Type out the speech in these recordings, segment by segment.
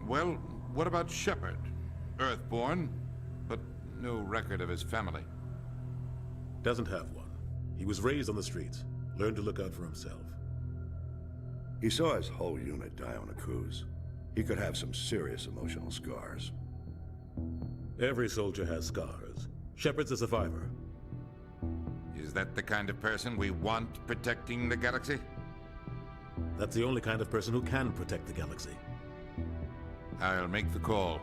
Well, what about Shepard? Earthborn, but no record of his family. Doesn't have one. He was raised on the streets, learned to look out for himself. He saw his whole unit die on a cruise. He could have some serious emotional scars. Every soldier has scars. Shepard's a survivor. Is that the kind of person we want protecting the galaxy? That's the only kind of person who can protect the galaxy. I'll make the call.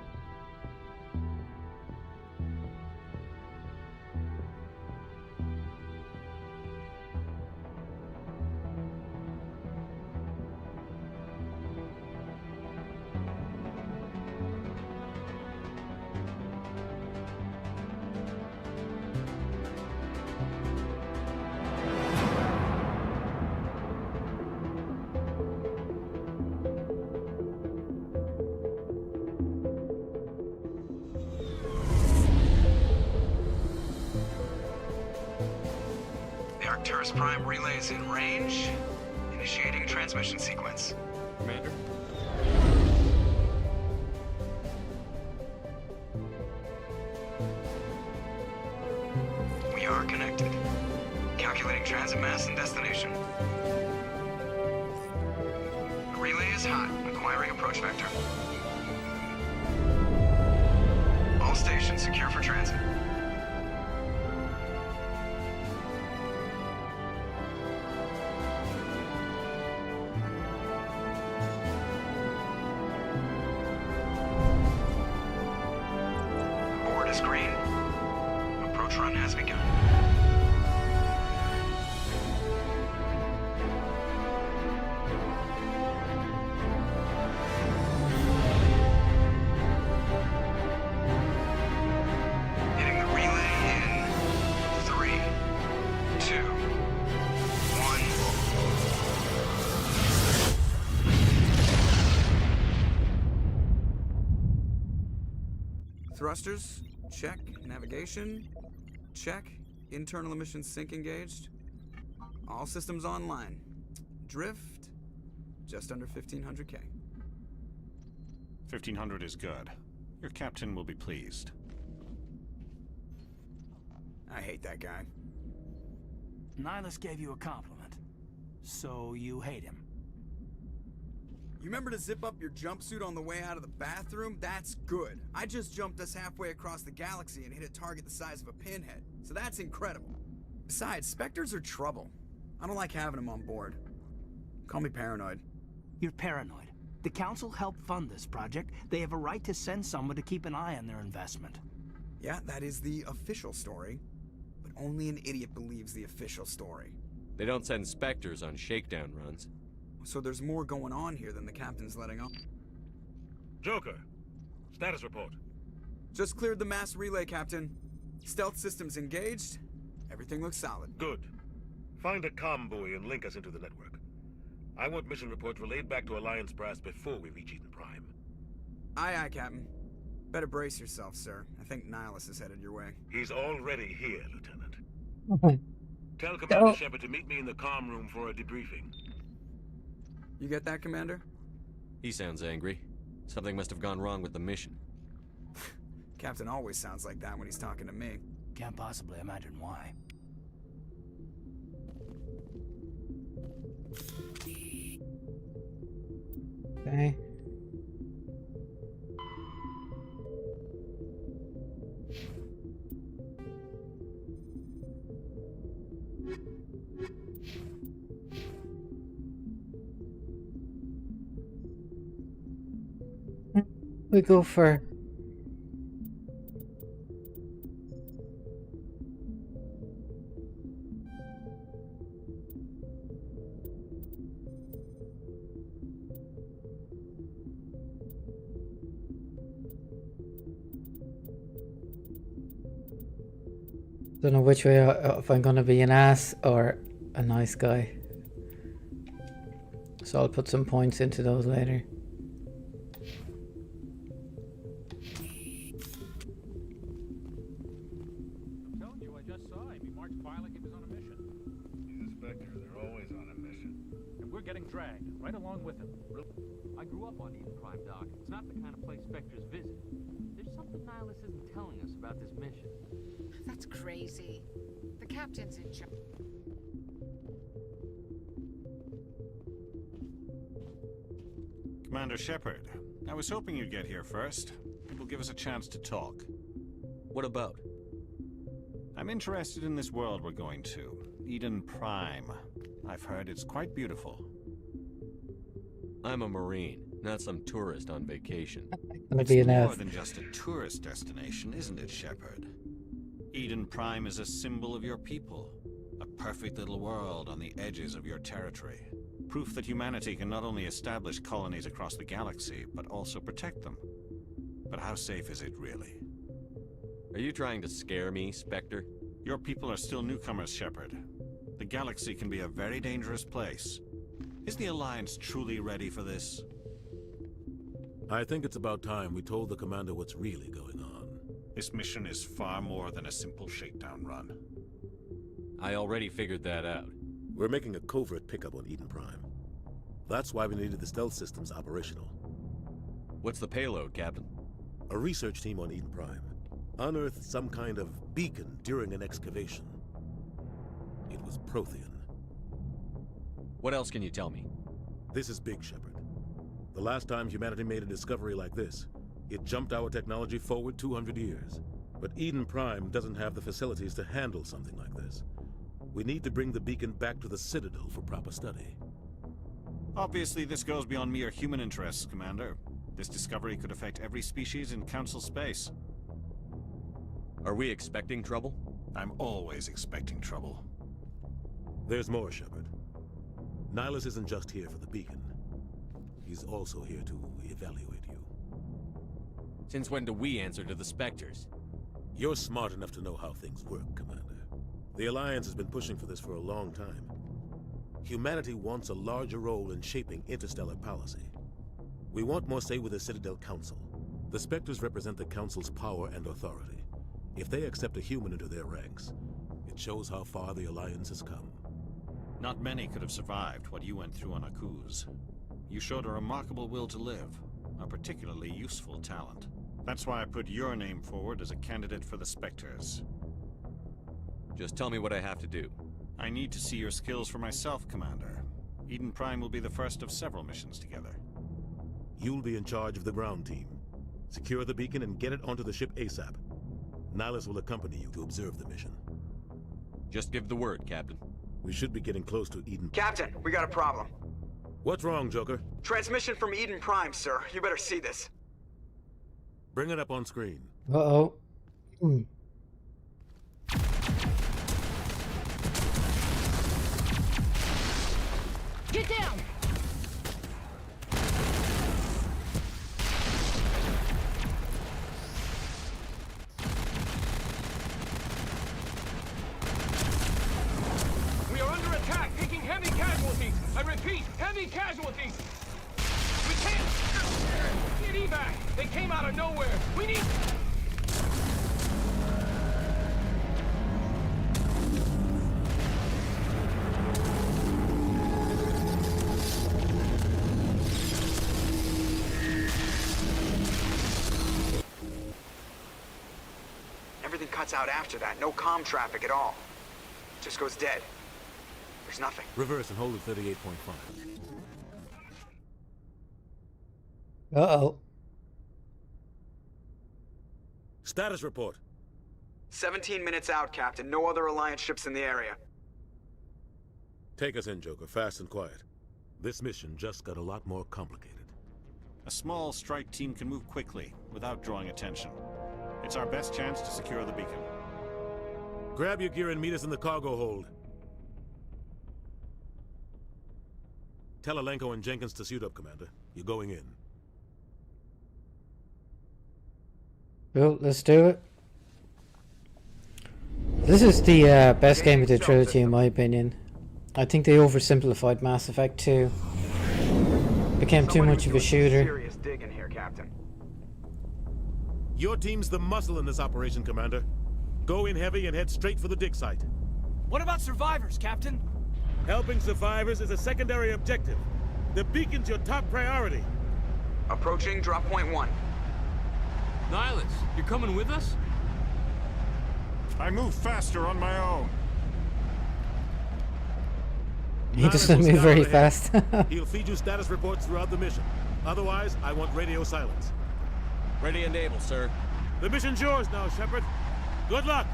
Arcturus Prime relay is in range. Initiating transmission sequence. Commander? We are connected. Calculating transit mass and destination. The relay is hot, acquiring approach vector. All stations secure for transit. Board is green. Approach run has begun. Hitting the relay in 3, 2, 1. Thrusters, check. Navigation, check. Internal emissions sync engaged. All systems online. Drift, just under 1500K. 1500 is good. Your captain will be pleased. I hate that guy. Nihilus gave you a compliment. So you hate him. You remember to zip up your jumpsuit on the way out of the bathroom? That's good. I just jumped us halfway across the galaxy and hit a target the size of a pinhead. So that's incredible. Besides, Spectres are trouble. I don't like having them on board. Call me paranoid. You're paranoid. The Council helped fund this project. They have a right to send someone to keep an eye on their investment. Yeah, that is the official story. But only an idiot believes the official story. They don't send Spectres on shakedown runs. So there's more going on here than the captain's letting on. Joker, status report. Just cleared the mass relay, Captain. Stealth systems engaged. Everything looks solid. Good. Find a comm buoy and link us into the network. I want mission reports relayed back to Alliance Brass before we reach Eden Prime. Aye, aye, Captain. Better brace yourself, sir. I think Nihilus is headed your way. He's already here, Lieutenant. Okay. Tell Commander Shepard to meet me in the comm room for a debriefing. You get that, Commander? He sounds angry. Something must have gone wrong with the mission. Captain always sounds like that when he's talking to me. Can't possibly imagine why. Okay. We go for don't know which way if I'm gonna be an ass or a nice guy. So I'll put some points into those later. I'm telling you, I just saw him. He marched by like he was on a mission. These inspectors are always on a mission. And we're getting dragged, right along with him. I grew up on Eden Prime, Doc. It's not the kind of place Spectres visit. There's something Nihilus isn't telling us about this mission. That's crazy. The captain's in charge. Commander Shepard, I was hoping you'd get here first. It will give us a chance to talk. What about? I'm interested in this world we're going to, Eden Prime. I've heard it's quite beautiful. I'm a Marine, not some tourist on vacation. Gonna be an More F. than just a tourist destination, isn't it, Shepard? Eden Prime is a symbol of your people. A perfect little world on the edges of your territory. Proof that humanity can not only establish colonies across the galaxy, but also protect them. But how safe is it really? Are you trying to scare me, Spectre? Your people are still newcomers, Shepard. The galaxy can be a very dangerous place. Is the Alliance truly ready for this? I think it's about time we told the commander what's really going on. This mission is far more than a simple shakedown run. I already figured that out. We're making a covert pickup on Eden Prime. That's why we needed the stealth systems operational. What's the payload, Captain? A research team on Eden Prime unearthed some kind of beacon during an excavation. It was Prothean. What else can you tell me? This is big, Shepard. The last time humanity made a discovery like this, it jumped our technology forward 200 years. But Eden Prime doesn't have the facilities to handle something like this. We need to bring the beacon back to the Citadel for proper study. Obviously, this goes beyond mere human interests, Commander. This discovery could affect every species in Council space. Are we expecting trouble? I'm always expecting trouble. There's more, Shepard. Nihilus isn't just here for the beacon. He's also here to evaluate you. Since when do we answer to the Spectres? You're smart enough to know how things work, Commander. The Alliance has been pushing for this for a long time. Humanity wants a larger role in shaping interstellar policy. We want more say with the Citadel Council. The Spectres represent the Council's power and authority. If they accept a human into their ranks, it shows how far the Alliance has come. Not many could have survived what you went through on Akuz. You showed a remarkable will to live, a particularly useful talent. That's why I put your name forward as a candidate for the Spectres. Just tell me what I have to do. I need to see your skills for myself, Commander. Eden Prime will be the first of several missions together. You'll be in charge of the ground team. Secure the beacon and get it onto the ship ASAP. Nihilus will accompany you to observe the mission. Just give the word, Captain. We should be getting close to Eden. Captain, we got a problem. What's wrong, Joker? Transmission from Eden Prime, sir. You better see this. Bring it up on screen. Uh-oh. Get down! We are under attack, taking heavy casualties. I repeat, heavy casualties. We can't get evac. They came out of nowhere. We need. Everything cuts out after that. No comm traffic at all. Just goes dead. There's nothing. Reverse and hold at 38.5. Uh-oh. Status report. 17 minutes out, Captain. No other Alliance ships in the area. Take us in, Joker, fast and quiet. This mission just got a lot more complicated. A small strike team can move quickly, without drawing attention. It's our best chance to secure the beacon. Grab your gear and meet us in the cargo hold. Tell Alenko and Jenkins to suit up, Commander. You're going in. Well, let's do it. This is the best game of the trilogy, in my opinion. I think they oversimplified Mass Effect 2. Became too much of a shooter. Serious digging here, Captain. Your team's the muscle in this operation, Commander. Go in heavy and head straight for the dig site. What about survivors, Captain? Helping survivors is a secondary objective. The beacon's your top priority. Approaching drop point 1. Nihilus, you're coming with us? I move faster on my own. He doesn't move very fast. He'll feed you status reports throughout the mission. Otherwise, I want radio silence. Ready and able, sir. The mission's yours now, Shepard. Good luck.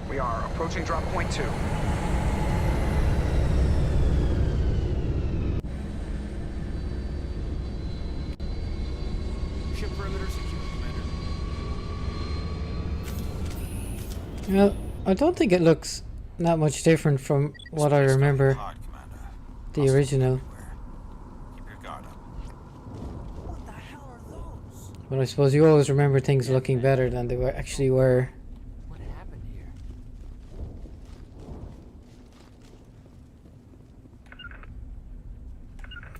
We are approaching drop point 2. Ship perimeter secure, Commander. Well, I don't think it looks that much different from what I remember the original. Keep your guard up. What the hell are those? But I suppose you always remember things looking better than they actually were. What happened here?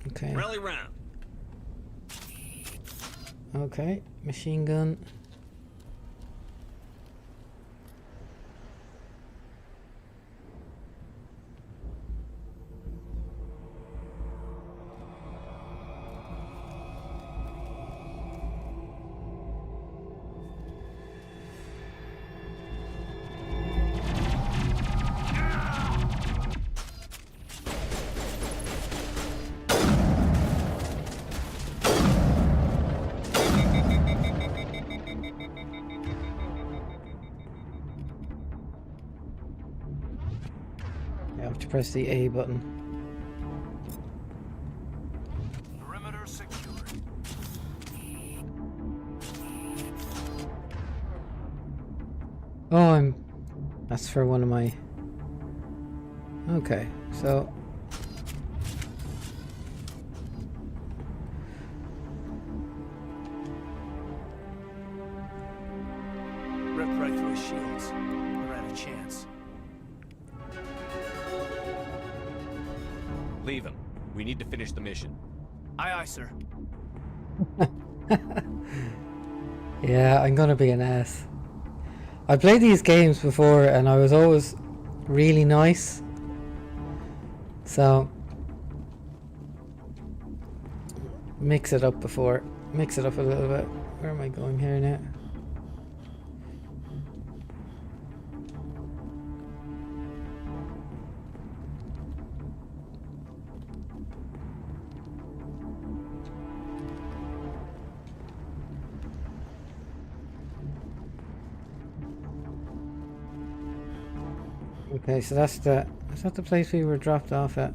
Okay. Rally round. Okay. Machine gun. I have to press the A button. Perimeter secured. Oh, that's for one of my... Okay, so... Ripped right through his shields. Never had a chance. Leave him. We need to finish the mission. Aye, aye, sir. Yeah, I'm gonna be an ass. I played these games before and I was always really nice. So... mix it up before. Mix it up a little bit. Where am I going here now? Okay, so is that the place we were dropped off at?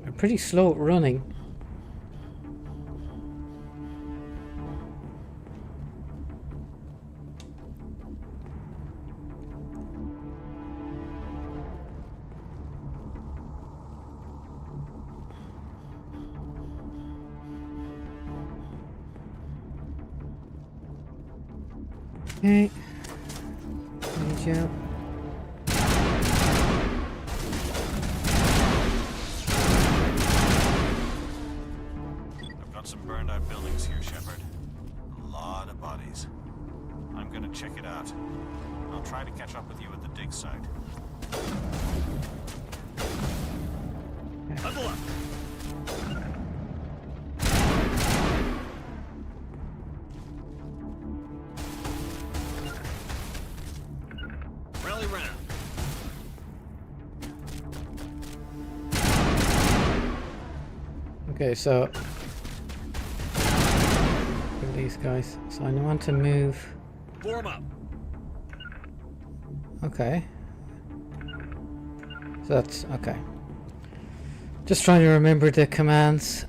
We're pretty slow at running. Okay. Good job. I've got some burned out buildings here, Shepard. A lot of bodies. I'm gonna check it out. I'll try to catch up with you at the dig site. Level up. Rally round. Okay, so look at these guys. So I want to move. Form up. Okay. So that's okay. Just trying to remember the commands.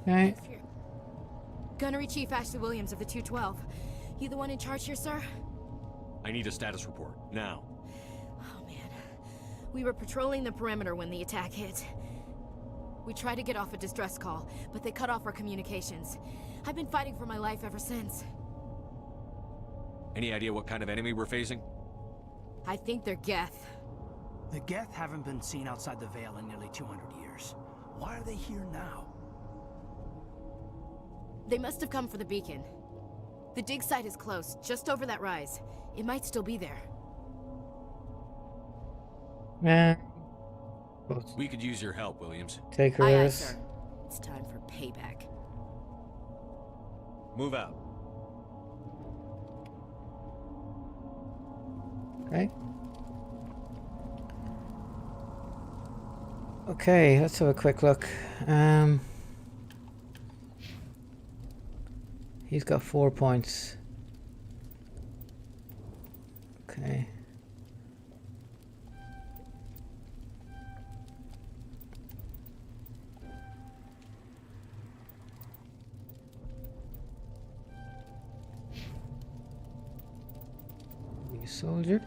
Okay. Gunnery Chief Ashley Williams of the 212. You the one in charge here, sir? I need a status report, now. Oh, man. We were patrolling the perimeter when the attack hit. We tried to get off a distress call, but they cut off our communications. I've been fighting for my life ever since. Any idea what kind of enemy we're facing? I think they're Geth. The Geth haven't been seen outside the Veil in nearly 200 years. Why are they here now? They must have come for the beacon. The dig site is close, just over that rise. It might still be there. We could use your help, Williams. Take her Aye, aye, with us. sir. It's time for payback. Move out. Okay. Okay, let's have a quick look. He's got 4 points. Okay. Be a soldier.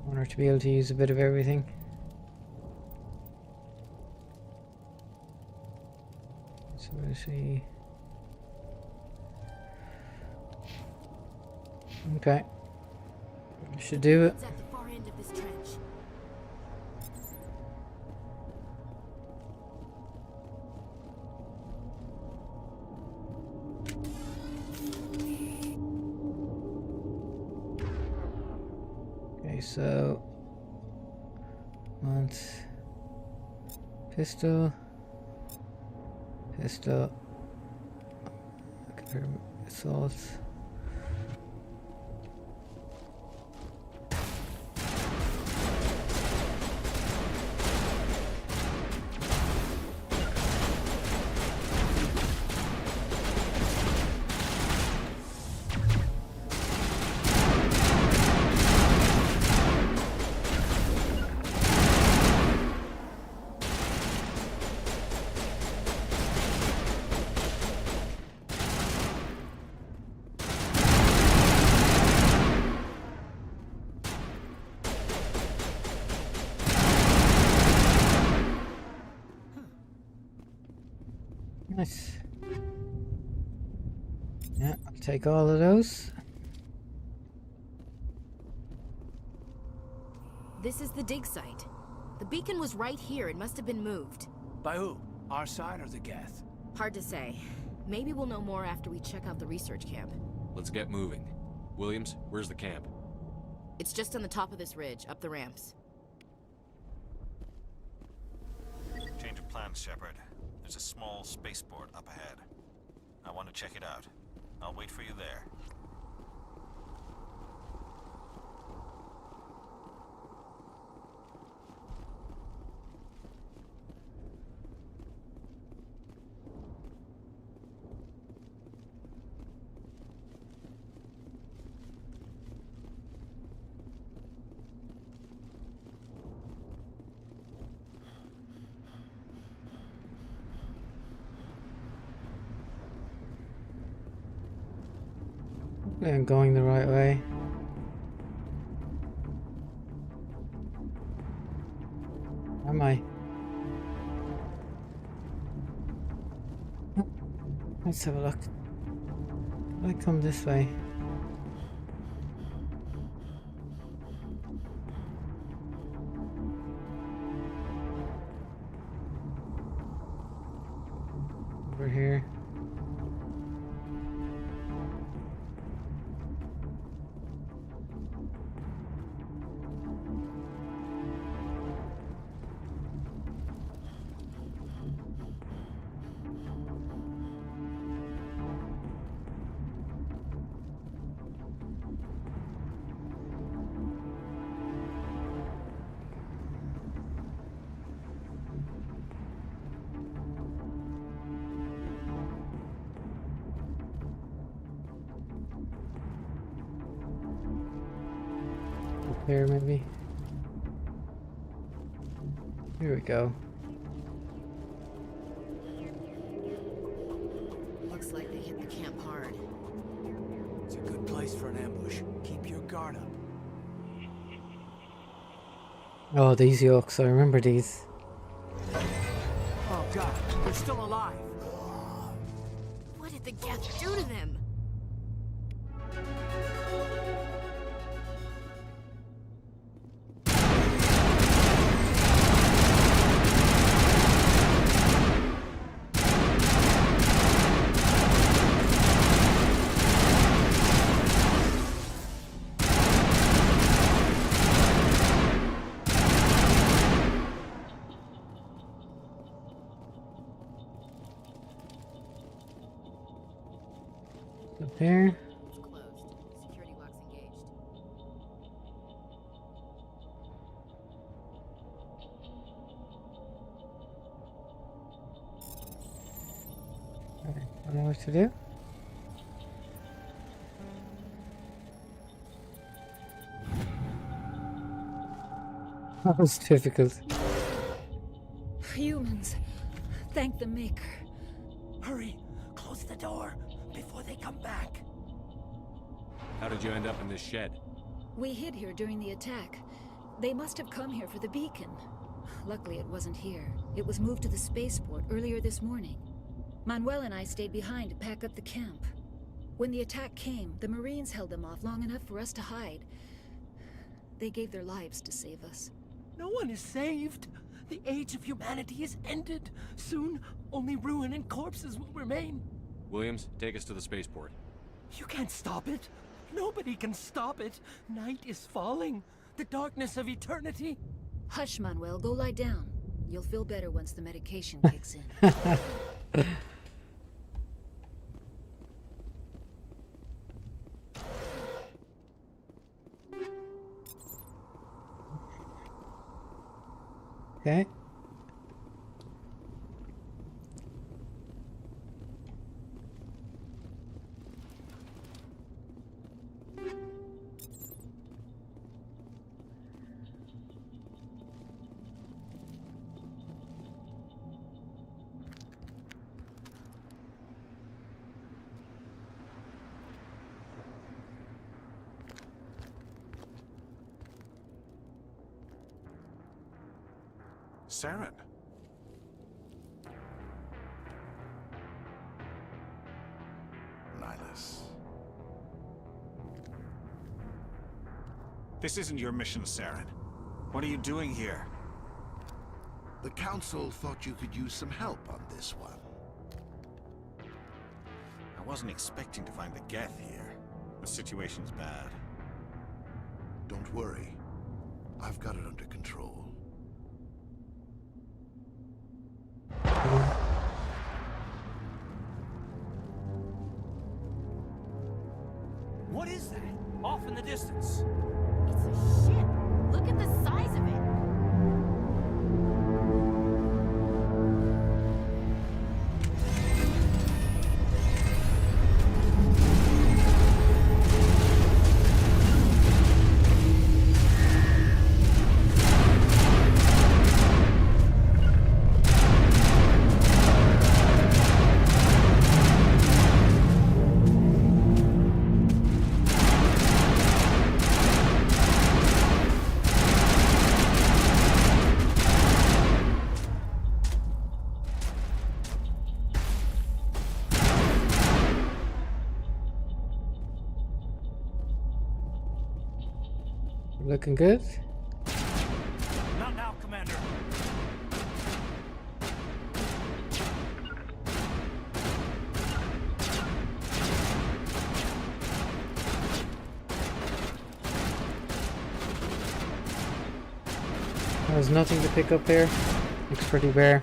Want her to be able to use a bit of everything. So we'll see. Okay. Should do it. It's at the far end of this trench. Okay, so want pistol, assault. Nice. Yeah, I'll take all of those. This is the dig site. The beacon was right here. It must have been moved. By who? Our side or the Geth? Hard to say. Maybe we'll know more after we check out the research camp. Let's get moving. Williams, where's the camp? It's just on the top of this ridge, up the ramps. Change of plans, Shepard. There's a small spaceport up ahead. I want to check it out. I'll wait for you there. I'm going the right way. Am I? Let's have a look. I come this way. Over here. There, maybe. Here we go. Looks like they hit the camp hard. It's a good place for an ambush. Keep your guard up. Oh, these yolks. I remember these. Oh god, they're still alive. What did the Geth do to them? Up here. It's closed. Security lock's engaged. Alright, I don't know what to do. That was difficult. Humans. Thank the Maker. Hurry, close the door before they come back. How did you end up in this shed? We hid here during the attack. They must have come here for the beacon. Luckily, it wasn't here. It was moved to the spaceport earlier this morning. Manuel and I stayed behind to pack up the camp. When the attack came, the Marines held them off long enough for us to hide. They gave their lives to save us. No one is saved. The age of humanity is ended. Soon, only ruin and corpses will remain. Williams, take us to the spaceport. You can't stop it. Nobody can stop it. Night is falling. The darkness of eternity. Hush, Manuel. Go lie down. You'll feel better once the medication kicks in. Okay. Saren. Nihilus. This isn't your mission, Saren. What are you doing here? The Council thought you could use some help on this one. I wasn't expecting to find the Geth here. The situation's bad. Don't worry. I've got it under control. What is that? Off in the distance. It's a ship. Look at the size of it. Looking good. Not now, Commander. There's nothing to pick up here. Looks pretty bare.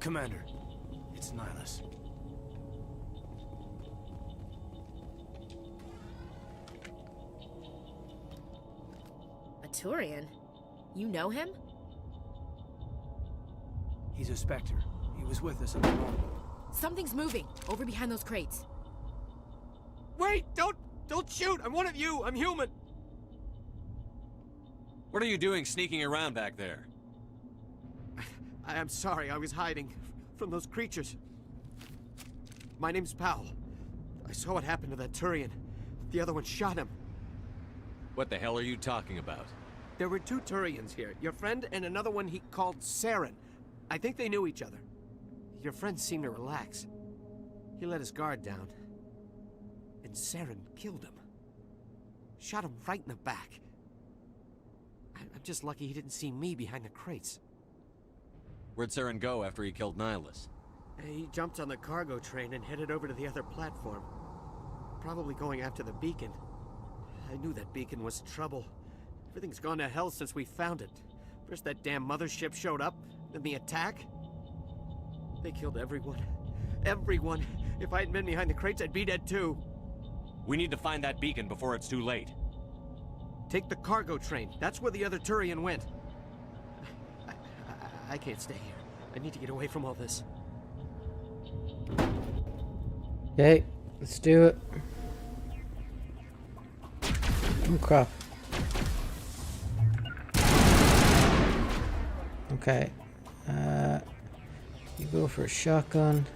Commander, it's Nihilus. A Turian? You know him? He's a Spectre. He was with us at the moment. Something's moving over behind those crates. Wait! Don't Don't shoot! I'm one of you! I'm human! What are you doing sneaking around back there? I'm sorry, I was hiding from those creatures. My name's Powell. I saw what happened to that Turian. The other one shot him. What the hell are you talking about? There were 2 Turians here. Your friend and another one he called Saren. I think they knew each other. Your friend seemed to relax. He let his guard down. And Saren killed him. Shot him right in the back. I'm just lucky he didn't see me behind the crates. Where'd Saren go after he killed Nihilus? He jumped on the cargo train and headed over to the other platform. Probably going after the beacon. I knew that beacon was trouble. Everything's gone to hell since we found it. First that damn mothership showed up, then the attack. They killed everyone. Everyone. If I hadn't been behind the crates, I'd be dead too. We need to find that beacon before it's too late. Take the cargo train. That's where the other Turian went. I can't stay here. I need to get away from all this. Okay, let's do it. Oh crap. Okay. You go for a shotgun.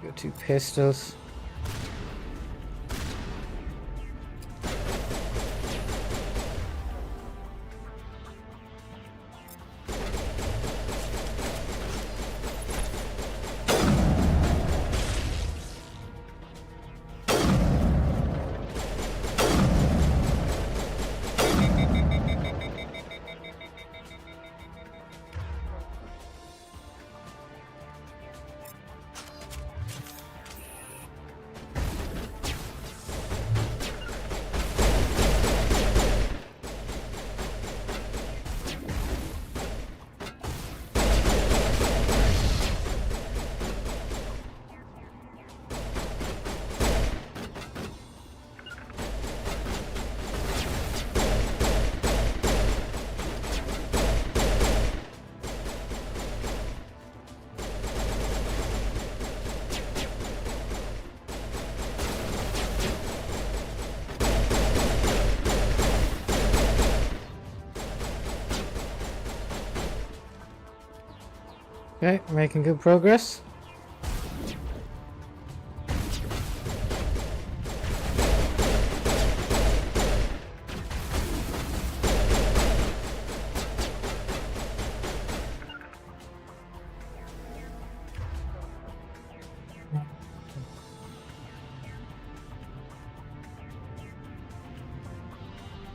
Got 2 pistols. Okay, making good progress.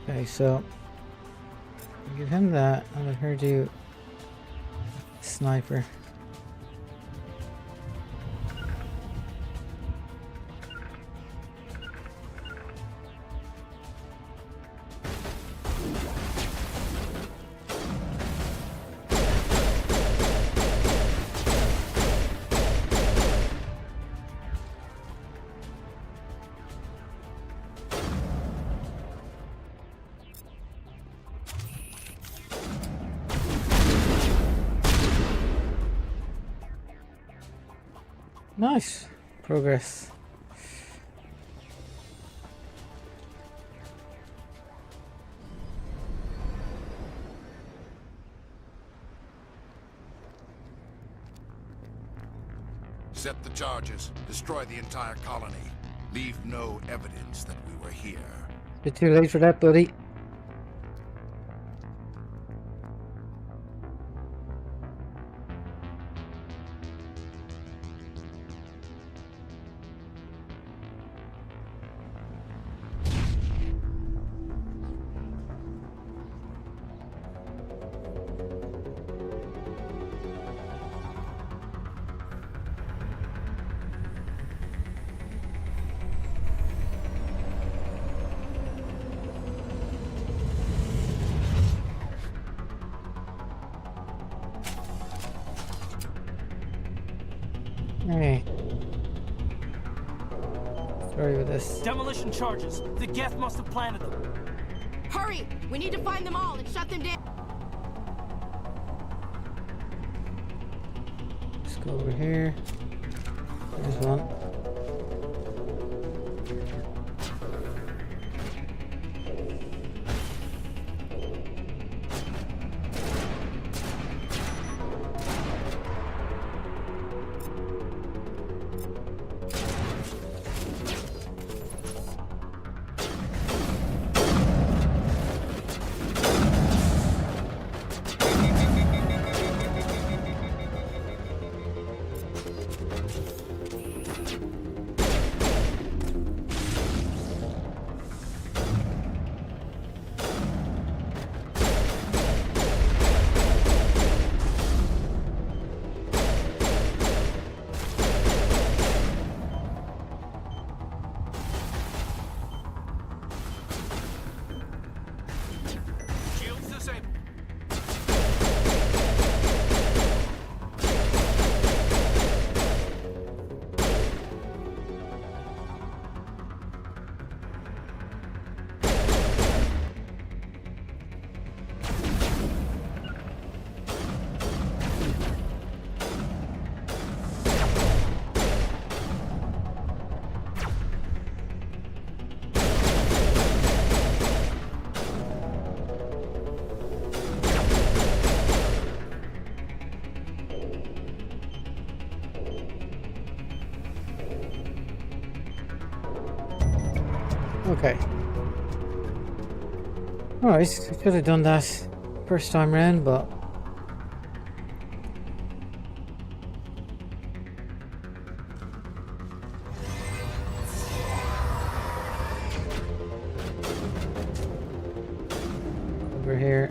Okay, so give him that. I'll let her do sniper. Nice progress. Set the charges. Destroy the entire colony. Leave no evidence that we were here. Bit too late for that, buddy. Hey. Sorry with this. Demolition charges. The Geth must have planted them. Hurry! We need to find them all and shut them down. Let's go over here. There's one. Okay. Alright, we could have done that first time round, but over here.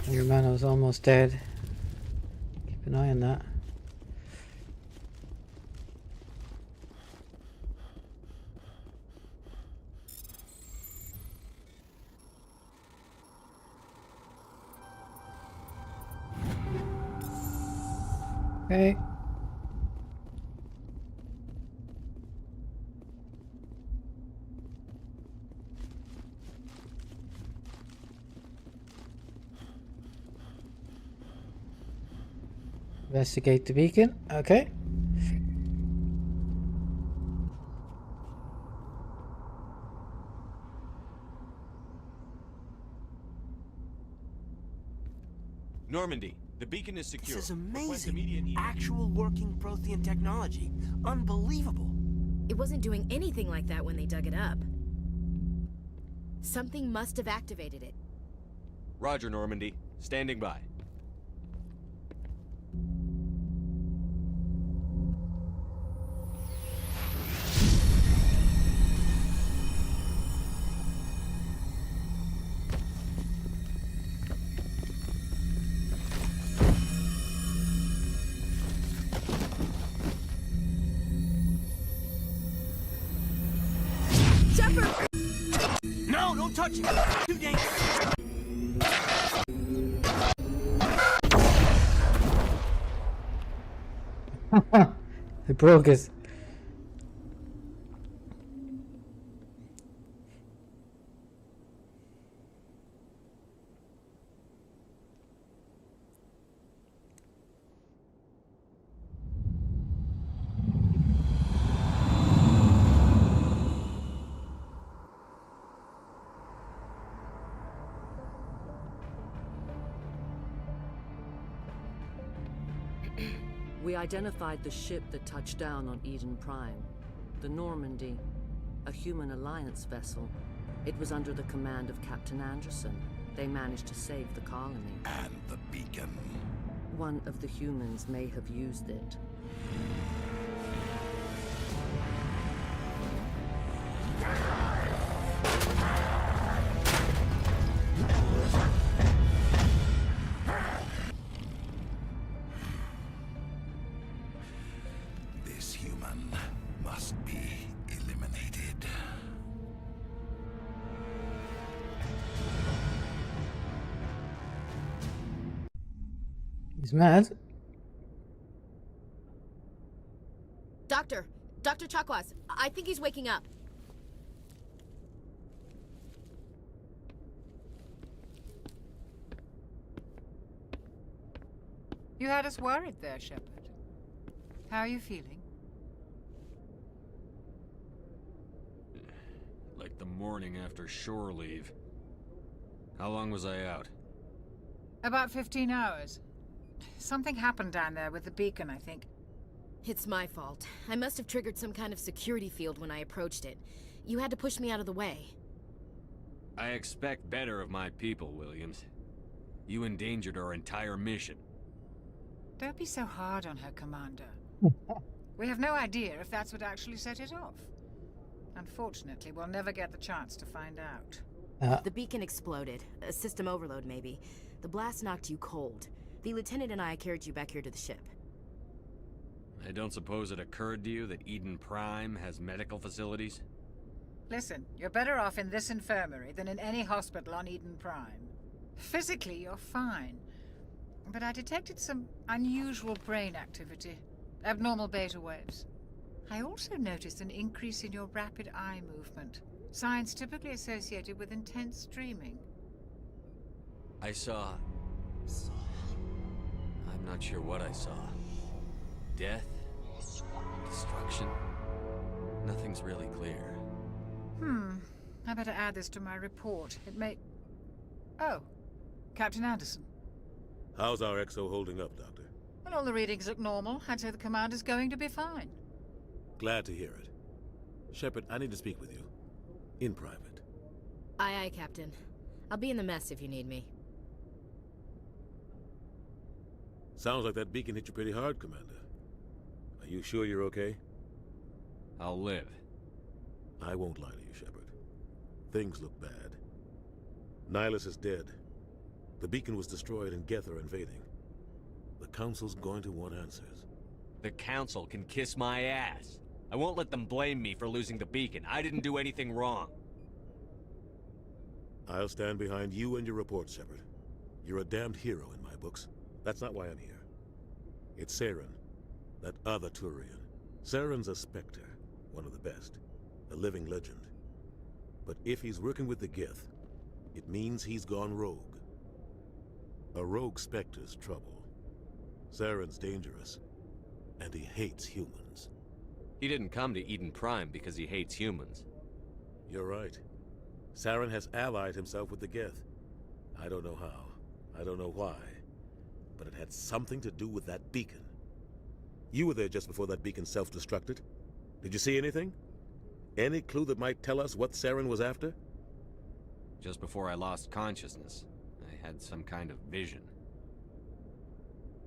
Your man was almost dead. Keep an eye on that. Okay. Investigate the beacon. Okay. Normandy, the beacon is secure. This is amazing. Actual working Prothean technology. Unbelievable. It wasn't doing anything like that when they dug it up. Something must have activated it. Roger, Normandy. Standing by. No, don't touch it. Too dangerous. It broke it. identified the ship that touched down on Eden Prime. The Normandy. A human alliance vessel. It was under the command of Captain Anderson. They managed to save the colony. And the beacon. One of the humans may have used it. This human must be eliminated. He's mad. Dr. Chakwas, I think he's waking up. You had us worried there, Shepard. How are you feeling? Like the morning after shore leave. How long was I out? About 15 hours. Something happened down there with the beacon, I think. It's my fault. I must have triggered some kind of security field when I approached it. You had to push me out of the way. I expect better of my people, Williams. You endangered our entire mission. Don't be so hard on her, Commander. We have no idea if that's what actually set it off. Unfortunately, we'll never get the chance to find out. The beacon exploded. A system overload, maybe. The blast knocked you cold. The lieutenant and I carried you back here to the ship. I don't suppose it occurred to you that Eden Prime has medical facilities? Listen, you're better off in this infirmary than in any hospital on Eden Prime. Physically, you're fine. But I detected some unusual brain activity. Abnormal beta waves. I also noticed an increase in your rapid eye movement. Signs typically associated with intense dreaming. I saw... I'm not sure what I saw. Death? Destruction? Nothing's really clear. I better add this to my report. It may... Oh, Captain Anderson. How's our XO holding up, Doctor? Well, all the readings look normal. I'd say the commander's going to be fine. Glad to hear it. Shepard, I need to speak with you. In private. Aye, aye, Captain. I'll be in the mess if you need me. Sounds like that beacon hit you pretty hard, Commander. Are you sure you're okay? I'll live. I won't lie to you, Shepard. Things look bad. Nihilus is dead. The beacon was destroyed and Geth are invading. The Council's going to want answers. The Council can kiss my ass. I won't let them blame me for losing the beacon. I didn't do anything wrong. I'll stand behind you and your report, Shepard. You're a damned hero in my books. That's not why I'm here. It's Saren, that other Turian. Saren's a Spectre, one of the best, a living legend. But if he's working with the Geth, it means he's gone rogue. A rogue Spectre's trouble. Saren's dangerous, and he hates humans. He didn't come to Eden Prime because he hates humans. You're right. Saren has allied himself with the Geth. I don't know how. I don't know why. But it had something to do with that beacon. You were there just before that beacon self-destructed. Did you see anything? Any clue that might tell us what Saren was after? Just before I lost consciousness, I had some kind of vision.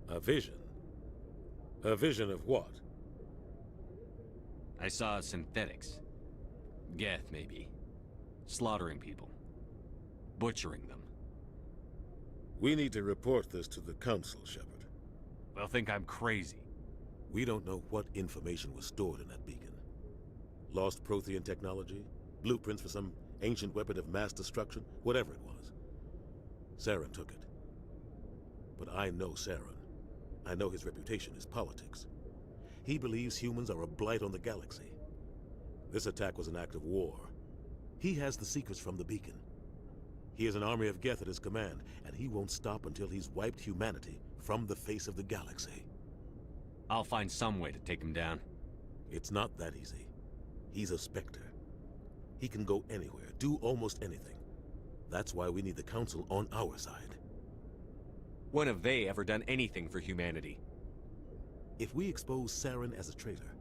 A vision? A vision of what? I saw synthetics. Geth, maybe. Slaughtering people. Butchering them. We need to report this to the Council, Shepard. They'll think I'm crazy. We don't know what information was stored in that beacon. Lost Prothean technology? Blueprints for some ancient weapon of mass destruction? Whatever it was. Saren took it. But I know Saren. I know his reputation is politics. He believes humans are a blight on the galaxy. This attack was an act of war. He has the secrets from the beacon. He has an army of Geth at his command, and he won't stop until he's wiped humanity from the face of the galaxy. I'll find some way to take him down. It's not that easy. He's a Spectre. He can go anywhere, do almost anything. That's why we need the Council on our side. When have they ever done anything for humanity? If we expose Saren as a traitor,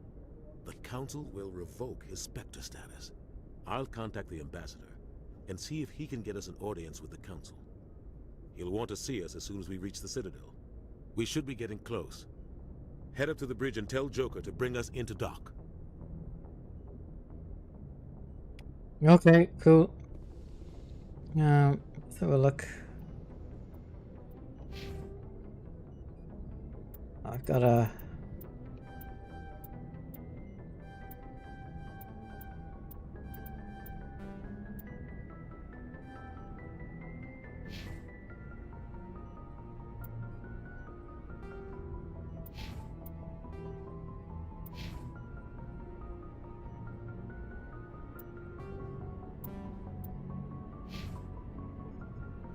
the Council will revoke his Spectre status. I'll contact the Ambassador and see if he can get us an audience with the Council. He'll want to see us as soon as we reach the Citadel. We should be getting close. Head up to the bridge and tell Joker to bring us into dock. Okay, cool. Let's have a look. I've got a...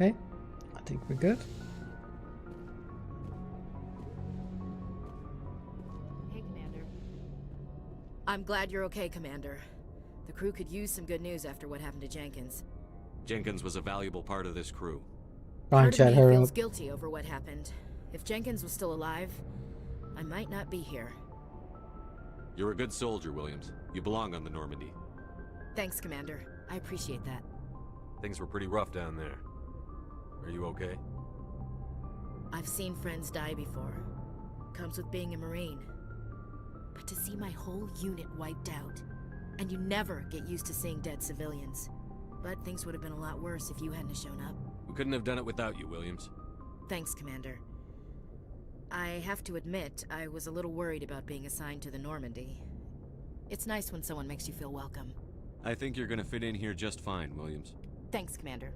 Okay, I think we're good. Hey, Commander. I'm glad you're okay, Commander. The crew could use some good news after what happened to Jenkins. Jenkins was a valuable part of this crew. Part of me feels guilty over what happened. If Jenkins was still alive, I might not be here. You're a good soldier, Williams. You belong on the Normandy. Thanks, Commander. I appreciate that. Things were pretty rough down there. Are you okay? I've seen friends die before. Comes with being a Marine. But to see my whole unit wiped out, and you never get used to seeing dead civilians. But things would have been a lot worse if you hadn't shown up. We couldn't have done it without you, Williams. Thanks, Commander. I have to admit, I was a little worried about being assigned to the Normandy. It's nice when someone makes you feel welcome. I think you're gonna fit in here just fine, Williams. Thanks, Commander.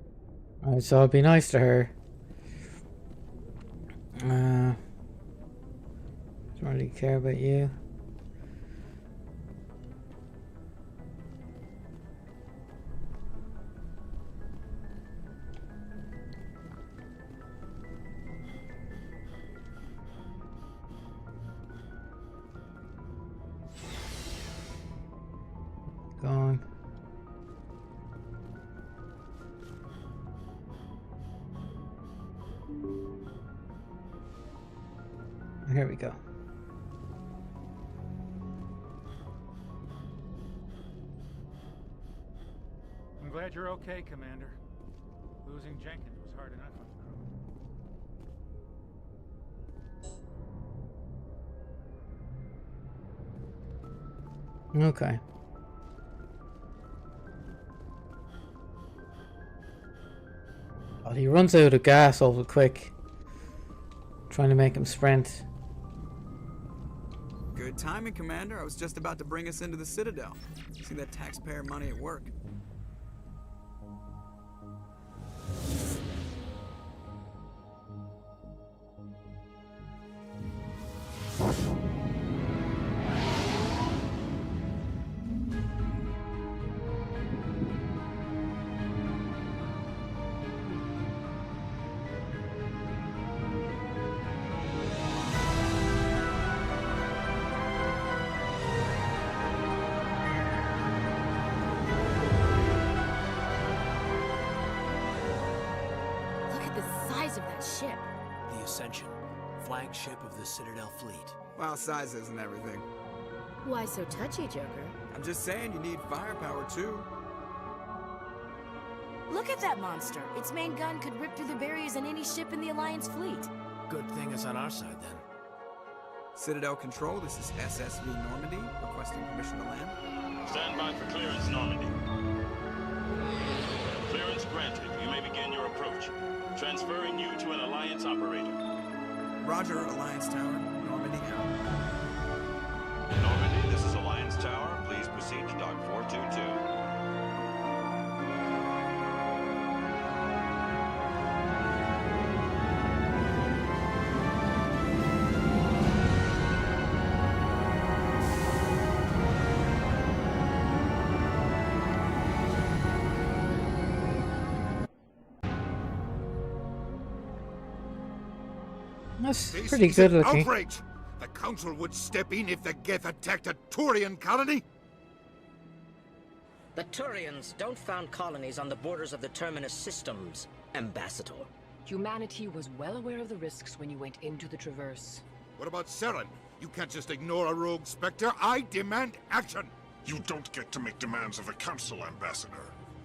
Alright, so I'll be nice to her. Don't really care about you. Going. Here we go. I'm glad you're okay, Commander. Losing Jenkins was hard enough on the crew. Okay. Oh, he runs out of gas awful quick. Trying to make him sprint. Good timing, Commander. I was just about to bring us into the Citadel. See that taxpayer money at work. Flagship of the Citadel fleet. Well, size isn't everything. Why so touchy, Joker? I'm just saying you need firepower too. Look at that monster. Its main gun could rip through the barriers in any ship in the Alliance fleet. Good thing it's on our side then. Citadel Control, this is SSV Normandy, requesting permission to land. Stand by for clearance, Normandy. Clearance granted. You may begin your approach. Transferring you to an Alliance operator. Roger, Alliance Tower. Normandy out. Normandy, this is Alliance Tower. Please proceed to Dock 422. That's This pretty is good an looking. outrage! The Council would step in if the Geth attacked a Turian colony? The Turians don't found colonies on the borders of the Terminus systems, Ambassador. Humanity was well aware of the risks when you went into the Traverse. What about Saren? You can't just ignore a rogue Spectre. I demand action! You don't get to make demands of the Council, Ambassador.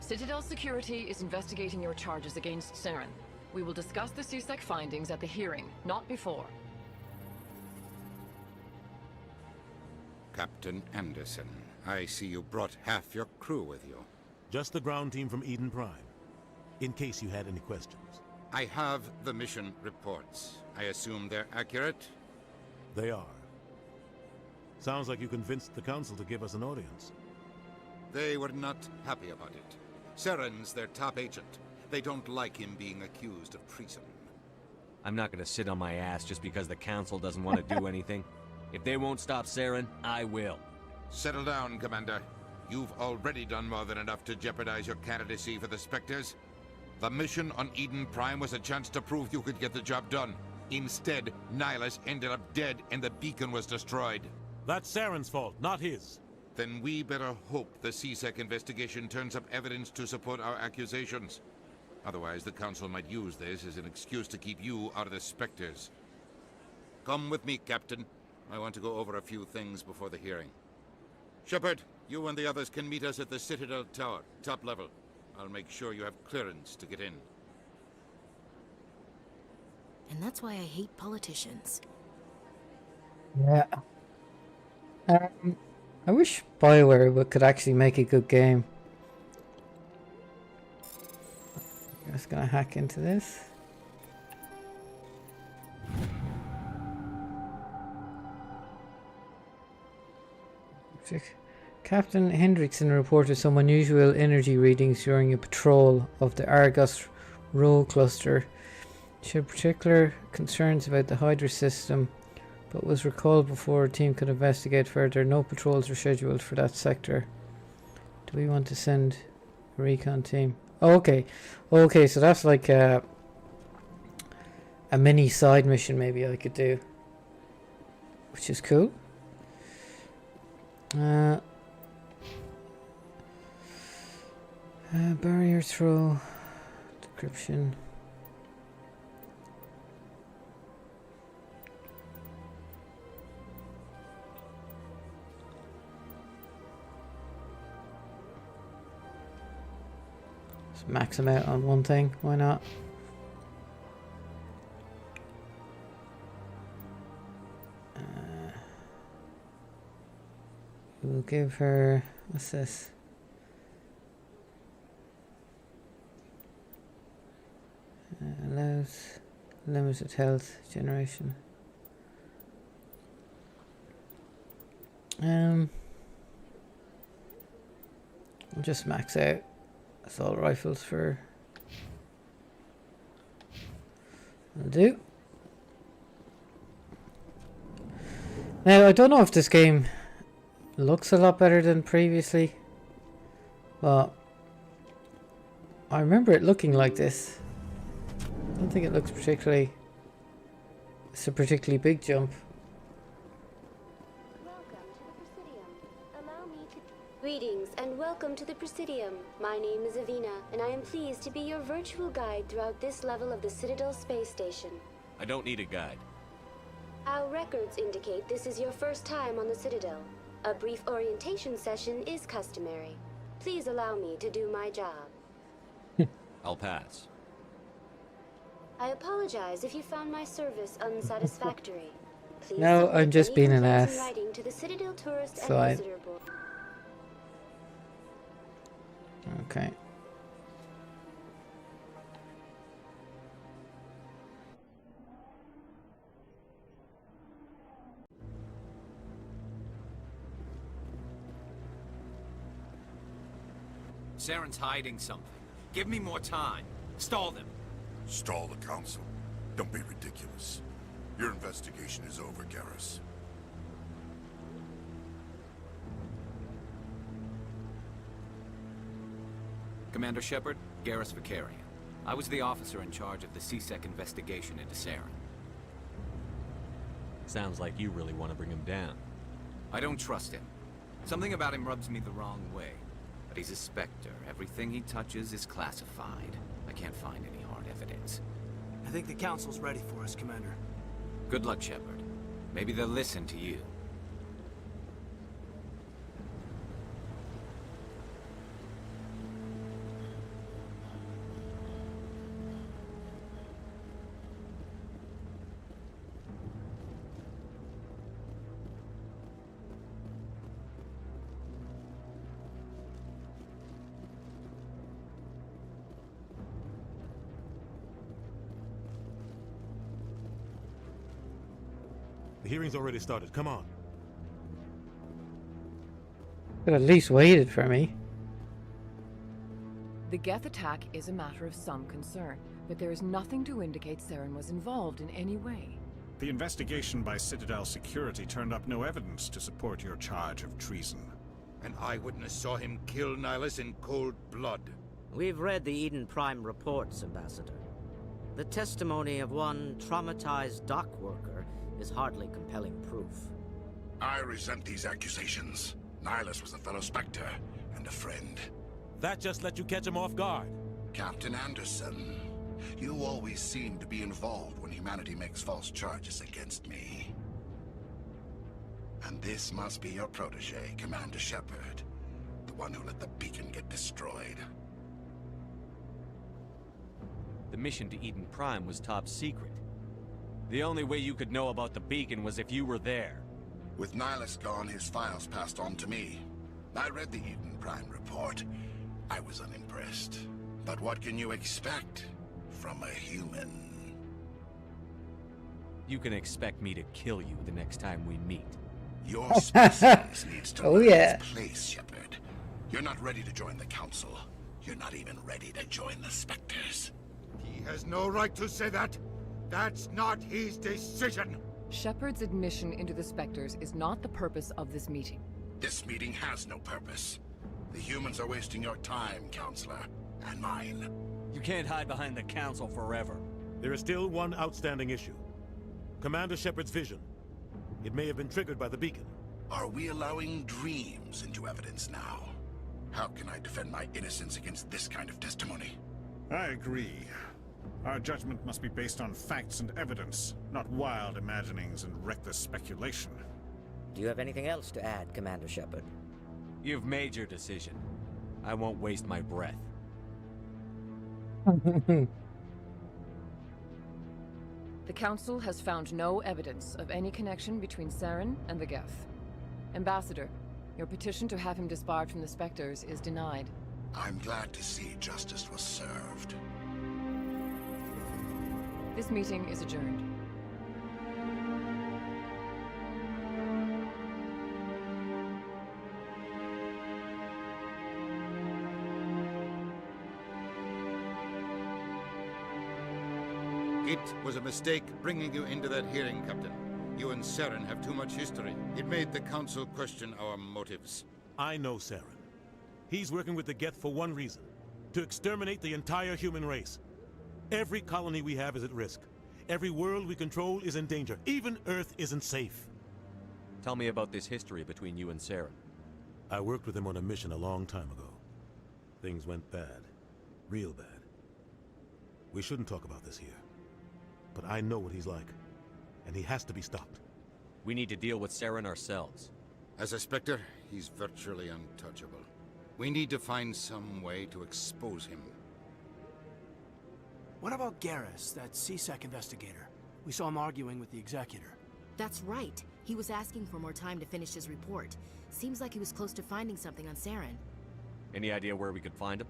Citadel Security is investigating your charges against Saren. We will discuss the CSEC findings at the hearing, not before. Captain Anderson, I see you brought half your crew with you. Just the ground team from Eden Prime, in case you had any questions. I have the mission reports. I assume they're accurate? They are. Sounds like you convinced the Council to give us an audience. They were not happy about it. Saren's their top agent. They don't like him being accused of treason. I'm not gonna sit on my ass just because the Council doesn't want to do anything. If they won't stop Saren, I will. Settle down, Commander. You've already done more than enough to jeopardize your candidacy for the Spectres. The mission on Eden Prime was a chance to prove you could get the job done. Instead, Nihilus ended up dead and the beacon was destroyed. That's Saren's fault, not his. Then we better hope the CSEC investigation turns up evidence to support our accusations. Otherwise, the Council might use this as an excuse to keep you out of the Spectres. Come with me, Captain. I want to go over a few things before the hearing. Shepard, you and the others can meet us at the Citadel Tower, top level. I'll make sure you have clearance to get in. And that's why I hate politicians. Yeah. I wish BioWare could actually make a good game. I'm just gonna hack into this. Captain Hendrickson reported some unusual energy readings during a patrol of the Argos Row cluster. She had particular concerns about the Hydra system, but was recalled before a team could investigate further. No patrols are scheduled for that sector. Do we want to send a recon team? Oh, okay. Okay, so that's like a mini side mission maybe I could do, which is cool. Barrier throw, decryption. Let's max them out on one thing, why not? We'll give her, what's this? Allows limited health generation. I'll just max out assault rifles for. I'll do. Now I don't know if this game looks a lot better than previously, but I remember it looking like this. I don't think it looks particularly. It's a particularly big jump. Greetings and welcome to the Presidium. My name is Avina, and I am pleased to be your virtual guide throughout this level of the Citadel space station. I don't need a guide. Our records indicate this is your first time on the Citadel. A brief orientation session is customary. Please allow me to do my job. I'll pass. I apologize if you found my service unsatisfactory. Please No, I'm just being an ass. writing to the Citadel Tourist So and Visitor Board. Okay. Saren's hiding something. Give me more time. Stall them. Stall the Council? Don't be ridiculous. Your investigation is over, Garrus. Commander Shepard, Garrus Vicarian. I was the officer in charge of the CSEC investigation into Saren. Sounds like you really want to bring him down. I don't trust him. Something about him rubs me the wrong way. But he's a Spectre. Everything he touches is classified. I can't find any hard evidence. I think the Council's ready for us, Commander. Good luck, Shepard. Maybe they'll listen to you. The hearing's already started. Come on. Could at least waited for me. The Geth attack is a matter of some concern, but there is nothing to indicate Saren was involved in any way. The investigation by Citadel Security turned up no evidence to support your charge of treason. An eyewitness saw him kill Nihilus in cold blood. We've read the Eden Prime reports, Ambassador. The testimony of one traumatized dock worker is hardly compelling proof. I resent these accusations. Nihilus was a fellow Spectre and a friend. That just let you catch him off guard. Captain Anderson, you always seem to be involved when humanity makes false charges against me. And this must be your protege, Commander Shepard, the one who let the beacon get destroyed. The mission to Eden Prime was top secret. The only way you could know about the beacon was if you were there. With Nihilus gone, his files passed on to me. I read the Eden Prime report. I was unimpressed. But what can you expect from a human? You can expect me to kill you the next time we meet. Your species needs to learn its place, Shepard. You're not ready to join the Council. You're not even ready to join the Spectres. He has no right to say that. That's not his decision. Shepard's admission into the Spectres is not the purpose of this meeting. This meeting has no purpose. The humans are wasting your time, Counselor, and mine. You can't hide behind the Council forever. There is still one outstanding issue. Commander Shepard's vision. It may have been triggered by the beacon. Are we allowing dreams into evidence now? How can I defend my innocence against this kind of testimony? I agree. Our judgment must be based on facts and evidence, not wild imaginings and reckless speculation. Do you have anything else to add, Commander Shepard? You've made your decision. I won't waste my breath. The Council has found no evidence of any connection between Saren and the Geth. Ambassador, your petition to have him disbarred from the Spectres is denied. I'm glad to see justice was served. This meeting is adjourned. It was a mistake bringing you into that hearing, Captain. You and Saren have too much history. It made the Council question our motives. I know Saren. He's working with the Geth for one reason. To exterminate the entire human race. Every colony we have is at risk. Every world we control is in danger. Even Earth isn't safe. Tell me about this history between you and Saren. I worked with him on a mission a long time ago. Things went bad. Real bad. We shouldn't talk about this here. But I know what he's like. And he has to be stopped. We need to deal with Saren ourselves. As a Spectre, he's virtually untouchable. We need to find some way to expose him. What about Garrus, that CSEC investigator? We saw him arguing with the Executor. That's right. He was asking for more time to finish his report. Seems like he was close to finding something on Saren. Any idea where we could find him?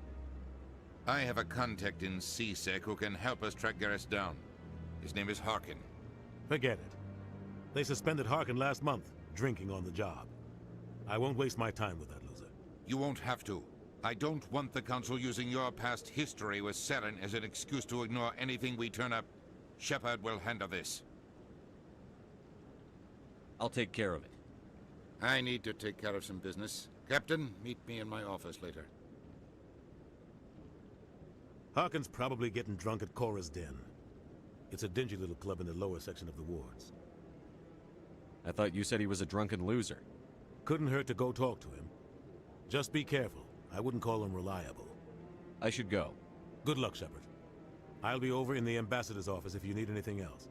I have a contact in CSEC who can help us track Garrus down. His name is Harkin. Forget it. They suspended Harkin last month, drinking on the job. I won't waste my time with that loser. You won't have to. I don't want the Council using your past history with Saren as an excuse to ignore anything we turn up. Shepard will handle this. I'll take care of it. I need to take care of some business. Captain, meet me in my office later. Harkin's probably getting drunk at Cora's Den. It's a dingy little club in the lower section of the wards. I thought you said he was a drunken loser. Couldn't hurt to go talk to him. Just be careful. I wouldn't call him reliable. I should go. Good luck, Shepard. I'll be over in the ambassador's office if you need anything else.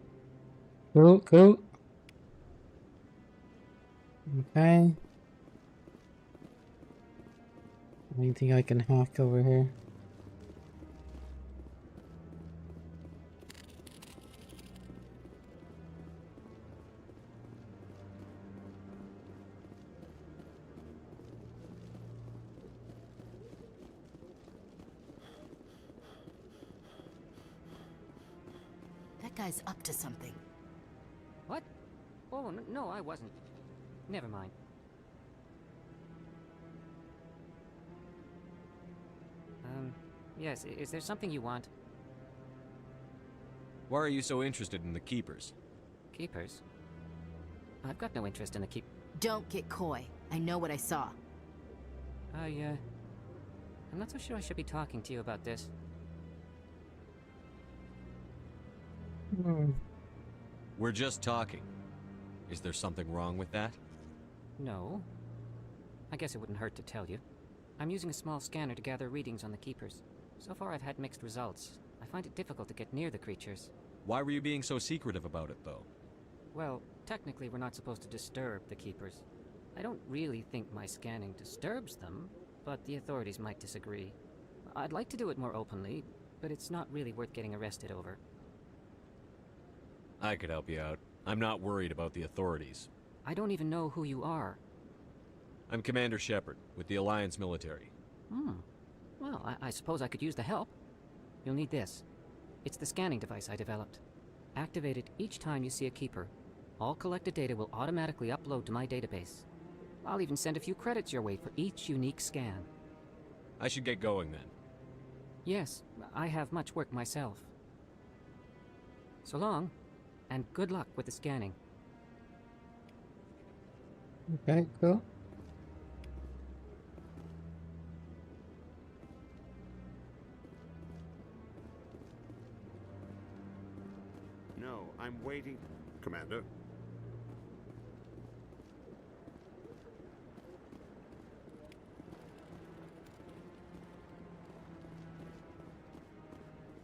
Cool, cool. Okay. Anything I can hack over here? That guy's up to something. What? Oh, no, I wasn't. Never mind. Yes, is there something you want? Why are you so interested in the Keepers? Keepers? I've got no interest in the keep... Don't get coy. I know what I saw. I'm not so sure I should be talking to you about this. We're just talking. Is there something wrong with that? No. I guess it wouldn't hurt to tell you. I'm using a small scanner to gather readings on the Keepers. So far I've had mixed results. I find it difficult to get near the creatures. Why were you being so secretive about it, though? Well, technically we're not supposed to disturb the Keepers. I don't really think my scanning disturbs them, but the authorities might disagree. I'd like to do it more openly, but it's not really worth getting arrested over. I could help you out. I'm not worried about the authorities. I don't even know who you are. I'm Commander Shepard, with the Alliance military. Well, I suppose I could use the help. You'll need this. It's the scanning device I developed. Activate it each time you see a Keeper. All collected data will automatically upload to my database. I'll even send a few credits your way for each unique scan. I should get going then. Yes, I have much work myself. So long, and good luck with the scanning. Okay, cool. No, I'm waiting. Commander?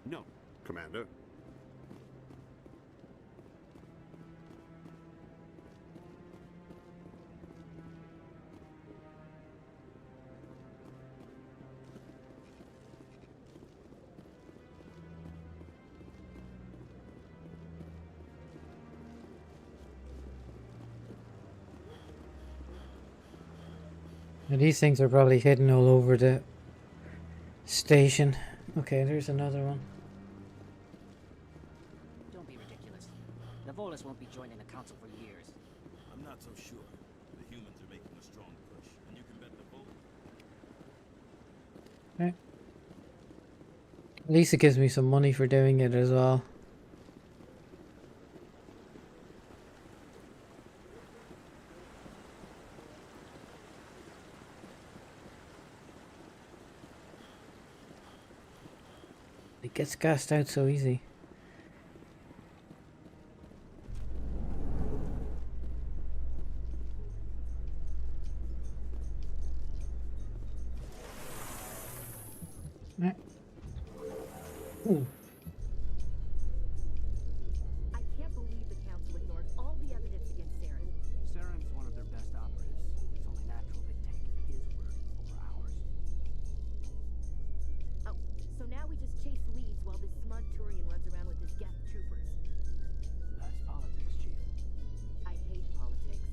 No, Commander. Now these things are probably hidden all over the station. Okay, there's another one. Don't be ridiculous. The Volus won't be joining the council for years. I'm not so sure. The humans are making a strong push, and you can bet the Volus... Okay. At least it gives me some money for doing it as well. It gets gassed out so easy. Ooh. I can't believe the council ignored all the evidence against Saren. Saren's one of their best operatives. It's only natural they'd take his word over ours. Oh, so now we just chase leads while this smug Turian runs around with his Geth troopers. That's politics, Chief. I hate politics.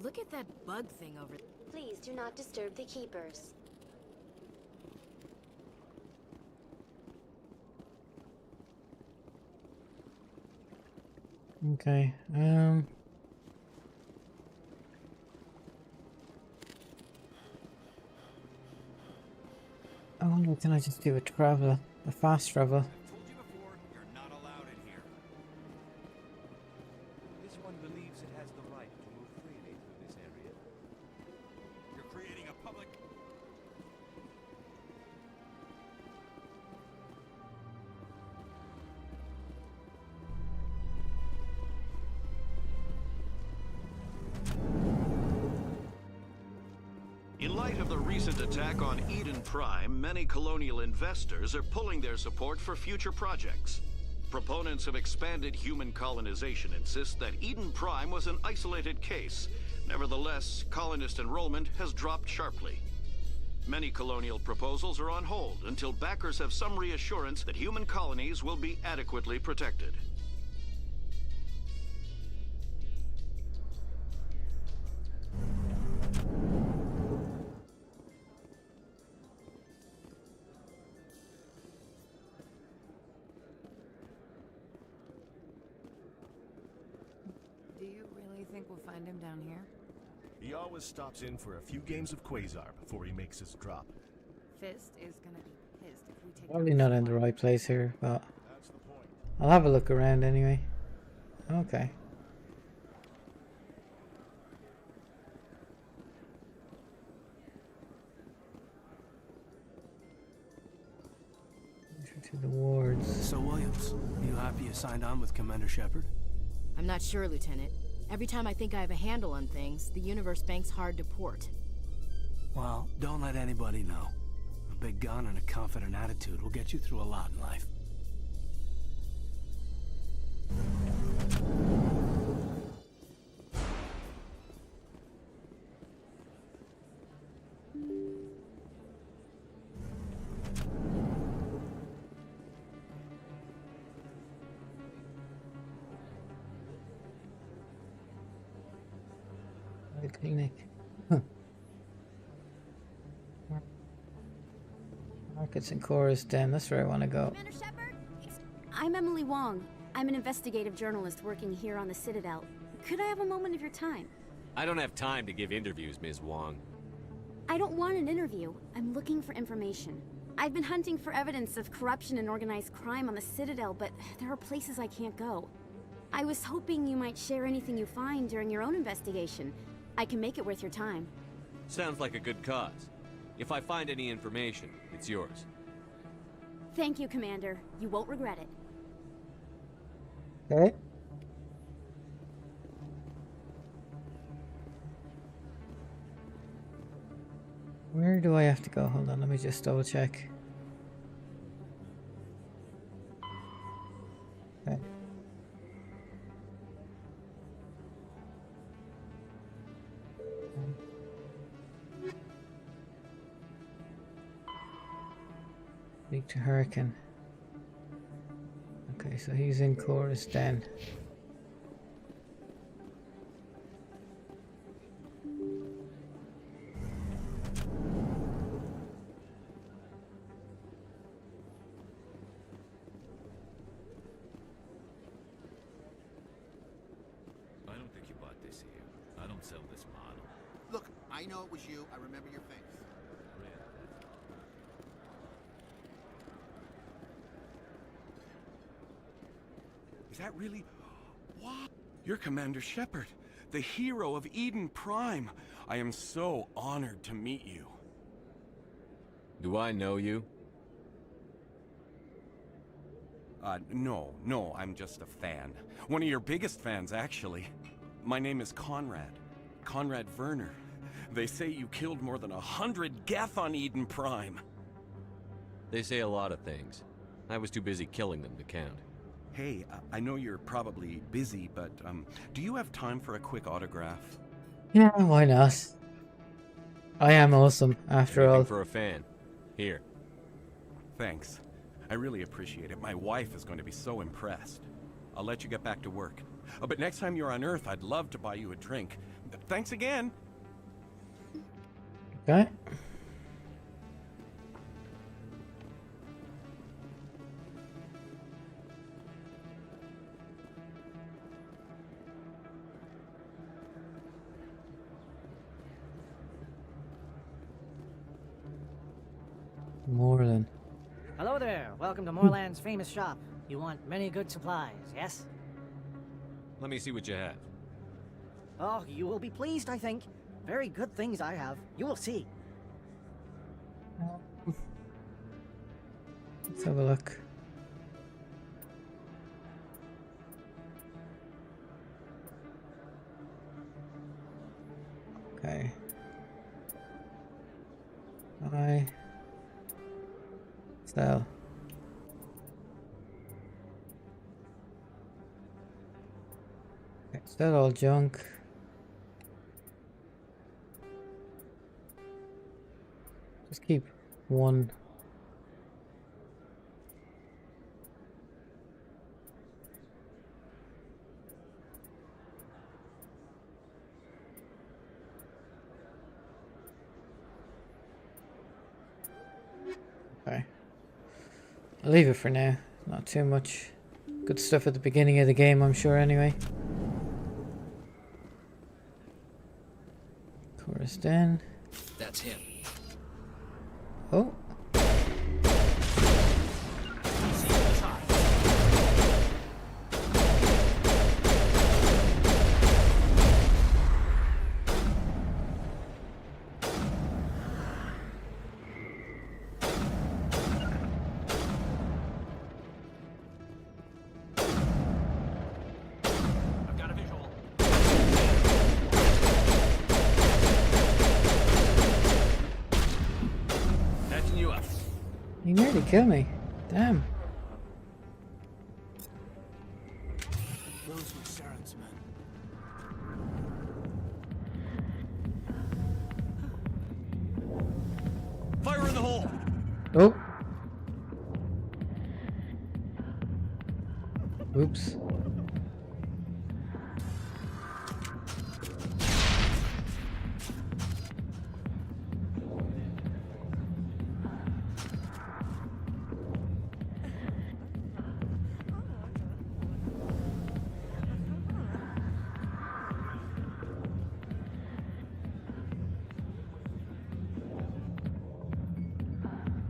Look at that bug thing over there. Please do not disturb the Keepers. Okay, I wonder, can I just do a travel, a fast travel? This one believes it has the right to move freely through this area. You're creating a public... light of the recent attack on Eden Prime, many colonial investors are pulling their support for future projects. Proponents of expanded human colonization insist that Eden Prime was an isolated case. Nevertheless, colonist enrollment has dropped sharply. Many colonial proposals are on hold until backers have some reassurance that human colonies will be adequately protected. Do you really think we'll find him down here? He always stops in for a few games of Quasar before he makes his drop. Fist is gonna be pissed if we take Probably not in the right place here, but I'll have a look around anyway. Okay. Enter to the wards. So, Williams, you happy you signed on with Commander Shepard? I'm not sure, Lieutenant. Every time I think I have a handle on things, the Universe Bank's hard to port. Well, don't let anybody know. A big gun and a confident attitude will get you through a lot in life. The clinic. Huh. Markets and Chorus Den. That's where I want to go. Commander Shepard? I'm Emily Wong. I'm an investigative journalist working here on the Citadel. Could I have a moment of your time? I don't have time to give interviews, Ms. Wong. I don't want an interview. I'm looking for information. I've been hunting for evidence of corruption and organized crime on the Citadel, but there are places I can't go. I was hoping you might share anything you find during your own investigation. I can make it worth your time. Sounds like a good cause. If I find any information, it's yours. Thank you, Commander. You won't regret it. Okay. Where do I have to go? Hold on, let me just double check. Okay. Speak to Hurricane. Okay, so he's in Chorus Den. I don't think you bought this here. I don't sell this model. Look, I know it was you. I remember your face. Is that really... What? You're Commander Shepard, the hero of Eden Prime. I am so honored to meet you. Do I know you? No, I'm just a fan. One of your biggest fans, actually. My name is Conrad. Conrad Werner. They say you killed more than 100 Geth on Eden Prime. They say a lot of things. I was too busy killing them to count. Hey, I know you're probably busy, but do you have time for a quick autograph? Yeah, why not? I am awesome, after all. For a fan. Here. Thanks. I really appreciate it. My wife is going to be so impressed. I'll let you get back to work. But next time you're on Earth, I'd love to buy you a drink. Thanks again. Okay. Moreland. Hello there. Welcome to Moreland's famous shop. You want many good supplies, yes? Let me see what you have. Oh, you will be pleased, I think. Very good things I have. You will see. Let's have a look. Okay. cell. Is that all junk? Just keep one. Okay. I'll leave it for now. Not too much good stuff at the beginning of the game, I'm sure, anyway. Chorus Den. That's him. Oh. You nearly killed me. Damn. Those were Saren's men. Fire in the hole! Oh. Oops.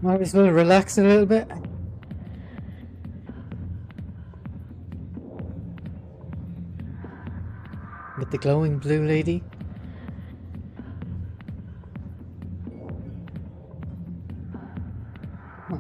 Might as well relax a little bit. With the glowing blue lady. Huh.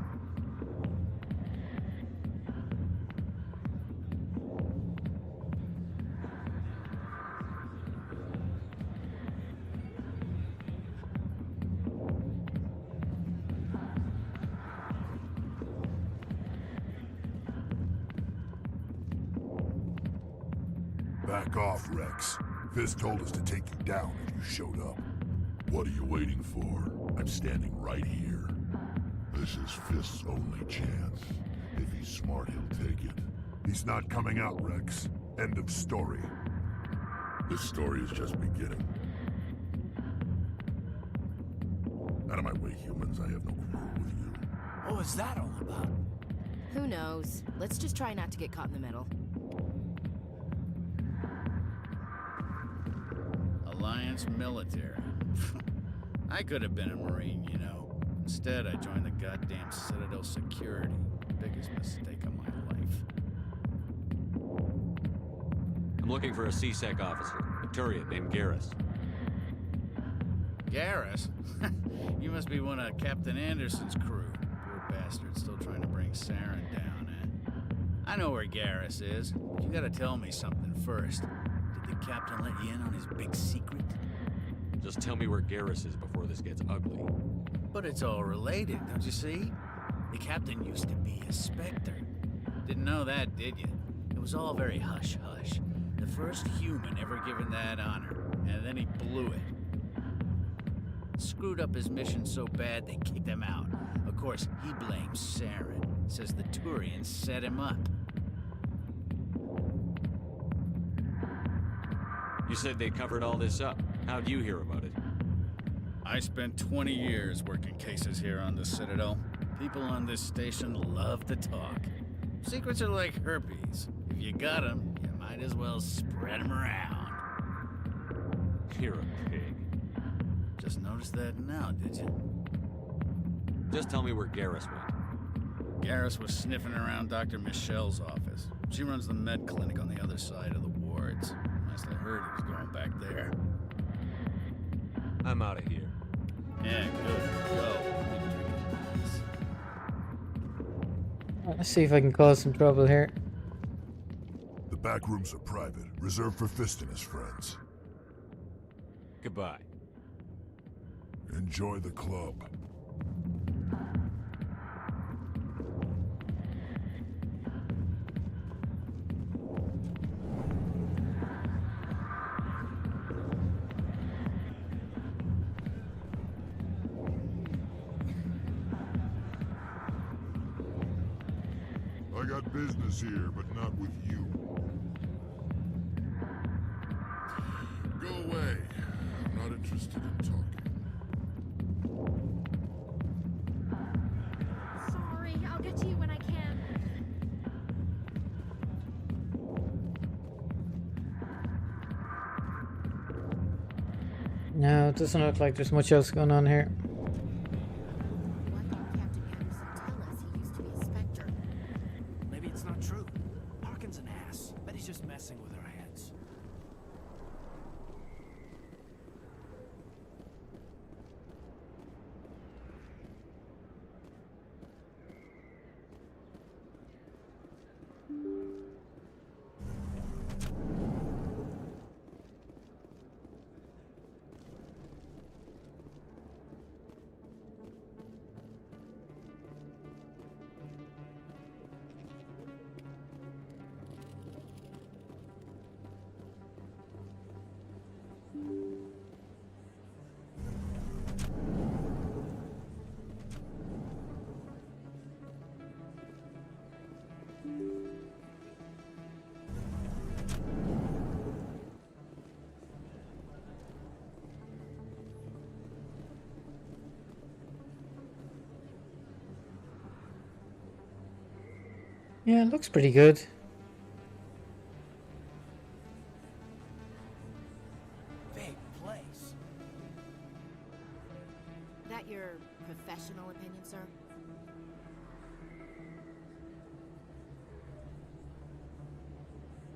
Back off, Rex. Fist told us to take you down if you showed up. What are you waiting for? I'm standing right here. This is Fist's only chance. If he's smart, he'll take it. He's not coming out, Rex. End of story. This story is just beginning. Out of my way, humans. I have no quarrel with you. What was that all about? Who knows? Let's just try not to get caught in the middle. Alliance military. I could have been a Marine, you know. Instead, I joined the goddamn Citadel security. Biggest mistake of my life. I'm looking for a C-Sec officer, a Turian named Garrus. Garrus? You must be one of Captain Anderson's crew. Poor bastard, still trying to bring Saren down, eh? I know where Garrus is, but you gotta tell me something first. Did the captain let you in on his big secret? Just tell me where Garrus is before this gets ugly. But it's all related, don't you see? The captain used to be a Spectre. Didn't know that, did you? It was all very hush-hush. The first human ever given that honor, and then he blew it. Screwed up his mission so bad they kicked him out. Of course, he blames Saren. Says the Turians set him up. You said they covered all this up. How'd you hear about it? I spent 20 years working cases here on the Citadel. People on this station love to talk. Secrets are like herpes. If you got them, you might as well spread them around. You're a pig. Just noticed that now, did you? Just tell me where Garrus went. Garrus was sniffing around Dr. Michelle's office. She runs the med clinic on the other side of the wards. Last I heard, he was going back there. I'm out of here. Yeah, good. Go. Let's see if I can cause some trouble here. The back rooms are private, reserved for Fist and his friends. Goodbye. Enjoy the club. got business here, but not with you. Go away. I'm not interested in talking. Sorry, I'll get to you when I can. No, it doesn't look like there's much else going on here. Maybe it's not true. Harkin's an ass. Bet he's just messing with our heads. Yeah, it looks pretty good. Big place. That your professional opinion, sir?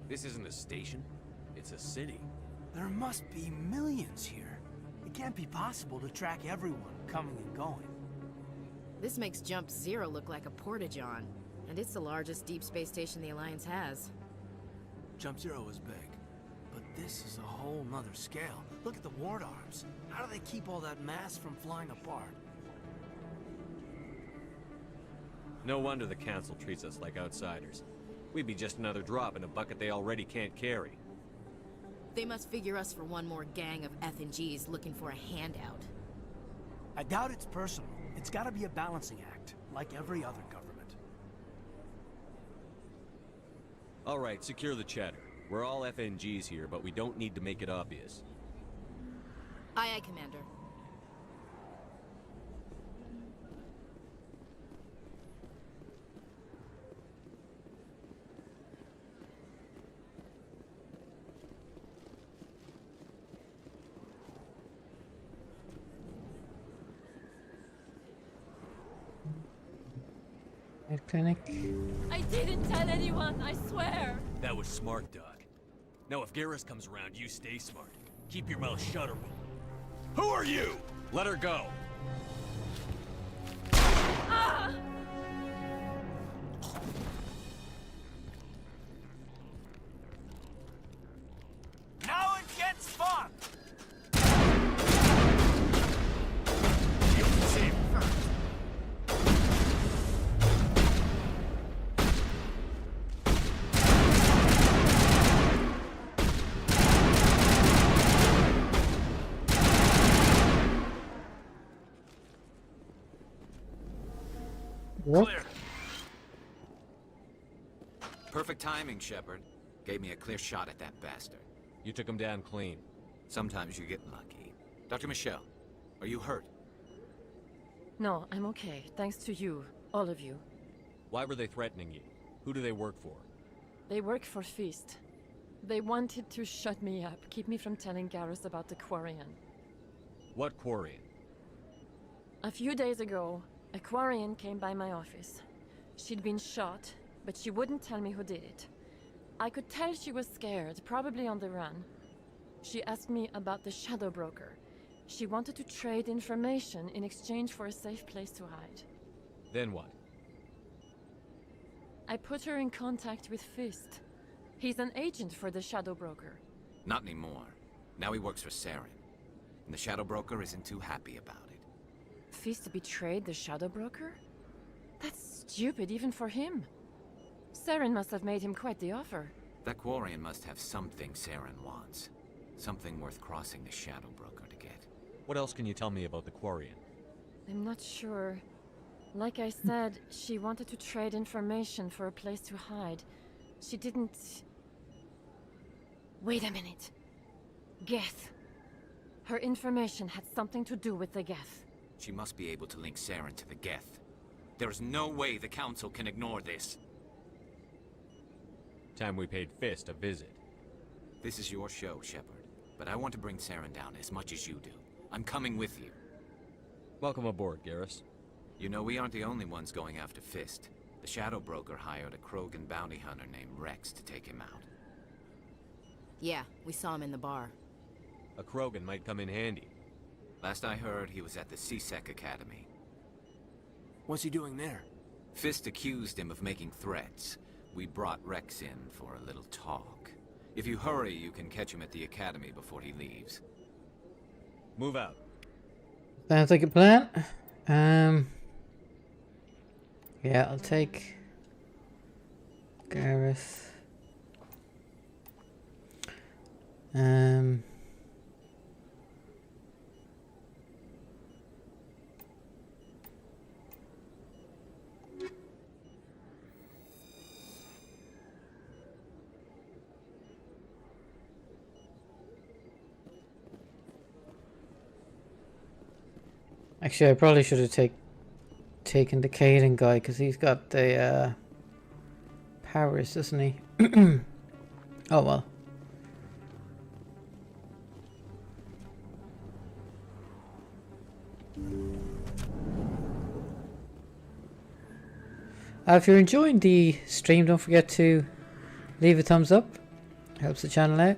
This isn't a station. It's a city. There must be millions here. It can't be possible to track everyone coming and going. This makes Jump Zero look like a porta-john, and it's the largest deep space station the Alliance has. Jump Zero is big, but this is a whole nother scale. Look at the ward arms. How do they keep all that mass from flying apart? No wonder the Council treats us like outsiders. We'd be just another drop in a bucket they already can't carry. They must figure us for one more gang of F&Gs looking for a handout. I doubt it's personal. It's gotta be a balancing act, like every other government. All right, secure the chatter. We're all FNGs here, but we don't need to make it obvious. Aye, aye, Commander. Med clinic. I didn't tell anyone, I swear. That was smart, Doc. Now if Garrus comes around, you stay smart. Keep your mouth shut or we'll... Who are you? Let her go. Ah! Now it gets fun! What? Perfect timing, Shepard. Gave me a clear shot at that bastard. You took him down clean. Sometimes you get lucky. Dr. Michelle, are you hurt? No, I'm okay. Thanks to you. All of you. Why were they threatening you? Who do they work for? They work for Feast. They wanted to shut me up, keep me from telling Garrus about the Quarian. What Quarian? A few days ago, a Quarian came by my office. She'd been shot, but she wouldn't tell me who did it. I could tell she was scared, probably on the run. She asked me about the Shadow Broker. She wanted to trade information in exchange for a safe place to hide. Then what? I put her in contact with Fist. He's an agent for the Shadow Broker. Not anymore. Now he works for Saren. And the Shadow Broker isn't too happy about it. Fist betrayed the Shadow Broker? That's stupid even for him. Saren must have made him quite the offer. That Quarian must have something Saren wants. Something worth crossing the Shadow Broker to get. What else can you tell me about the Quarian? I'm not sure. Like I said, she wanted to trade information for a place to hide. She didn't... Wait a minute. Geth. Her information had something to do with the Geth. She must be able to link Saren to the Geth. There's no way the Council can ignore this. Time we paid Fist a visit. This is your show, Shepard. But I want to bring Saren down as much as you do. I'm coming with you. Welcome aboard, Garrus. You know, we aren't the only ones going after Fist. The Shadow Broker hired a Krogan bounty hunter named Rex to take him out. Yeah, we saw him in the bar. A Krogan might come in handy. Last I heard, he was at the CSEC Academy. What's he doing there? Fist accused him of making threats. We brought Rex in for a little talk. If you hurry, you can catch him at the Academy before he leaves. Move out. Sounds like a plan. Yeah, I'll take Garrus. Actually, I probably should have taken the Caden guy, because he's got the powers, doesn't he? Oh well. If you're enjoying the stream, don't forget to leave a thumbs up. Helps the channel out.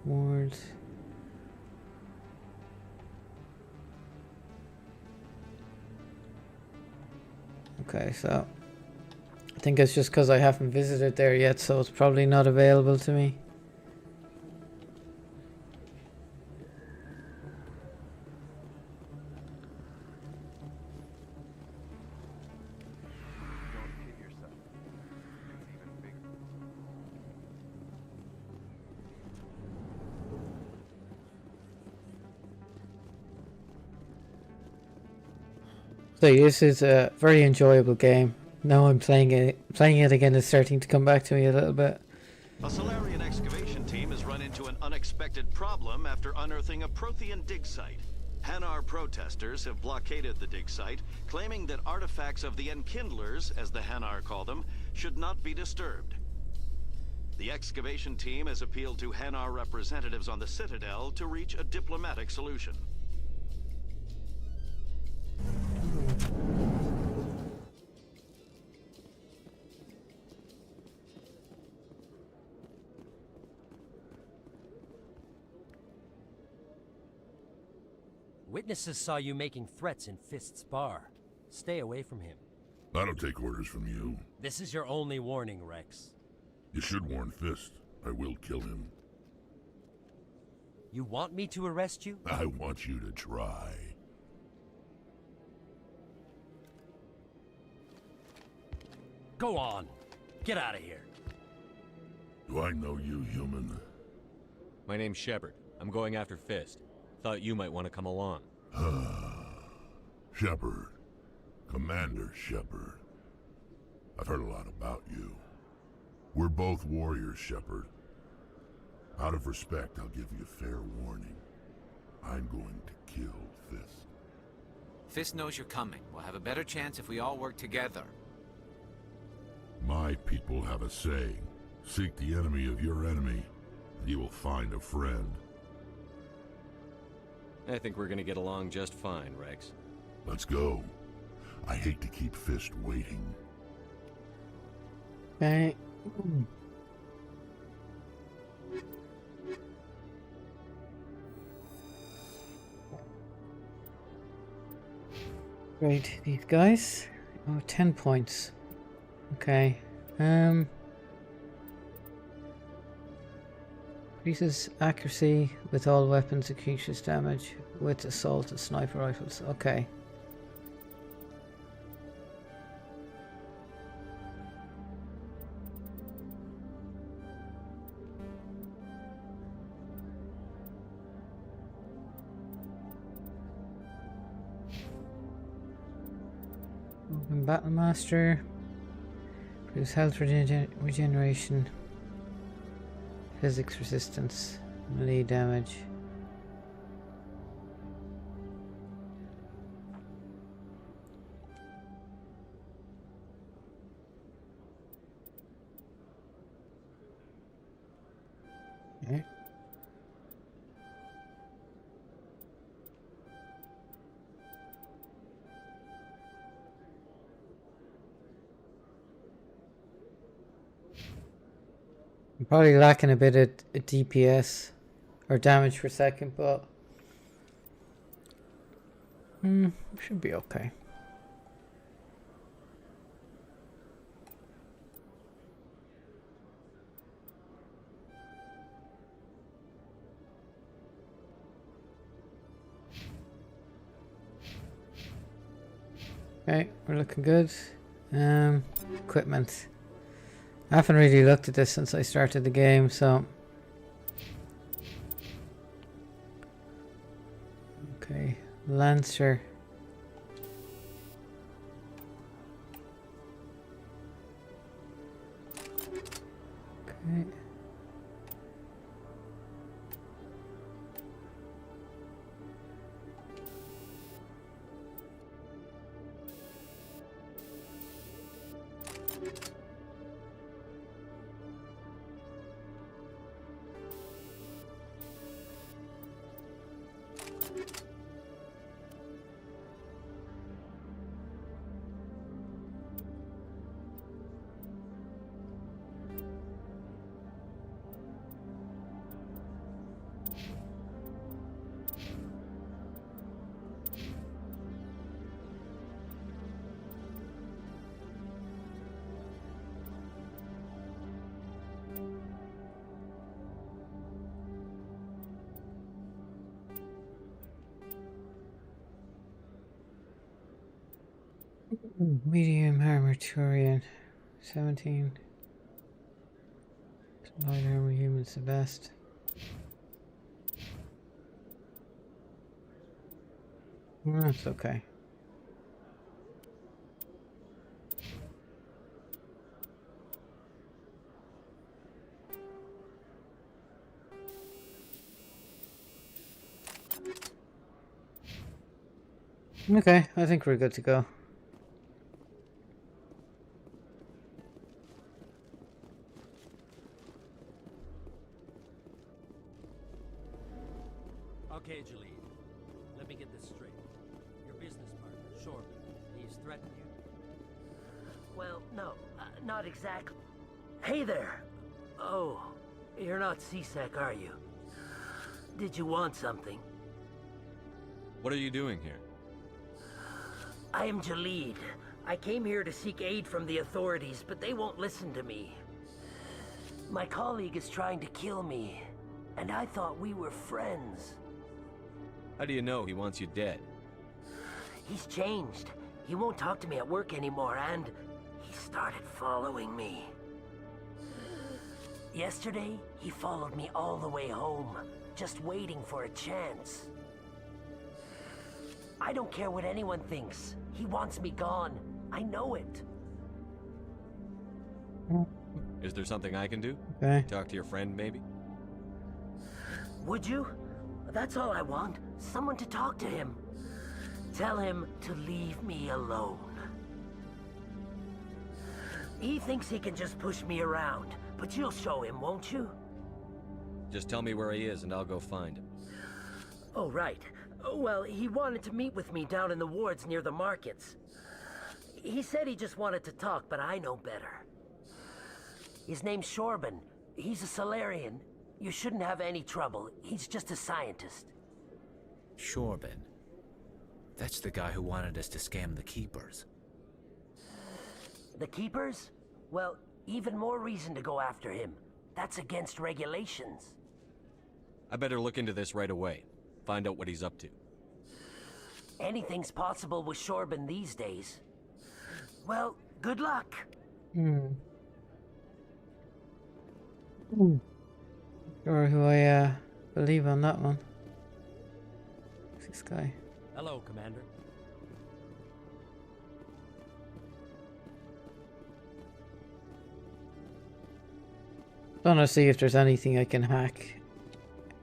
Wards. Okay, so I think it's just because I haven't visited there yet, so it's probably not available to me. So this is a very enjoyable game. Now I'm playing it again is starting to come back to me a little bit. A Solarian excavation team has run into an unexpected problem after unearthing a Prothean dig site. Hanar protesters have blockaded the dig site, claiming that artifacts of the Enkindlers, as the Hanar call them, should not be disturbed. The excavation team has appealed to Hanar representatives on the Citadel to reach a diplomatic solution. Witnesses saw you making threats in Fist's bar. Stay away from him. I don't take orders from you. This is your only warning, Rex. You should warn Fist. I will kill him. You want me to arrest you? I want you to try. Go on. Get out of here. Do I know you, human? My name's Shepard. I'm going after Fist. Thought you might want to come along. Shepard. Commander Shepard. I've heard a lot about you. We're both warriors, Shepard. Out of respect, I'll give you a fair warning. I'm going to kill Fist. Fist knows you're coming. We'll have a better chance if we all work together. My people have a saying. Seek the enemy of your enemy, and you will find a friend. I think we're gonna get along just fine, Rex. Let's go. I hate to keep Fist waiting. Okay. Right, these guys. Oh, 10 points. Okay. Increases accuracy with all weapons, increases damage with assault and sniper rifles. Okay. Battle Master. Produce health regeneration. Physics resistance. Melee damage. Okay. I'm probably lacking a bit of DPS or damage per second, but should be okay. Okay, we're looking good. Equipment. I haven't really looked at this since I started the game, so okay, Lancer. Okay. Medium armor Turian, 17. Light armor humans the best. That's okay. Okay, I think we're good to go. Okay, Jaleel. Let me get this straight. Your business partner, Shorby, he's threatened you? Well, no, not exactly. Hey there! Oh, you're not C-Sec, are you? Did you want something? What are you doing here? I am Jaleel. I came here to seek aid from the authorities, but they won't listen to me. My colleague is trying to kill me, and I thought we were friends. How do you know he wants you dead? He's changed. He won't talk to me at work anymore, and he started following me. Yesterday, he followed me all the way home, just waiting for a chance. I don't care what anyone thinks. He wants me gone. I know it. Is there something I can do? Okay. Talk to your friend, maybe? Would you? That's all I want. Someone to talk to him. Tell him to leave me alone. He thinks he can just push me around, but you'll show him, won't you? Just tell me where he is and I'll go find him. Oh, right. Well, he wanted to meet with me down in the wards near the markets. He said he just wanted to talk, but I know better. His name's Shorban. He's a Solarian. You shouldn't have any trouble. He's just a scientist. Shorban. That's the guy who wanted us to scam the Keepers. The Keepers? Well, even more reason to go after him. That's against regulations. I better look into this right away. Find out what he's up to. Anything's possible with Shorban these days. Well, good luck. Sure who I believe on that one. Who's this guy? Hello, Commander. want to see if there's anything I can hack.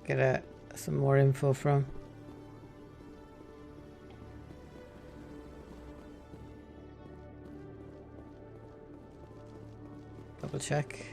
Get some more info from. Double check.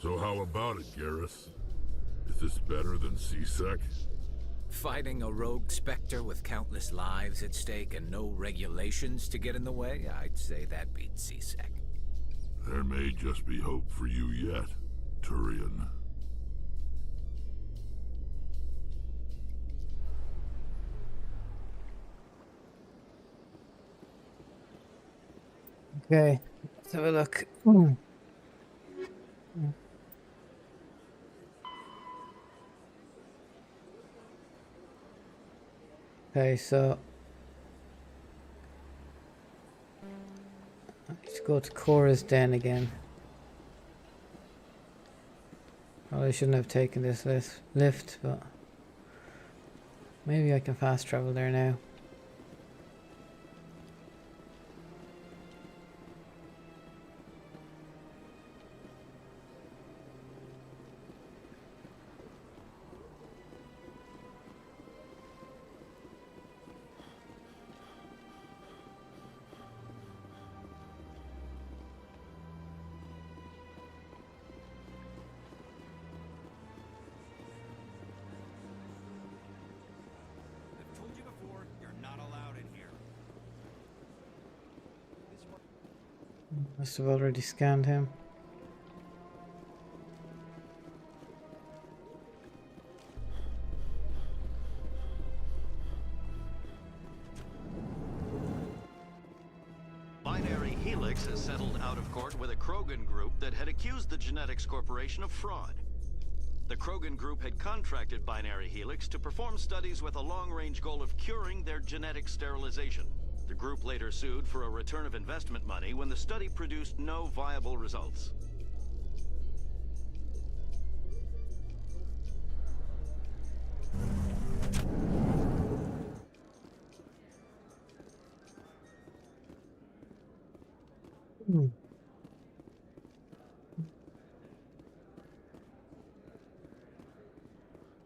So how about it, Garrus? Is this better than CSEC? Fighting a rogue specter with countless lives at stake and no regulations to get in the way? I'd say that beats CSEC. There may just be hope for you yet, Turian. Okay, let's have a look. Okay, so let's go to Cora's den again. Probably shouldn't have taken this lift, but maybe I can fast travel there now. Must have already scanned him. Binary Helix has settled out of court with a Krogan group that had accused the Genetics Corporation of fraud. The Krogan group had contracted Binary Helix to perform studies with a long-range goal of curing their genetic sterilization. The group later sued for a return of investment money when the study produced no viable results.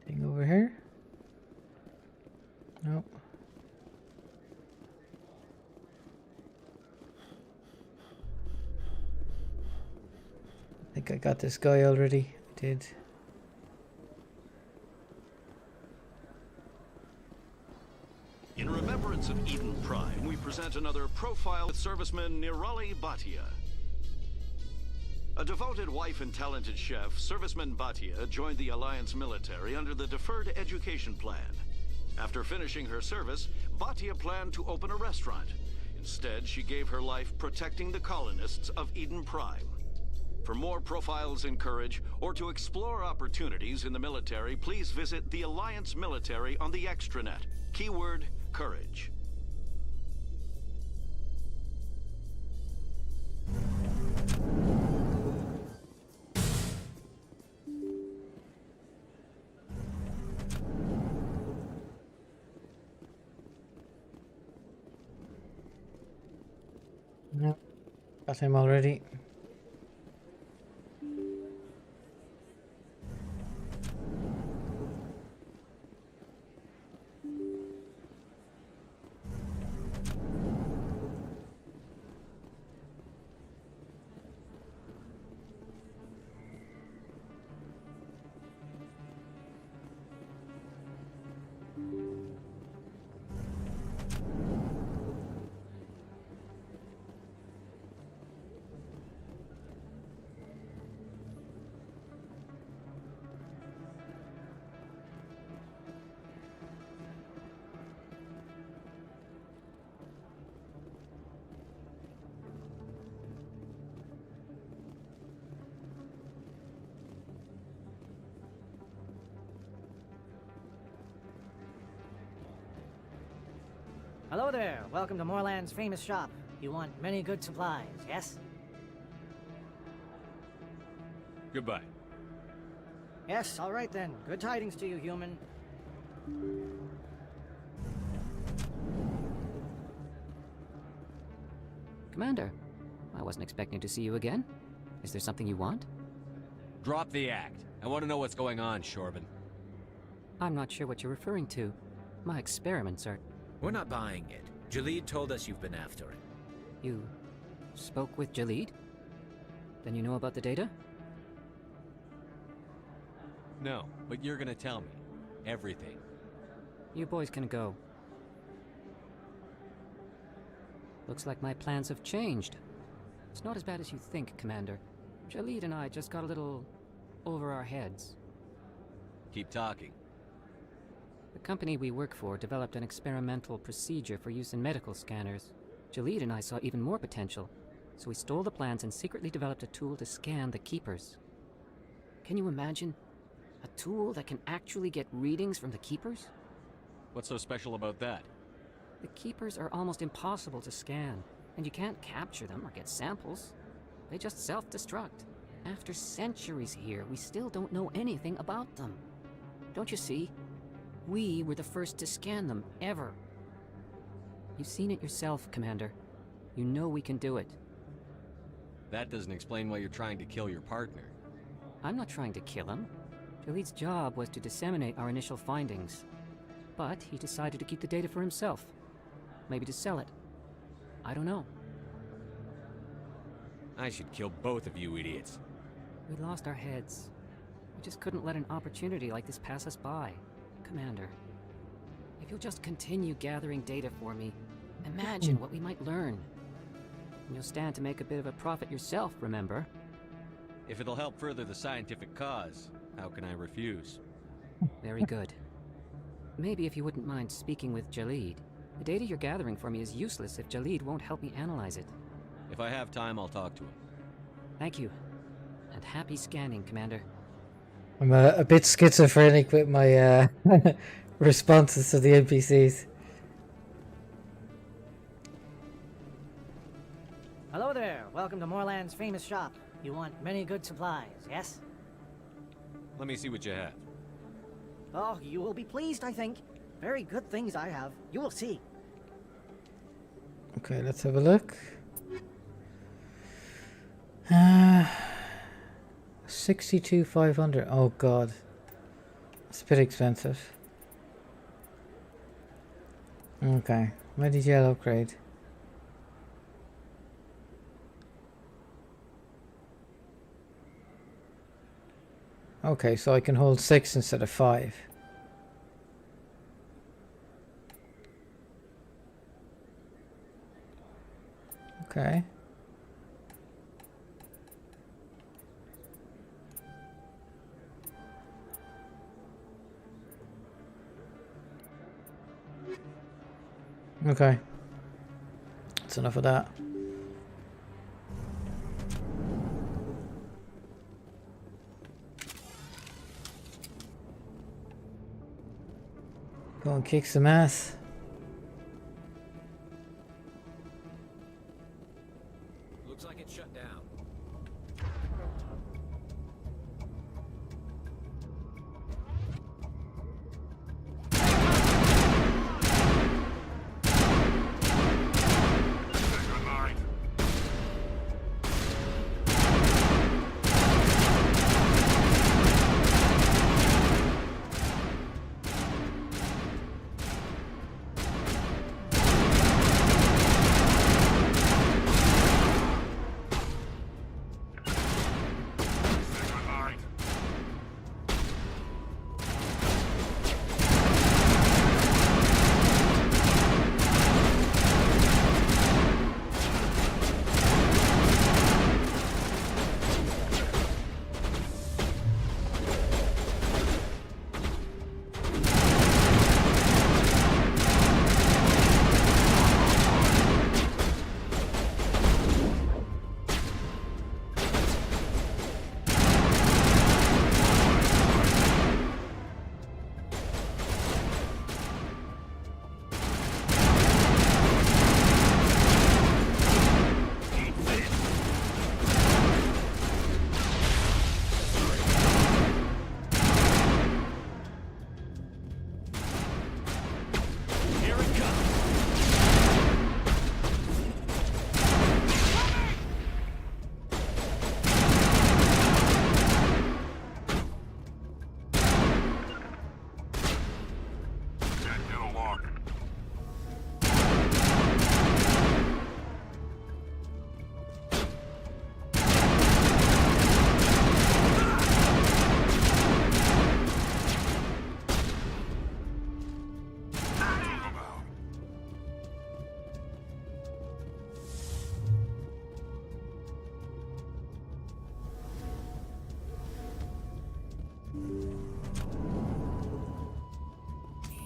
Thing over here? Nope. I think I got this guy already. I did. In remembrance of Eden Prime, we present another profile with serviceman Nirali Bhatia. A devoted wife and talented chef, Serviceman Bhatia joined the Alliance military under the Deferred Education Plan. After finishing her service, Bhatia planned to open a restaurant. Instead, she gave her life protecting the colonists of Eden Prime. For more profiles in courage, or to explore opportunities in the military, please visit the Alliance military on the extranet. Keyword, courage. Nope. Got him already. Hello there. Welcome to Moorland's famous shop. You want many good supplies, yes? Goodbye. Yes, all right then. Good tidings to you, human. Commander, I wasn't expecting to see you again. Is there something you want? Drop the act. I want to know what's going on, Shorban. I'm not sure what you're referring to. My experiments are... We're not buying it. Jalid told us you've been after it. You spoke with Jalid? Then you know about the data? No, but you're gonna tell me. Everything. You boys can go. Looks like my plans have changed. It's not as bad as you think, Commander. Jalid and I just got a little over our heads. Keep talking. The company we work for developed an experimental procedure for use in medical scanners. Jalid and I saw even more potential, so we stole the plans and secretly developed a tool to scan the Keepers. Can you imagine? A tool that can actually get readings from the Keepers? What's so special about that? The Keepers are almost impossible to scan, and you can't capture them or get samples. They just self-destruct. After centuries here, we still don't know anything about them. Don't you see? We were the first to scan them, ever. You've seen it yourself, Commander. You know we can do it. That doesn't explain why you're trying to kill your partner. I'm not trying to kill him. Jalid's job was to disseminate our initial findings. But he decided to keep the data for himself. Maybe to sell it. I don't know. I should kill both of you idiots. We lost our heads. We just couldn't let an opportunity like this pass us by. Commander, if you'll just continue gathering data for me, imagine what we might learn. And you'll stand to make a bit of a profit yourself, remember? If it'll help further the scientific cause, how can I refuse? Very good. Maybe if you wouldn't mind speaking with Jalid. The data you're gathering for me is useless if Jalid won't help me analyze it. If I have time, I'll talk to him. Thank you. And happy scanning, Commander. I'm a bit schizophrenic with my responses to the NPCs. Hello there. Welcome to Moorland's famous shop. You want many good supplies, yes? Let me see what you have. Oh, you will be pleased, I think. Very good things I have. You will see. Okay, let's have a look. 62,500. Oh god, it's a bit expensive. Okay, where did you upgrade? Okay, so I can hold 6 instead of 5. Okay. Okay. That's enough of that. Go and kick some ass. Looks like it's shut down.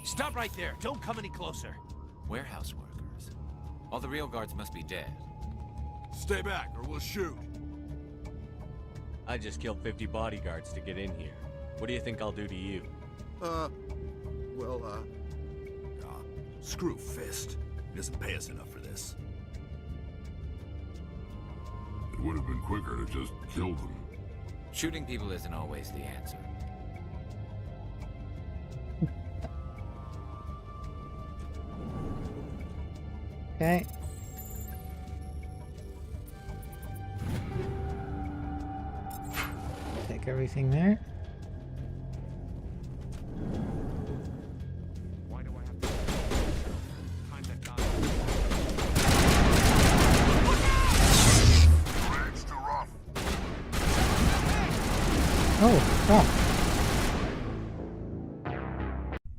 Stop right there. Don't come any closer. Warehouse workers. All the real guards must be dead. Stay back or we'll shoot. I just killed 50 bodyguards to get in here. What do you think I'll do to you? Screw Fist. He doesn't pay us enough for this. It would have been quicker to just kill them. Shooting people isn't always the answer. Okay. Take everything there. Why do I have to... Time to die. Bridge too rough. Oh, crap.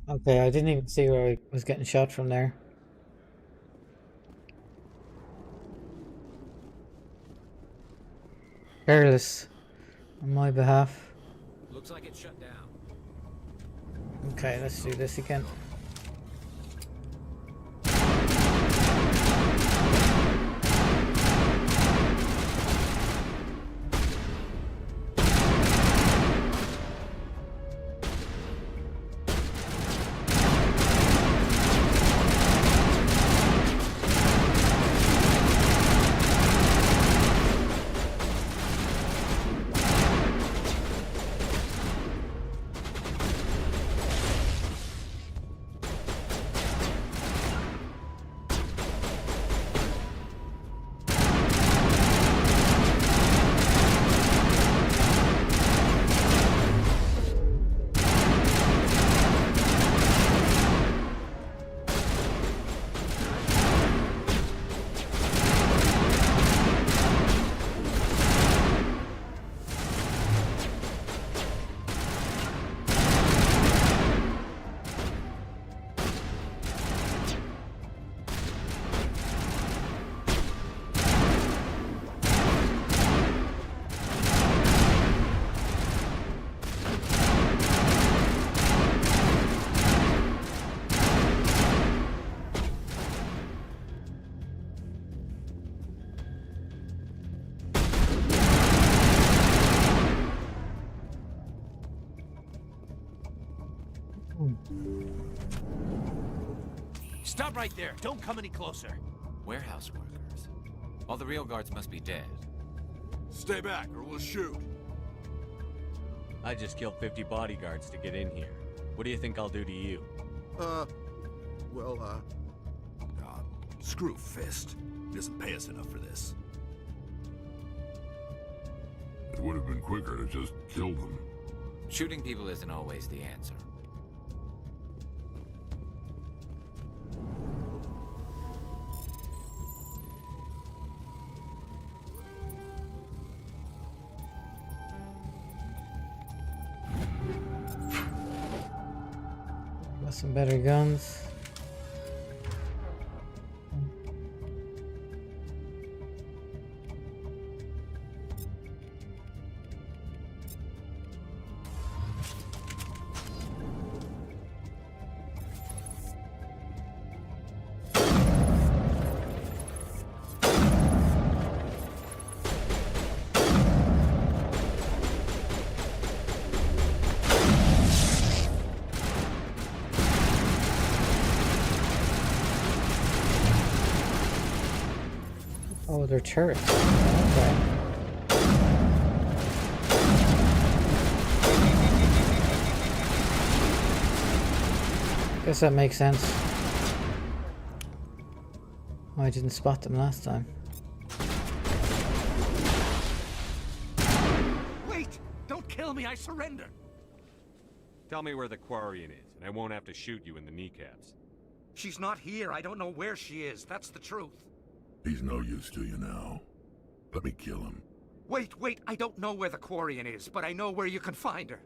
Okay, I didn't even see where I was getting shot from there. Careless on my behalf. Looks like it's shut down. Okay, let's do this again. Stop right there. Don't come any closer. Warehouse workers. All the real guards must be dead. Stay back or we'll shoot. I just killed 50 bodyguards to get in here. What do you think I'll do to you? Screw Fist. He doesn't pay us enough for this. It would have been quicker to just kill them. Shooting people isn't always the answer. Got some better guns. Oh, they're turrets. Okay. Guess that makes sense. Oh, I didn't spot them last time. Wait! Don't kill me, I surrender! Tell me where the Quarian is, and I won't have to shoot you in the kneecaps. She's not here. I don't know where she is. That's the truth. He's no use to you now. Let me kill him. Wait, I don't know where the Quarian is, but I know where you can find her.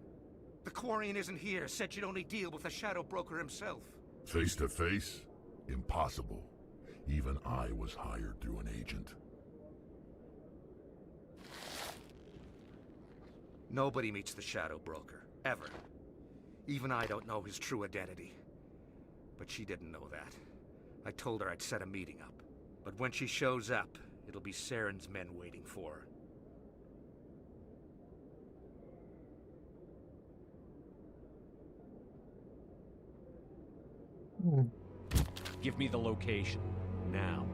The Quarian isn't here. Said she'd only deal with the Shadow Broker himself. Face to face? Impossible. Even I was hired through an agent. Nobody meets the Shadow Broker, ever. Even I don't know his true identity. but she didn't know that. I told her I'd set a meeting up. But when she shows up, it'll be Saren's men waiting for her. Give me the location. Now.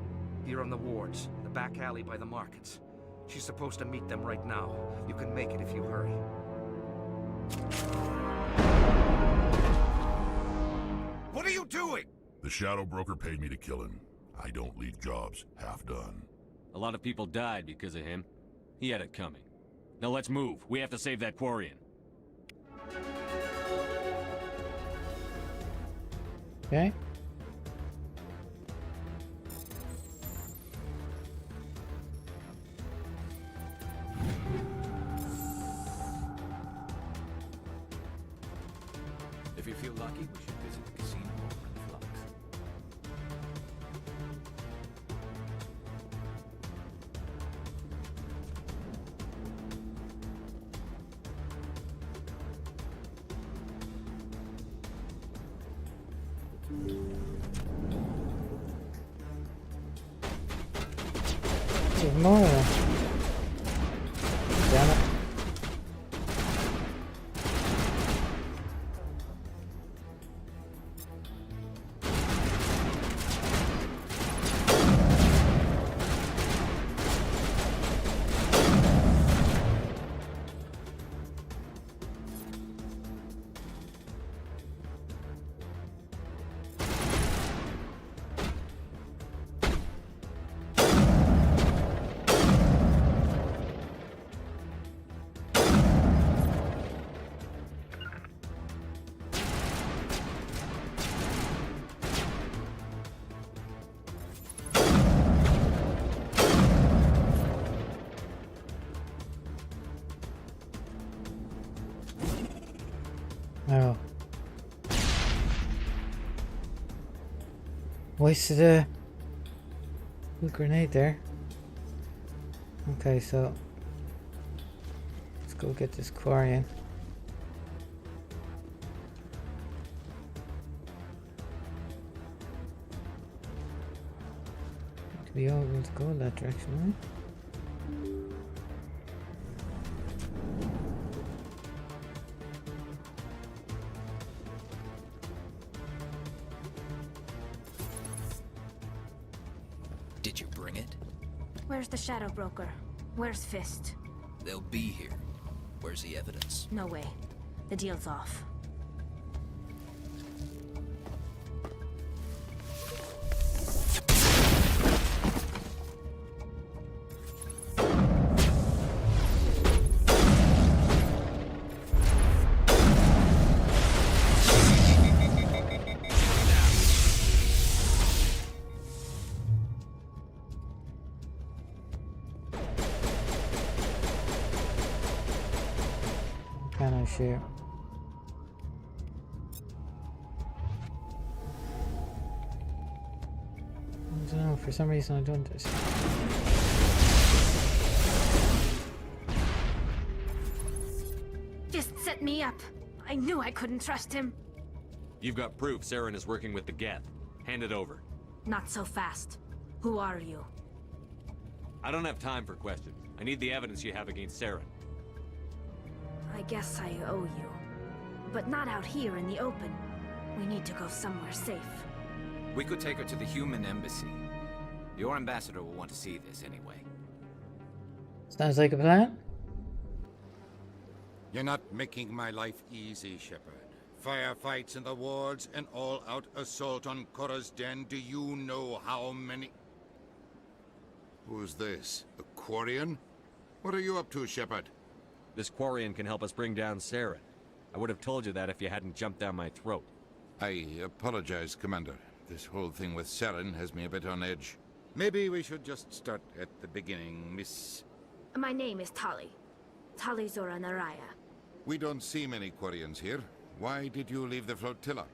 Here on the wards, the back alley by the markets. She's supposed to meet them right now. You can make it if you hurry. What are you doing? The Shadow Broker paid me to kill him. I don't leave jobs half done. A lot of people died because of him. He had it coming. Now let's move. We have to save that Quarian. Okay. If you feel lucky, we should visit the casino over in the Flux. Ignore them. Damn it. Oh. Wasted a good grenade there. Okay, so let's go get this Quarian. To be able to go in that direction, right? Did you bring it? Where's the Shadow Broker? Where's Fist? They'll be here. Where's the evidence? No way. The deal's off. Can I share? I don't know, for some reason I don't this. Just set me up. I knew I couldn't trust him. You've got proof Saren is working with the Geth. Hand it over. Not so fast. Who are you? I don't have time for questions. I need the evidence you have against Saren. I guess I owe you. But not out here in the open. We need to go somewhere safe. We could take her to the human embassy. Your ambassador will want to see this anyway. Sounds like a plan. You're not making my life easy, Shepard. Firefights in the wards, an all-out assault on Korra's den. Do you know how many... Who's this? A Quarian? What are you up to, Shepard? This Quarian can help us bring down Saren. I would have told you that if you hadn't jumped down my throat. I apologize, Commander. This whole thing with Saren has me a bit on edge. Maybe we should just start at the beginning, Miss... My name is Tali. Tali Zora Naraya. We don't see many Quarians here. Why did you leave the flotilla?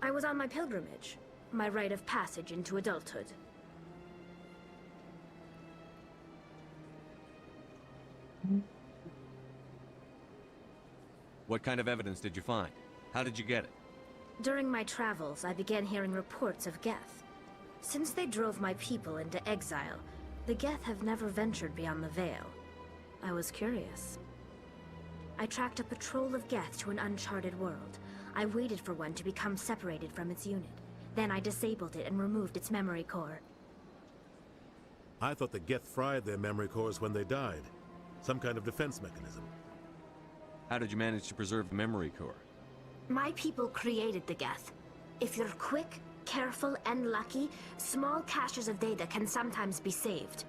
I was on my pilgrimage. My rite of passage into adulthood. What kind of evidence did you find? How did you get it? During my travels, I began hearing reports of Geth. Since they drove my people into exile, the Geth have never ventured beyond the Veil. I was curious. I tracked a patrol of Geth to an uncharted world. I waited for one to become separated from its unit. Then I disabled it and removed its memory core. I thought the Geth fried their memory cores when they died. Some kind of defense mechanism. How did you manage to preserve the memory core? My people created the Geth. If you're quick, careful, and lucky, small caches of data can sometimes be saved.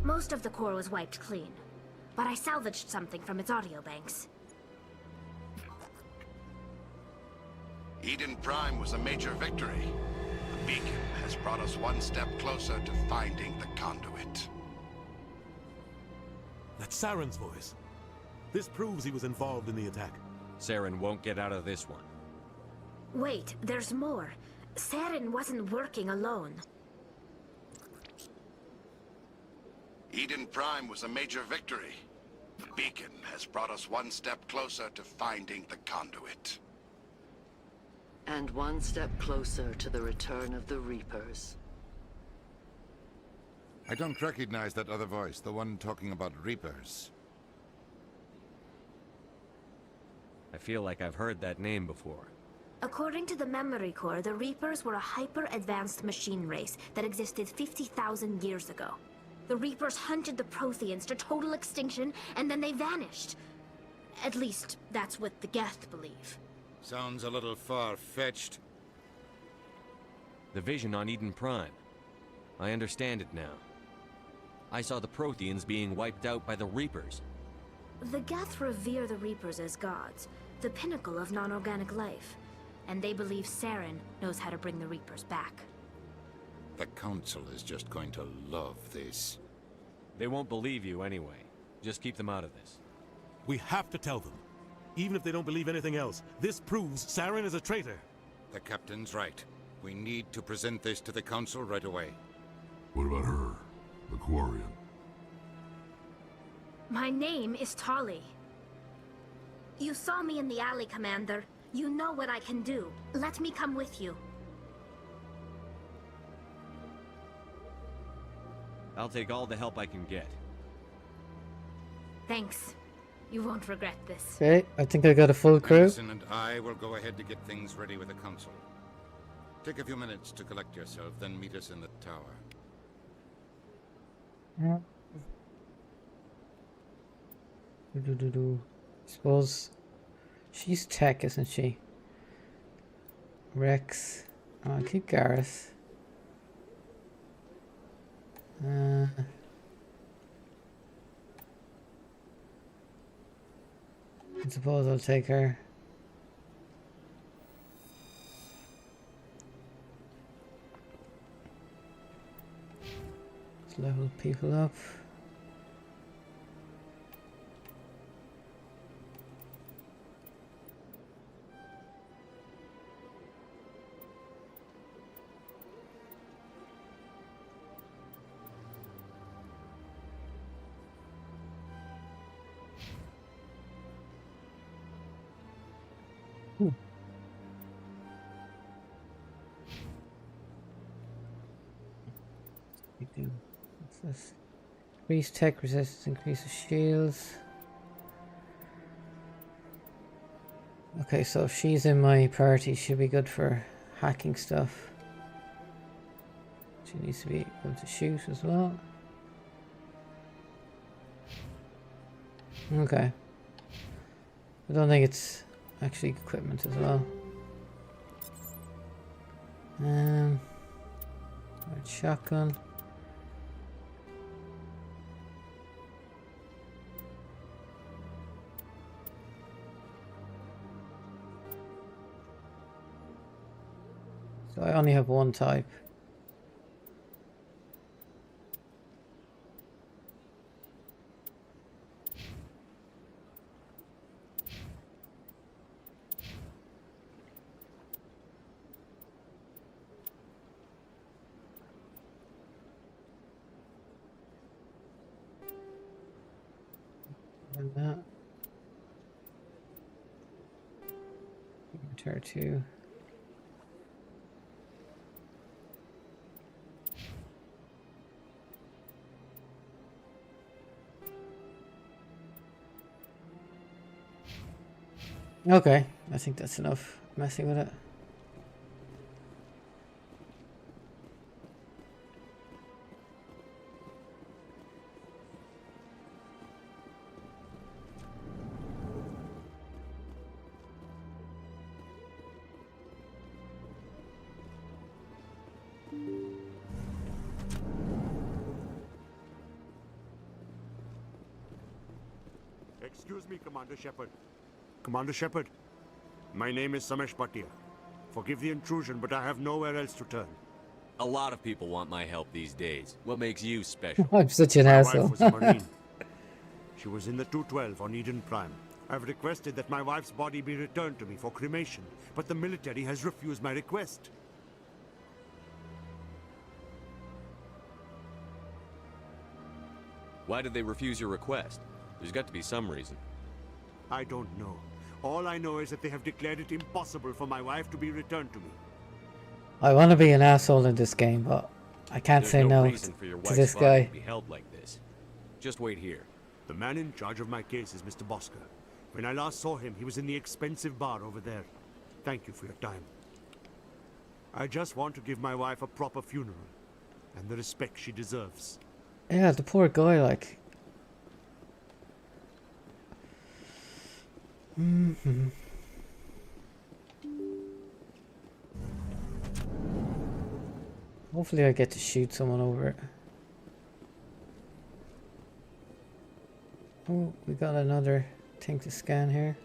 Most of the core was wiped clean, but I salvaged something from its audio banks. Eden Prime was a major victory. The beacon has brought us one step closer to finding the conduit. That's Saren's voice. This proves he was involved in the attack. Saren won't get out of this one. Wait, there's more. Saren wasn't working alone. Eden Prime was a major victory. The beacon has brought us one step closer to finding the conduit. And one step closer to the return of the Reapers. I don't recognize that other voice, the one talking about Reapers. I feel like I've heard that name before. According to the memory core, the Reapers were a hyper-advanced machine race that existed 50,000 years ago. The Reapers hunted the Protheans to total extinction, and then they vanished. At least, that's what the Geth believe. Sounds a little far-fetched. The vision on Eden Prime. I understand it now. I saw the Protheans being wiped out by the Reapers. The Geth revere the Reapers as gods, the pinnacle of non-organic life. And they believe Saren knows how to bring the Reapers back. The Council is just going to love this. They won't believe you anyway. Just keep them out of this. We have to tell them. Even if they don't believe anything else, this proves Saren is a traitor. The Captain's right. We need to present this to the Council right away. What about her? The Quarian? My name is Tali. You saw me in the alley, Commander. You know what I can do. Let me come with you. I'll take all the help I can get. Thanks. You won't regret this. Okay, I think I got a full crew. Anderson and I will go ahead to get things ready with the Council. Take a few minutes to collect yourself, then meet us in the tower. Yeah. Suppose she's tech, isn't she? Rex. Oh, I'll keep Garrus. I suppose I'll take her. Let's level people up. What's this? Increase tech resistance, increase shields. Okay, so if she's in my party, she'll be good for hacking stuff. She needs to be able to shoot as well. Okay. I don't think it's actually equipment as well. Right, shotgun. So I only have one type. And that. Return to. Okay, I think that's enough messing with it. Excuse me, Commander Shepard. Commander Shepard, my name is Samesh Bhatia. Forgive the intrusion, but I have nowhere else to turn. A lot of people want my help these days. What makes you special? I'm such an My asshole. wife was a Marine. She was in the 212 on Eden Prime. I've requested that my wife's body be returned to me for cremation, but the military has refused my request. Why did they refuse your request? There's got to be some reason. I don't know. All I know is that they have declared it impossible for my wife to be returned to me. I want to be an asshole in this game, but I can't say no reason for your to wife's this body guy. to be held like this. Just wait here. The man in charge of my case is Mr. Bosker. When I last saw him, he was in the expensive bar over there. Thank you for your time. I just want to give my wife a proper funeral, and the respect she deserves. Yeah, the poor guy, like. Hopefully I get to shoot someone over it. Oh, we got another thing to scan here.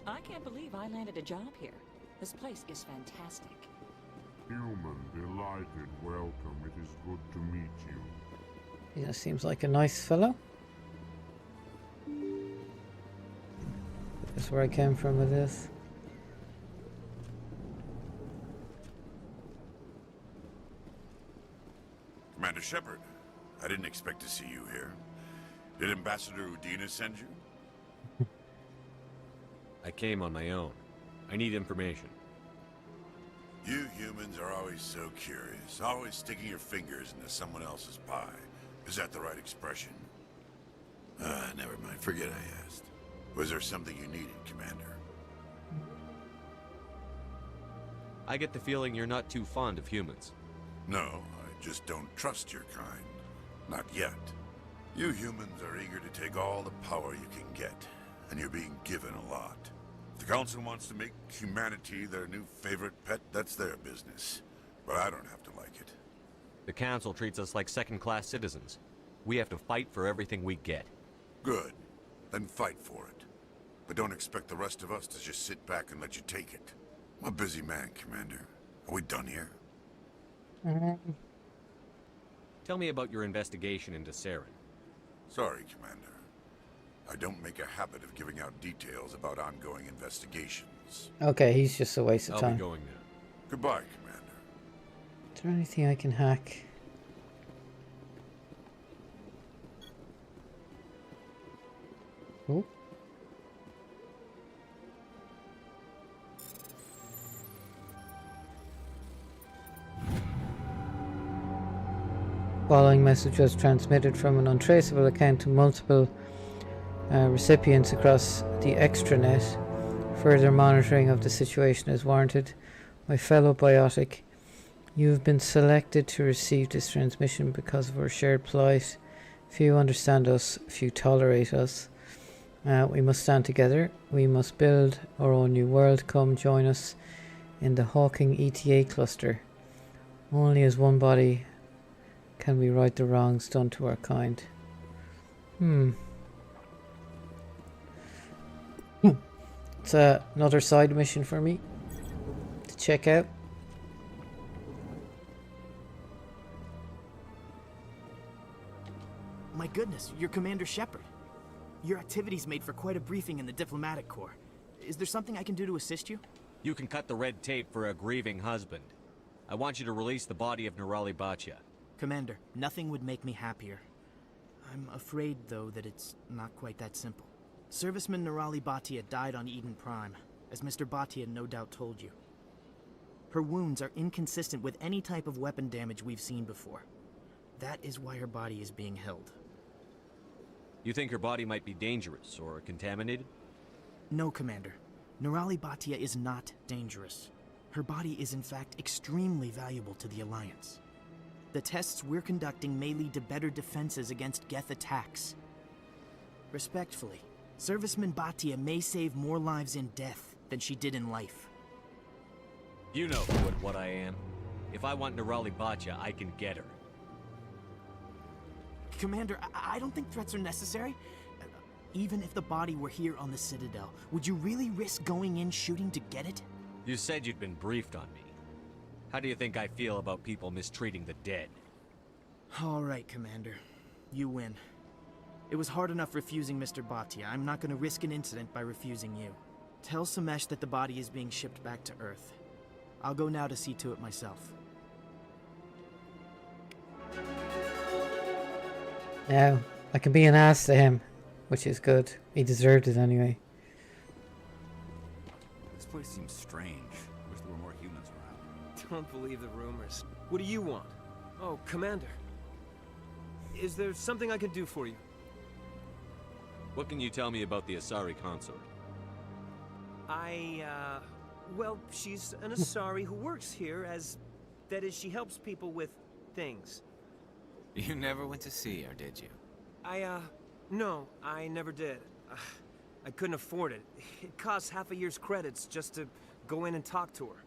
I can't believe I landed a job here. This place is fantastic. Human, delighted, welcome. It is good to meet you. Yeah, seems like a nice fellow. That's where I came from with this. Commander Shepard, I didn't expect to see you here. Did Ambassador Udina send you? I came on my own. I need information. You humans are always so curious, always sticking your fingers into someone else's pie. Is that the right expression? Never mind. Forget I asked. Was there something you needed, Commander? I get the feeling you're not too fond of humans. No, I just don't trust your kind. Not yet. You humans are eager to take all the power you can get, and you're being given a lot. If the Council wants to make humanity their new favorite pet, that's their business. But I don't have to like it. The Council treats us like second-class citizens. We have to fight for everything we get. Good. Then fight for it. But don't expect the rest of us to just sit back and let you take it. I'm a busy man, Commander. Are we done here? Tell me about your investigation into Saren. Sorry, Commander. I don't make a habit of giving out details about ongoing investigations. Okay, he's just a waste of time. I'll be going now. Goodbye, Commander. Is there anything I can hack? Oh. Following message was transmitted from an untraceable account to multiple recipients across the extranet. Further monitoring of the situation is warranted. My fellow biotic, you have been selected to receive this transmission because of our shared plight. Few understand us, few tolerate us. We must stand together. We must build our own new world. Come join us in the Hawking ETA cluster. Only as one body can we right the wrongs done to our kind. It's another side mission for me to check out. My goodness, you're Commander Shepard. Your activities made for quite a briefing in the diplomatic corps. Is there something I can do to assist you? You can cut the red tape for a grieving husband. I want you to release the body of Nerali Bhatia. Commander, nothing would make me happier. I'm afraid, though, that it's not quite that simple. Serviceman Nerali Bhatia died on Eden Prime, as Mr. Bhatia no doubt told you. Her wounds are inconsistent with any type of weapon damage we've seen before. That is why her body is being held. You think her body might be dangerous or contaminated? No, Commander. Nerali Batia is not dangerous. Her body is in fact extremely valuable to the Alliance. The tests we're conducting may lead to better defenses against Geth attacks. Respectfully, Serviceman Batia may save more lives in death than she did in life. You know who and what I am. If I want Nerali Batia, I can get her. Commander, I don't think threats are necessary. Even if the body were here on the Citadel, would you really risk going in shooting to get it? You said you'd been briefed on me. How do you think I feel about people mistreating the dead? All right, Commander. You win. It was hard enough refusing Mr. Batia. I'm not going to risk an incident by refusing you. Tell Samesh that the body is being shipped back to Earth. I'll go now to see to it myself. Now, I can be an ass to him, which is good. He deserved it anyway. This place seems strange. Wish there were more humans around. Don't believe the rumors. What do you want? Oh, Commander. Is there something I can do for you? What can you tell me about the Asari consort? Well, she's an Asari who works here as... That is, she helps people with things. You never went to see her, did you? No, I never did. I couldn't afford it. It costs half a year's credits just to go in and talk to her.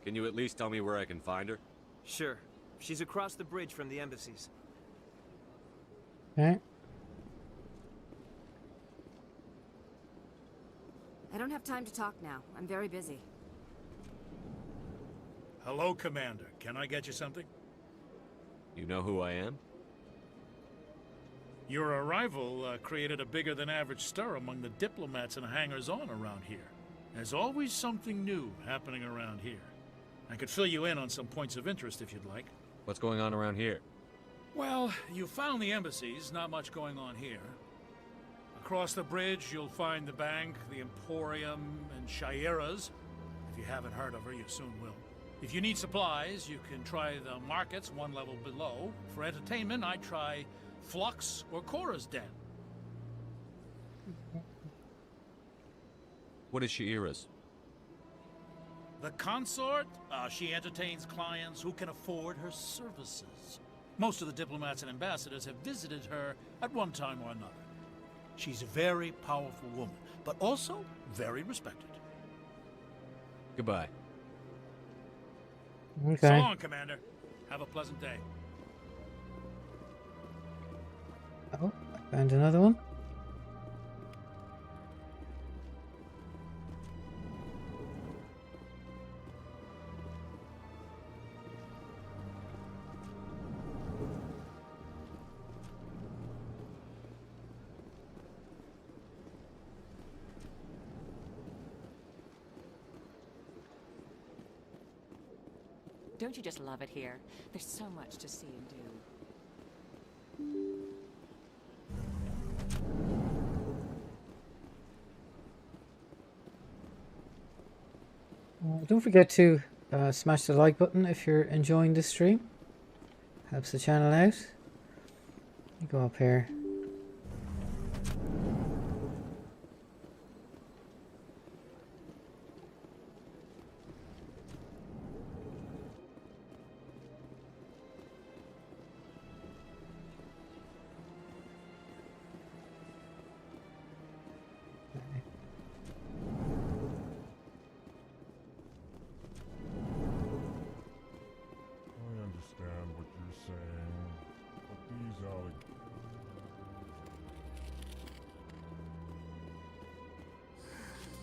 Can you at least tell me where I can find her? Sure. She's across the bridge from the embassies. Okay. I don't have time to talk now. I'm very busy. Hello, Commander. Can I get you something? You know who I am? Your arrival created a bigger-than-average stir among the diplomats and hangers-on around here. There's always something new happening around here. I could fill you in on some points of interest if you'd like. What's going on around here? Well, you found the embassies, not much going on here. Across the bridge, you'll find the bank, the Emporium, and Shaira's. If you haven't heard of her, you soon will. If you need supplies, you can try the markets one level below. For entertainment, I try Flux or Cora's Den. What is Shaira's? The consort? She entertains clients who can afford her services. Most of the diplomats and ambassadors have visited her at one time or another. She's a very powerful woman, but also very respected. Goodbye. Okay. So long, Commander. Have a pleasant day. Oh, I found another one. Don't you just love it here? There's so much to see and do. Don't forget to smash the like button if you're enjoying this stream. Helps the channel out. Go up here.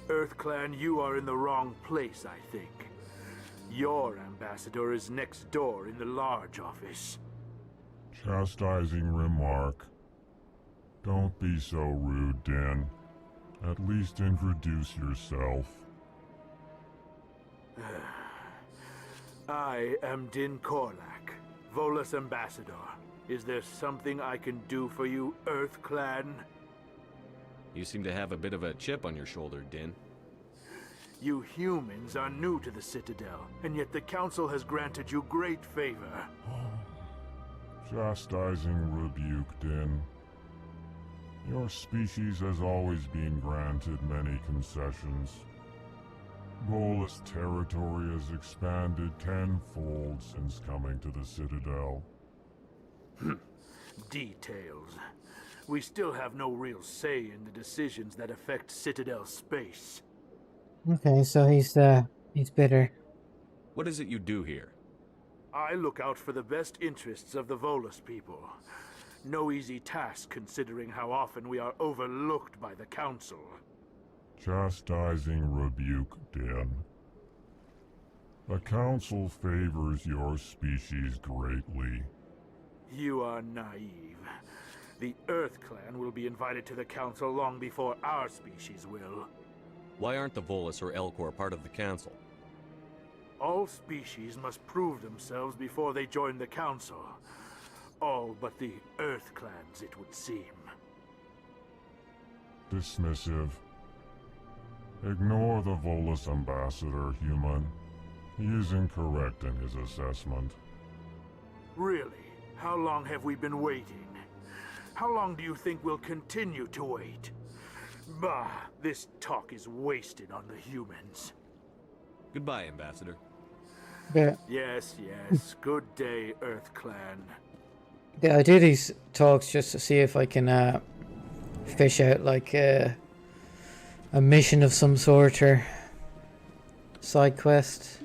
EarthClan, you are in the wrong place, I think. Your ambassador is next door in the large office. Chastising remark. Don't be so rude, Din. At least introduce yourself. I am Din Korlak, Volus ambassador. Is there something I can do for you, EarthClan? You seem to have a bit of a chip on your shoulder, Din. You humans are new to the Citadel, and yet the Council has granted you great favor. Chastising rebuke, Din. Your species has always been granted many concessions. Volus territory has expanded tenfold since coming to the Citadel. Details. We still have no real say in the decisions that affect Citadel space. Okay, so he's bitter. What is it you do here? I look out for the best interests of the Volus people. No easy task considering how often we are overlooked by the Council. Chastising rebuke, Din. The Council favors your species greatly. You are naive. The Earth Clan will be invited to the Council long before our species will. Why aren't the Volus or Elcor part of the Council? All species must prove themselves before they join the Council. All but the Earth Clans, it would seem. Dismissive. Ignore the Volus ambassador, human. He is incorrect in his assessment. Really? How long have we been waiting? How long do you think we'll continue to wait? Bah, this talk is wasted on the humans. Goodbye, Ambassador. Yeah. Yes. Good day, Earth Clan. Yeah, I do these talks just to see if I can fish out like a mission of some sort or side quest.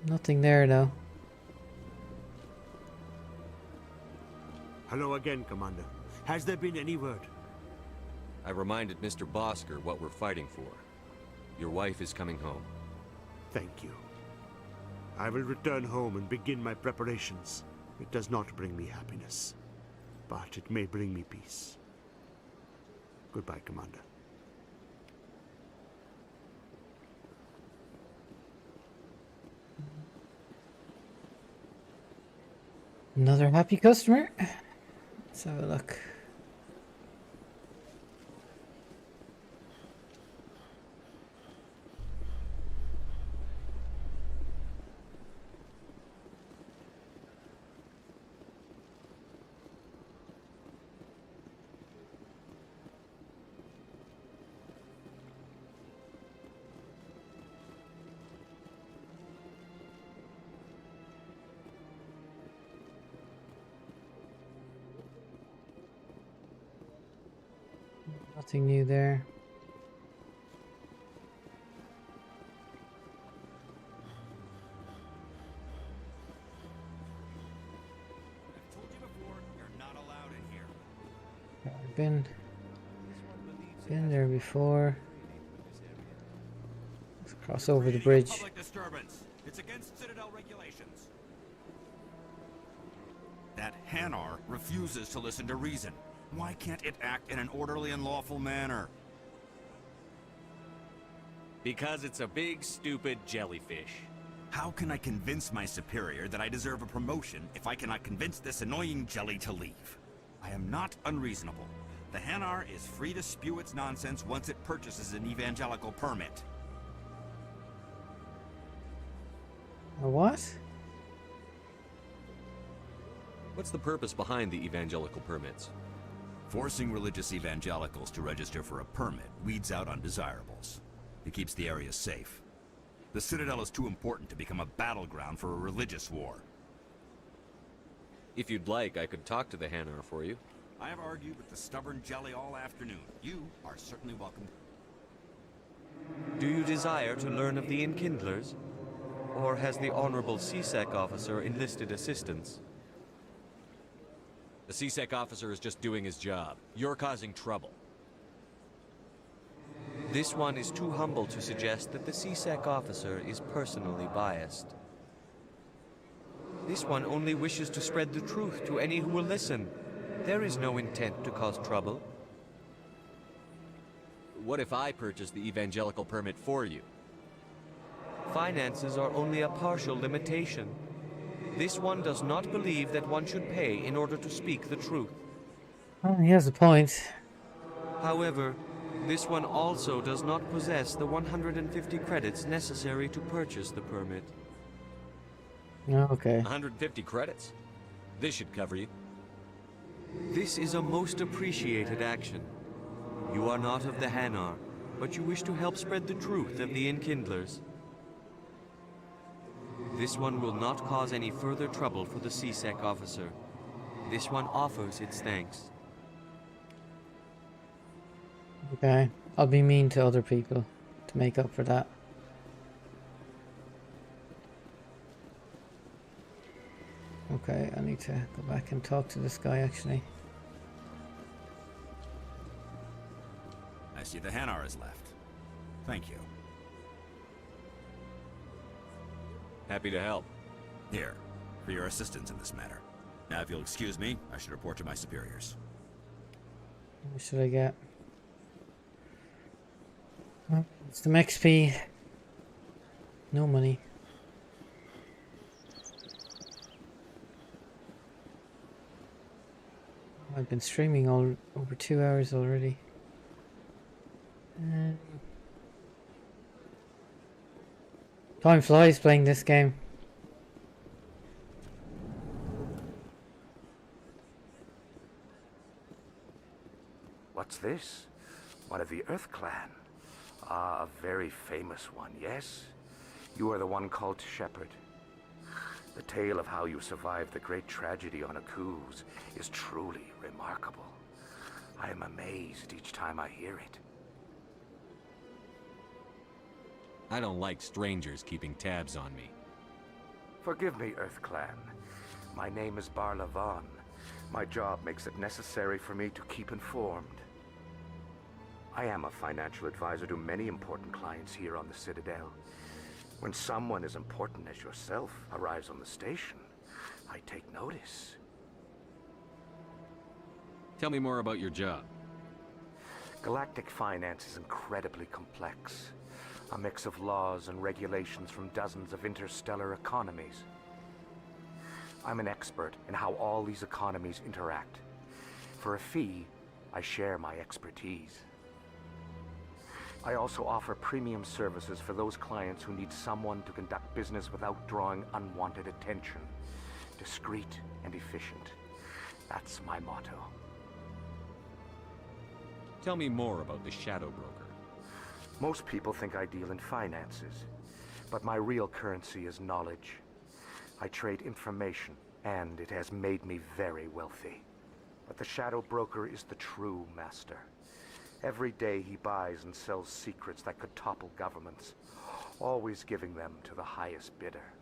Nothing there though. Hello again, Commander. Has there been any word? I reminded Mr. Bosker what we're fighting for. Your wife is coming home. Thank you. I will return home and begin my preparations. It does not bring me happiness, but it may bring me peace. Goodbye, Commander. Another happy customer. Let's have a look. Nothing new there. I've told you before, you're not allowed in here. I've been there before. Let's cross over the bridge. Public disturbance. It's against Citadel regulations. That Hanar refuses to listen to reason. Why can't it act in an orderly and lawful manner? Because it's a big, stupid jellyfish. How can I convince my superior that I deserve a promotion if I cannot convince this annoying jelly to leave? I am not unreasonable. The Hanar is free to spew its nonsense once it purchases an evangelical permit. A what? What's the purpose behind the evangelical permits? Forcing religious evangelicals to register for a permit weeds out undesirables. It keeps the area safe. The Citadel is too important to become a battleground for a religious war. If you'd like, I could talk to the Hanar for you. I have argued with the stubborn jelly all afternoon. You are certainly welcome. Do you desire to learn of the Enkindlers? Or has the Honorable CSEC officer enlisted assistance? The CSEC officer is just doing his job. You're causing trouble. This one is too humble to suggest that the CSEC officer is personally biased. This one only wishes to spread the truth to any who will listen. There is no intent to cause trouble. What if I purchase the evangelical permit for you? Finances are only a partial limitation. This one does not believe that one should pay in order to speak the truth. Oh, he has a point. However, This one also does not possess the 150 credits necessary to purchase the permit. Okay. 150 credits? This should cover you. This is a most appreciated action. You are not of the Hanar, but you wish to help spread the truth of the Enkindlers. This one will not cause any further trouble for the CSEC officer. This one offers its thanks. Okay. I'll be mean to other people to make up for that. Okay, I need to go back and talk to this guy actually. I see the Hanar is left. Thank you. Happy to help. Here, for your assistance in this matter. Now, if you'll excuse me, I should report to my superiors. What should I get? Oh, some XP. No money. I've been streaming all over 2 hours already. Time flies playing this game. What's this? One of the Earth Clan. Ah, a very famous one, yes? You are the one called Shepard. The tale of how you survived the great tragedy on Akuz is truly remarkable. I am amazed each time I hear it. I don't like strangers keeping tabs on me. Forgive me, Earth Clan. My name is Barla Vaughn. My job makes it necessary for me to keep informed. I am a financial advisor to many important clients here on the Citadel. When someone as important as yourself arrives on the station, I take notice. Tell me more about your job. Galactic finance is incredibly complex. A mix of laws and regulations from dozens of interstellar economies. I'm an expert in how all these economies interact. For a fee, I share my expertise. I also offer premium services for those clients who need someone to conduct business without drawing unwanted attention. Discreet and efficient. That's my motto. Tell me more about the Shadow Broker. Most people think I deal in finances, but my real currency is knowledge. I trade information, and it has made me very wealthy. But the Shadow Broker is the true master. Every day he buys and sells secrets that could topple governments, always giving them to the highest bidder.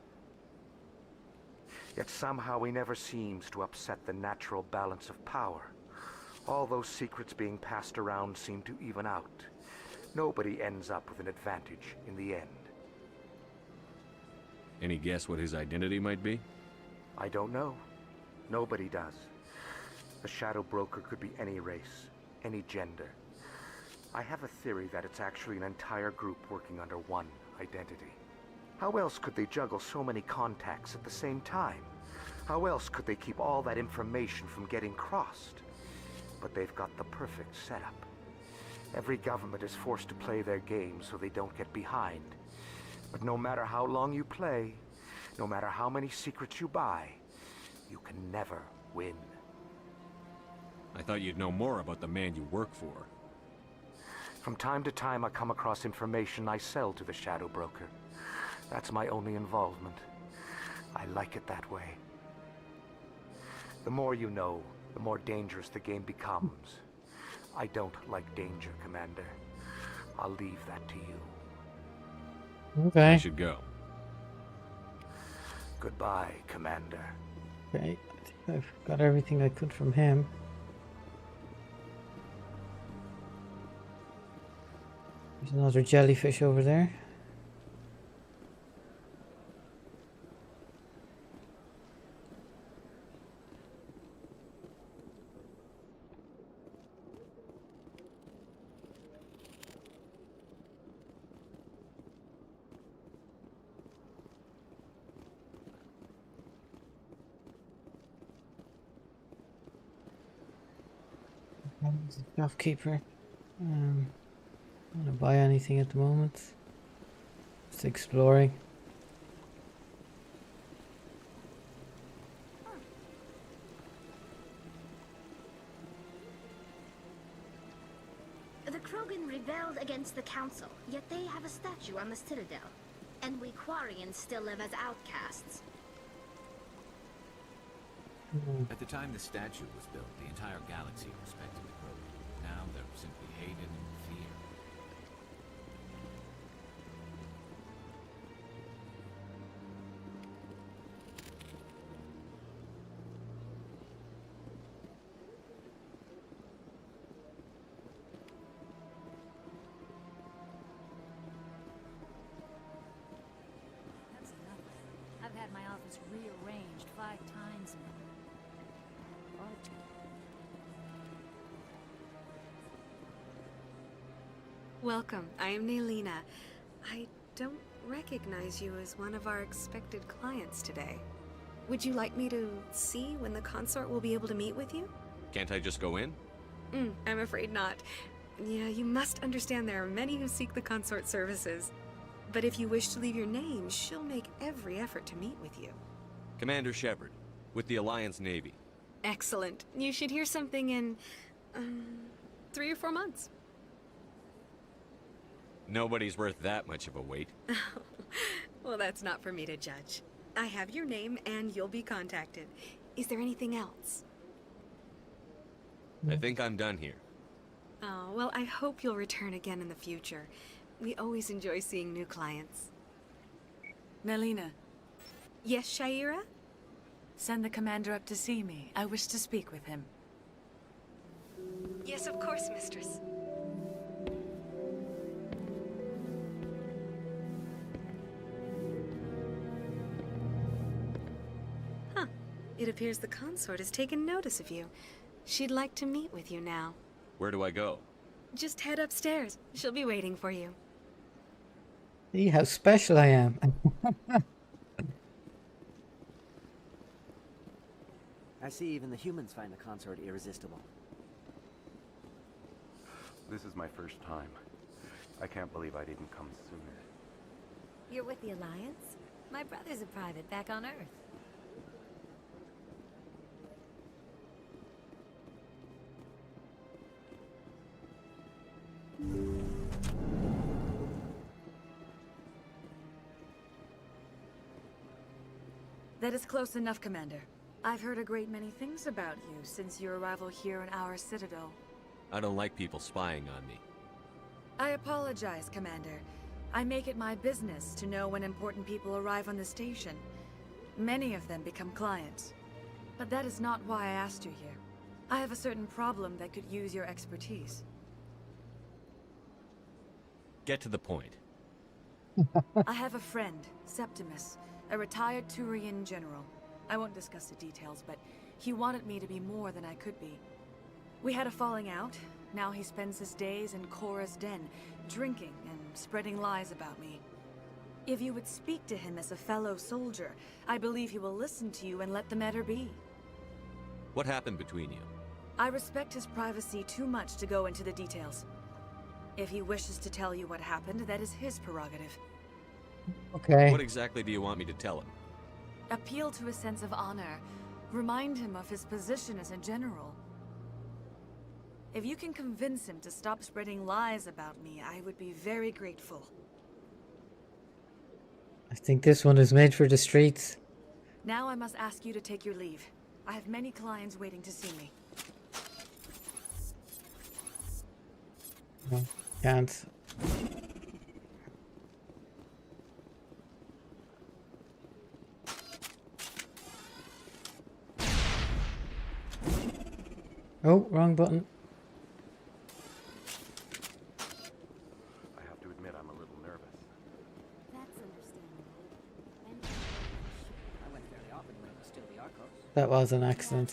Yet somehow he never seems to upset the natural balance of power. All those secrets being passed around seem to even out. Nobody ends up with an advantage in the end. Any guess what his identity might be? I don't know. Nobody does. The Shadow Broker could be any race, any gender. I have a theory that it's actually an entire group working under one identity. How else could they juggle so many contacts at the same time? How else could they keep all that information from getting crossed? But they've got the perfect setup. Every government is forced to play their game so they don't get behind. But no matter how long you play, no matter how many secrets you buy, you can never win. I thought you'd know more about the man you work for. From time to time, I come across information I sell to the Shadow Broker. That's my only involvement. I like it that way. The more you know, the more dangerous the game becomes. I don't like danger, Commander. I'll leave that to you. Okay. I should go. Goodbye, Commander. Okay, I think I've got everything I could from him. There's another jellyfish over there. Shopkeeper. buy anything at the moment. Just exploring. The Krogan rebelled against the Council, yet they have a statue on the Citadel. And we Quarians still live as outcasts. At the time the statue was built, the entire galaxy respected the Krogan. Now they're simply hated and feared. That's enough. I've had my office rearranged 5 times now. Welcome. I am Naylina. I don't recognize you as one of our expected clients today. Would you like me to see when the consort will be able to meet with you? Can't I just go in? I'm afraid not. Yeah, you must understand there are many who seek the consort services. But if you wish to leave your name, she'll make every effort to meet with you. Commander Shepard, with the Alliance Navy. Excellent. You should hear something in 3 or 4 months. Nobody's worth that much of a wait. Well, that's not for me to judge. I have your name and you'll be contacted. Is there anything else? I think I'm done here. Oh, well, I hope you'll return again in the future. We always enjoy seeing new clients. Naylina. Yes, Shaira? Send the commander up to see me. I wish to speak with him. Yes, of course, mistress. Huh. It appears the consort has taken notice of you. She'd like to meet with you now. Where do I go? Just head upstairs. She'll be waiting for you. See how special I am. I see even the humans find the consort irresistible. This is my first time. I can't believe I didn't come sooner. You're with the Alliance? My brother's a private back on Earth. That is close enough, Commander. I've heard a great many things about you since your arrival here in our Citadel. I don't like people spying on me. I apologize, Commander. I make it my business to know when important people arrive on the station. Many of them become clients. But that is not why I asked you here. I have a certain problem that could use your expertise. Get to the point. I have a friend, Septimus, a retired Turian general. I won't discuss the details, but he wanted me to be more than I could be. We had a falling out. Now he spends his days in Cora's den, drinking and spreading lies about me. If you would speak to him as a fellow soldier, I believe he will listen to you and let the matter be. What happened between you? I respect his privacy too much to go into the details. If he wishes to tell you what happened, that is his prerogative. Okay. What exactly do you want me to tell him? Appeal to his sense of honor. Remind him of his position as a general. If you can convince him to stop spreading lies about me, I would be very grateful. I think this one is made for the streets. Now I must ask you to take your leave. I have many clients waiting to see me. No, can't. Oh, wrong button. I have to admit I'm a little nervous. That's understandable. I went fairly often when it was still the Arcos. That was an accident.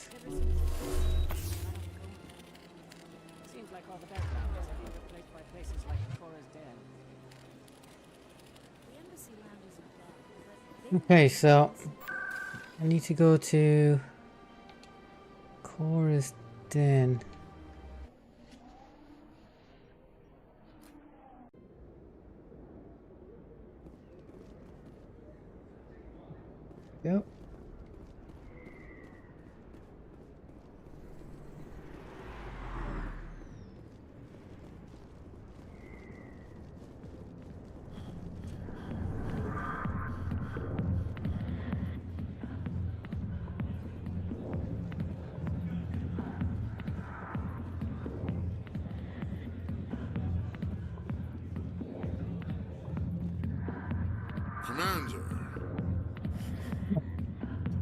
Seems like all the backgrounds are being replaced by places like Cora's Den. The embassy lounge isn't bad, but Okay, so I need to go to Cora's Den. Yep. Commander,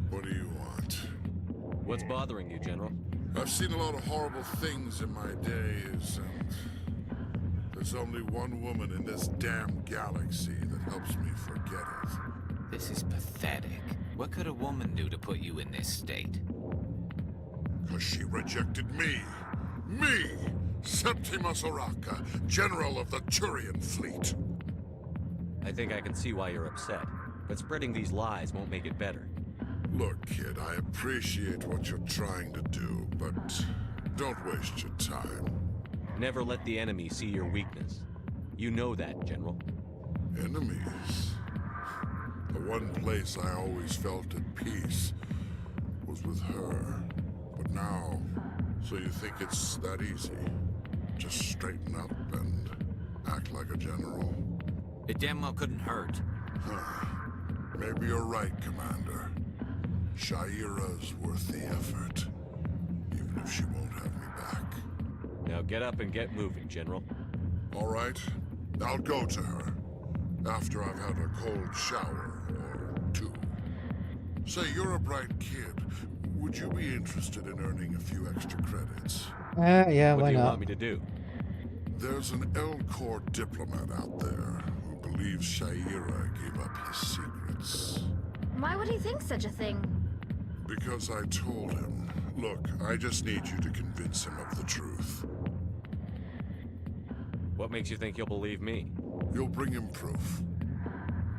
what do you want? What's bothering you, General? I've seen a lot of horrible things in my days, and there's only one woman in this damn galaxy that helps me forget it. This is pathetic. What could a woman do to put you in this state? 'Cause she rejected me! Me! Septimus Oraka, General of the Turian Fleet! I think I can see why you're upset, but spreading these lies won't make it better. Look, kid, I appreciate what you're trying to do, but don't waste your time. Never let the enemy see your weakness. You know that, General. Enemies? The one place I always felt at peace was with her. But now, so you think it's that easy? Just straighten up and act like a general? It damn well couldn't hurt. Huh. Maybe you're right, Commander. Shaira's worth the effort, even if she won't have me back. Now get up and get moving, General. All right, I'll go to her, after I've had a cold shower or two. Say, you're a bright kid. Would you be interested in earning a few extra credits? Yeah, what why do you not? want me to do? There's an Elcor diplomat out there who believes Shaira gave up his secrets. Why would he think such a thing? Because I told him. Look, I just need you to convince him of the truth. What makes you think you'll believe me? You'll bring him proof.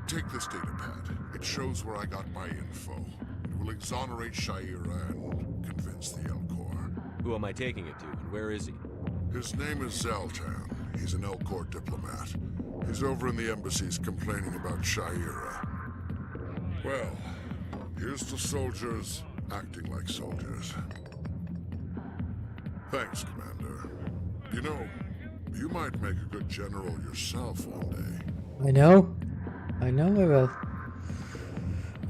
Take this datapad. It shows where I got my info. It will exonerate Shaira and convince the Elcor. Who am I taking it to, and where is he? His name is Zaltan. He's an Elcor diplomat. He's over in the embassies complaining about Shaira. Well, here's to soldiers acting like soldiers. Thanks, Commander. You know, you might make a good general yourself one day. I know. I know I will.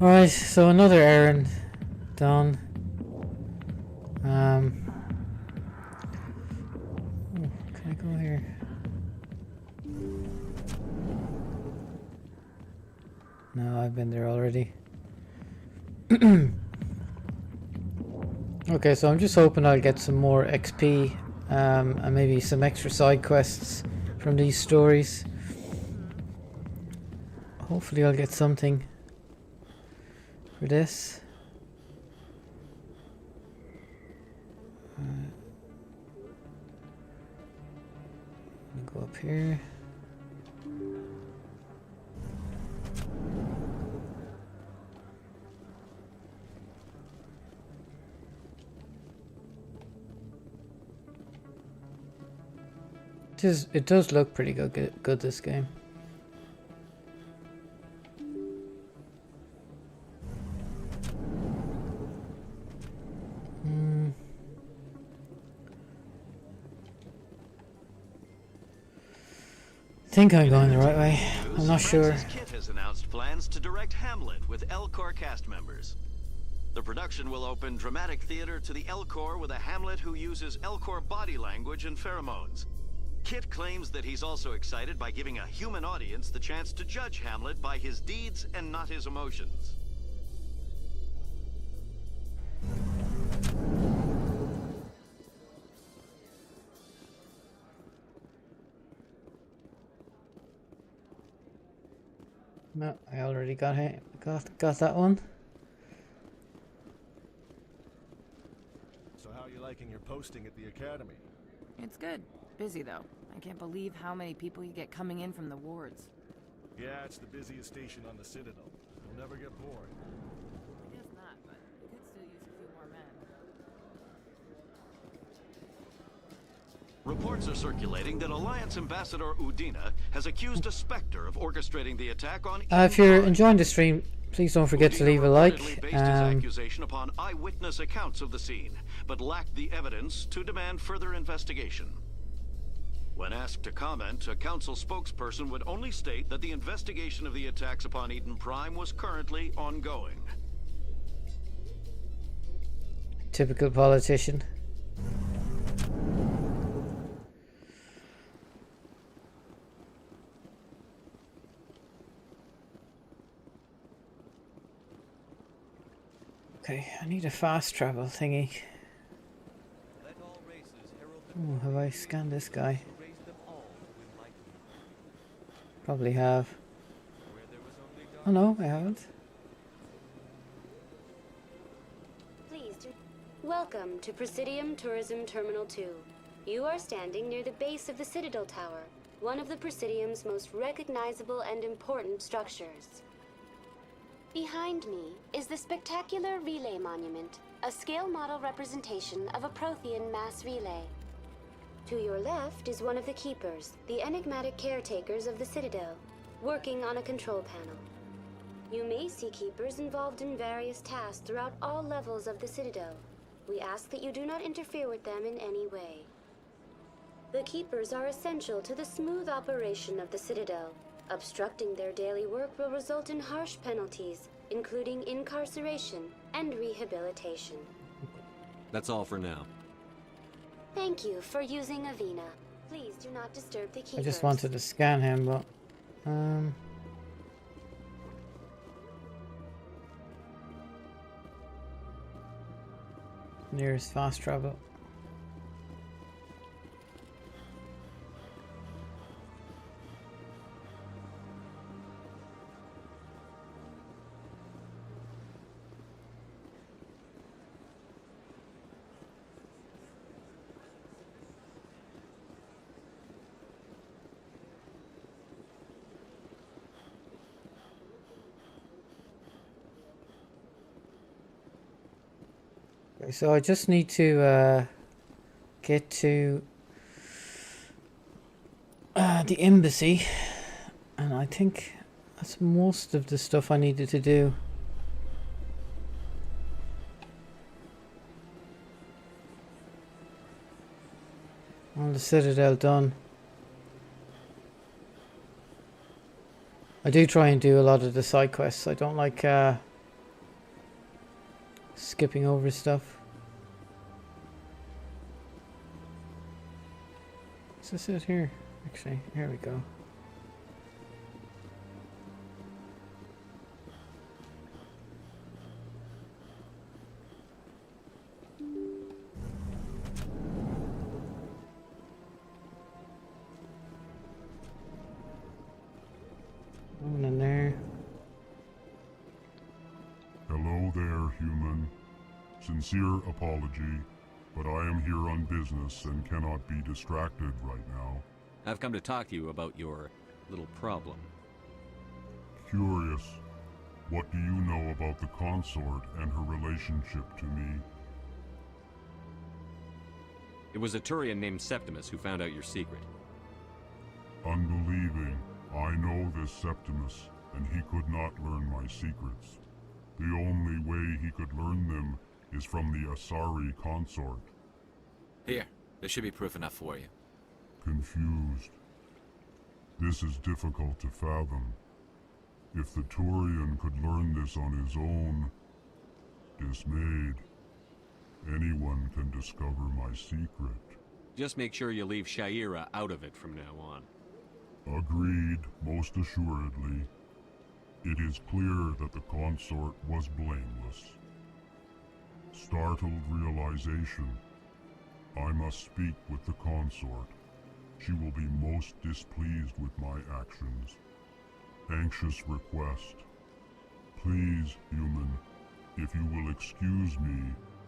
Alright, so another errand done. Oh, can I go here? No, I've been there already. Okay, so I'm just hoping I'll get some more XP and maybe some extra side quests from these stories. Hopefully I'll get something for this. Go up here. It does look pretty good this game. I think I'm going the right way. I'm not sure. Kit has announced plans to direct Hamlet with Elcor cast members. The production will open dramatic theater to the Elcor with a Hamlet who uses Elcor body language and pheromones. Kit claims that he's also excited by giving a human audience the chance to judge Hamlet by his deeds and not his emotions. No, I already got that one. So how are you liking your posting at the academy? It's good. Busy, though. I can't believe how many people you get coming in from the wards. Yeah, it's the busiest station on the Citadel. You'll never get bored. I guess not, but we could still use a few more men. Reports are circulating that Alliance Ambassador Udina has accused a Spectre of orchestrating the attack on... If you're enjoying the stream, Please don't forget to Udina leave a reportedly like. based his accusation upon eyewitness accounts of the scene, but lacked the evidence to demand further investigation. When asked to comment, a council spokesperson would only state that the investigation of the attacks upon Eden Prime was currently ongoing. Typical politician. Okay, I need a fast travel thingy. Oh, have I scanned this guy? Probably have. Oh no, I haven't. Welcome to Presidium Tourism Terminal 2. You are standing near the base of the Citadel Tower, one of the Presidium's most recognizable and important structures. Behind me is the spectacular Relay Monument, a scale model representation of a Prothean mass relay. To your left is one of the Keepers, the enigmatic caretakers of the Citadel, working on a control panel. You may see Keepers involved in various tasks throughout all levels of the Citadel. We ask that you do not interfere with them in any way. The Keepers are essential to the smooth operation of the Citadel. Obstructing their daily work will result in harsh penalties, including incarceration and rehabilitation. That's all for now. Thank you for using Avina. Please do not disturb the Keepers. I just wanted to scan him, but nearest fast travel. Okay, so I just need to get to the embassy, and I think that's most of the stuff I needed to do. All the Citadel done. I do try and do a lot of the side quests. I don't like skipping over stuff. Is this it here? Actually, here we go. One in there. Hello there, human. Sincere apology, but I am here on business and cannot be distracted right now. I've come to talk to you about your little problem. Curious, what do you know about the consort and her relationship to me? It was a Turian named Septimus who found out your secret. Unbelieving, I know this Septimus, and he could not learn my secrets. The only way he could learn them is from the Asari consort. Here, there should be proof enough for you. Confused. This is difficult to fathom. If the Turian could learn this on his own, dismayed, anyone can discover my secret. Just make sure you leave Shaira out of it from now on. Agreed, most assuredly. It is clear that the consort was blameless. Startled realization. I must speak with the consort. She will be most displeased with my actions. Anxious request. Please, human, if you will excuse me,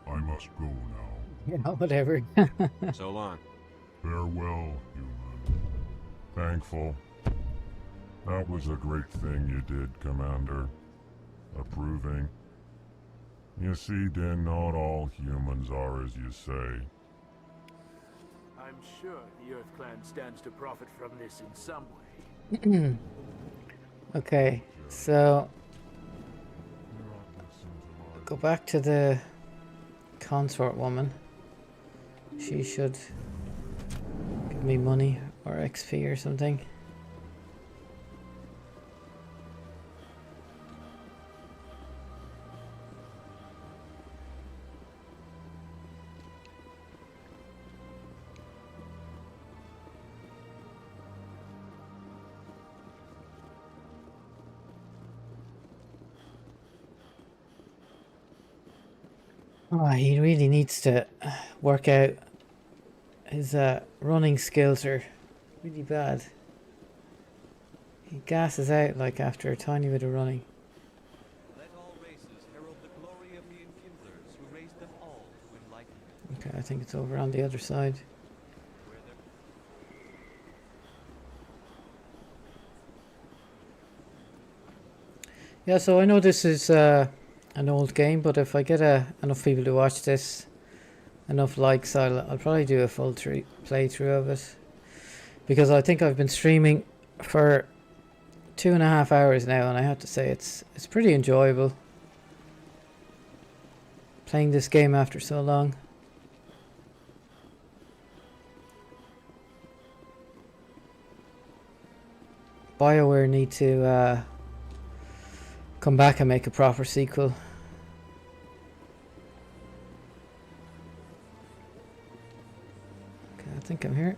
I must go now. Yeah, whatever. So long. Farewell, human. Thankful. That was a great thing you did, Commander. Approving. You see, Din, not all humans are as you say. I'm sure the Earth Clan stands to profit from this in some way. Okay, so go back to the consort woman. She should give me money or XP or something. Oh, he really needs to work out. His running skills are really bad. He gasses out like after a tiny bit of running. Let all races herald the glory of the Enkindlers who raised them all to enlightenment. Okay, I think it's over on the other side. Yeah, so I know this is an old game, but if I get enough people to watch this, enough likes, I'll probably do a full playthrough of it. Because I think I've been streaming for 2.5 hours now, and I have to say it's pretty enjoyable playing this game after so long. BioWare need to come back and make a proper sequel. Okay, I think I'm here.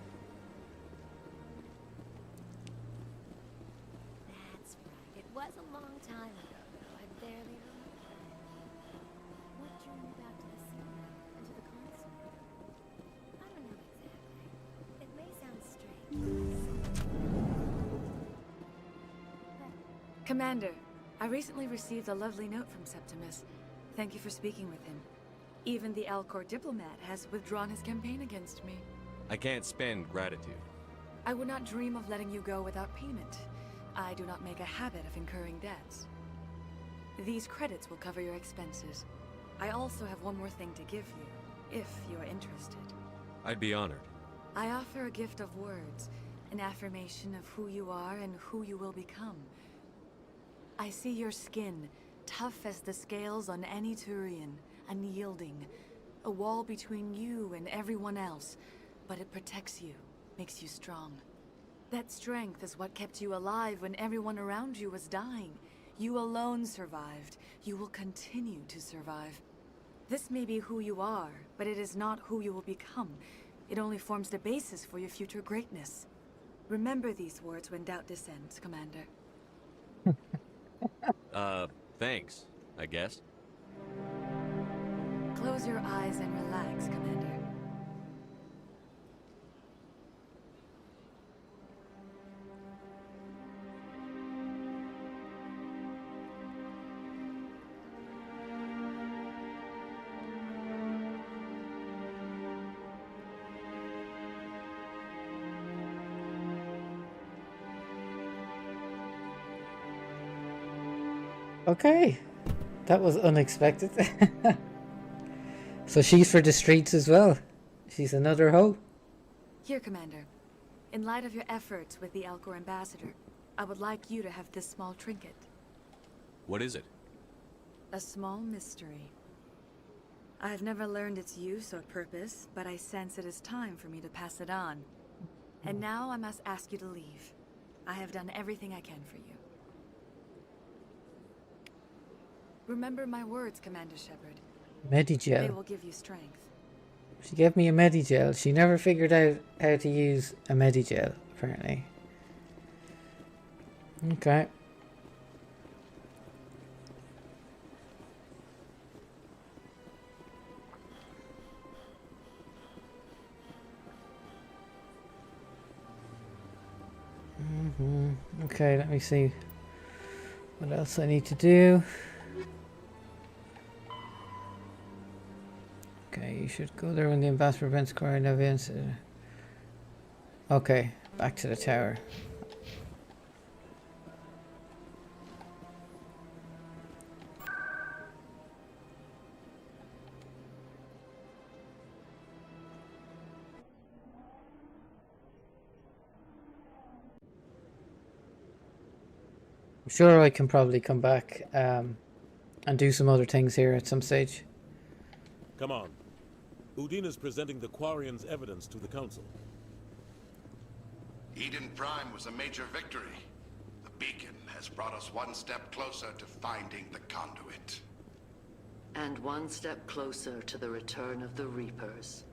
That's right. It was a long time ago, though. I barely remember. What drew you back to the cinema and to the concert? I don't know exactly. It may sound strange. Commander, I recently received a lovely note from Septimus. Thank you for speaking with him. Even the Alcor diplomat has withdrawn his campaign against me. I can't spend gratitude. I would not dream of letting you go without payment. I do not make a habit of incurring debts. These credits will cover your expenses. I also have one more thing to give you, if you are interested. I'd be honored. I offer a gift of words, an affirmation of who you are and who you will become. I see your skin, tough as the scales on any Turian, unyielding. A wall between you and everyone else, but it protects you, makes you strong. That strength is what kept you alive when everyone around you was dying. You alone survived. You will continue to survive. This may be who you are, but it is not who you will become. It only forms the basis for your future greatness. Remember these words when doubt descends, Commander. Thanks, I guess. Close your eyes and relax, Commander. Okay, that was unexpected. So she's for the streets as well. She's another hoe. Here, Commander. In light of your efforts with the Alcor ambassador, I would like you to have this small trinket. What is it? A small mystery. I have never learned its use or purpose, but I sense it is time for me to pass it on. And now I must ask you to leave. I have done everything I can for you. Remember my words, Commander Shepard. They Medigel. will give you strength. She gave me a Medigel. She never figured out how to use a Medigel, apparently. Okay. Okay, let me see what else I need to do. Okay, you should go there when the ambassador prevents acquiring evidence. Okay, back to the tower. I'm sure I can probably come back and do some other things here at some stage. Come on. Udina's presenting the Quarians' evidence to the Council. Eden Prime was a major victory. The beacon has brought us one step closer to finding the conduit. And one step closer to the return of the Reapers.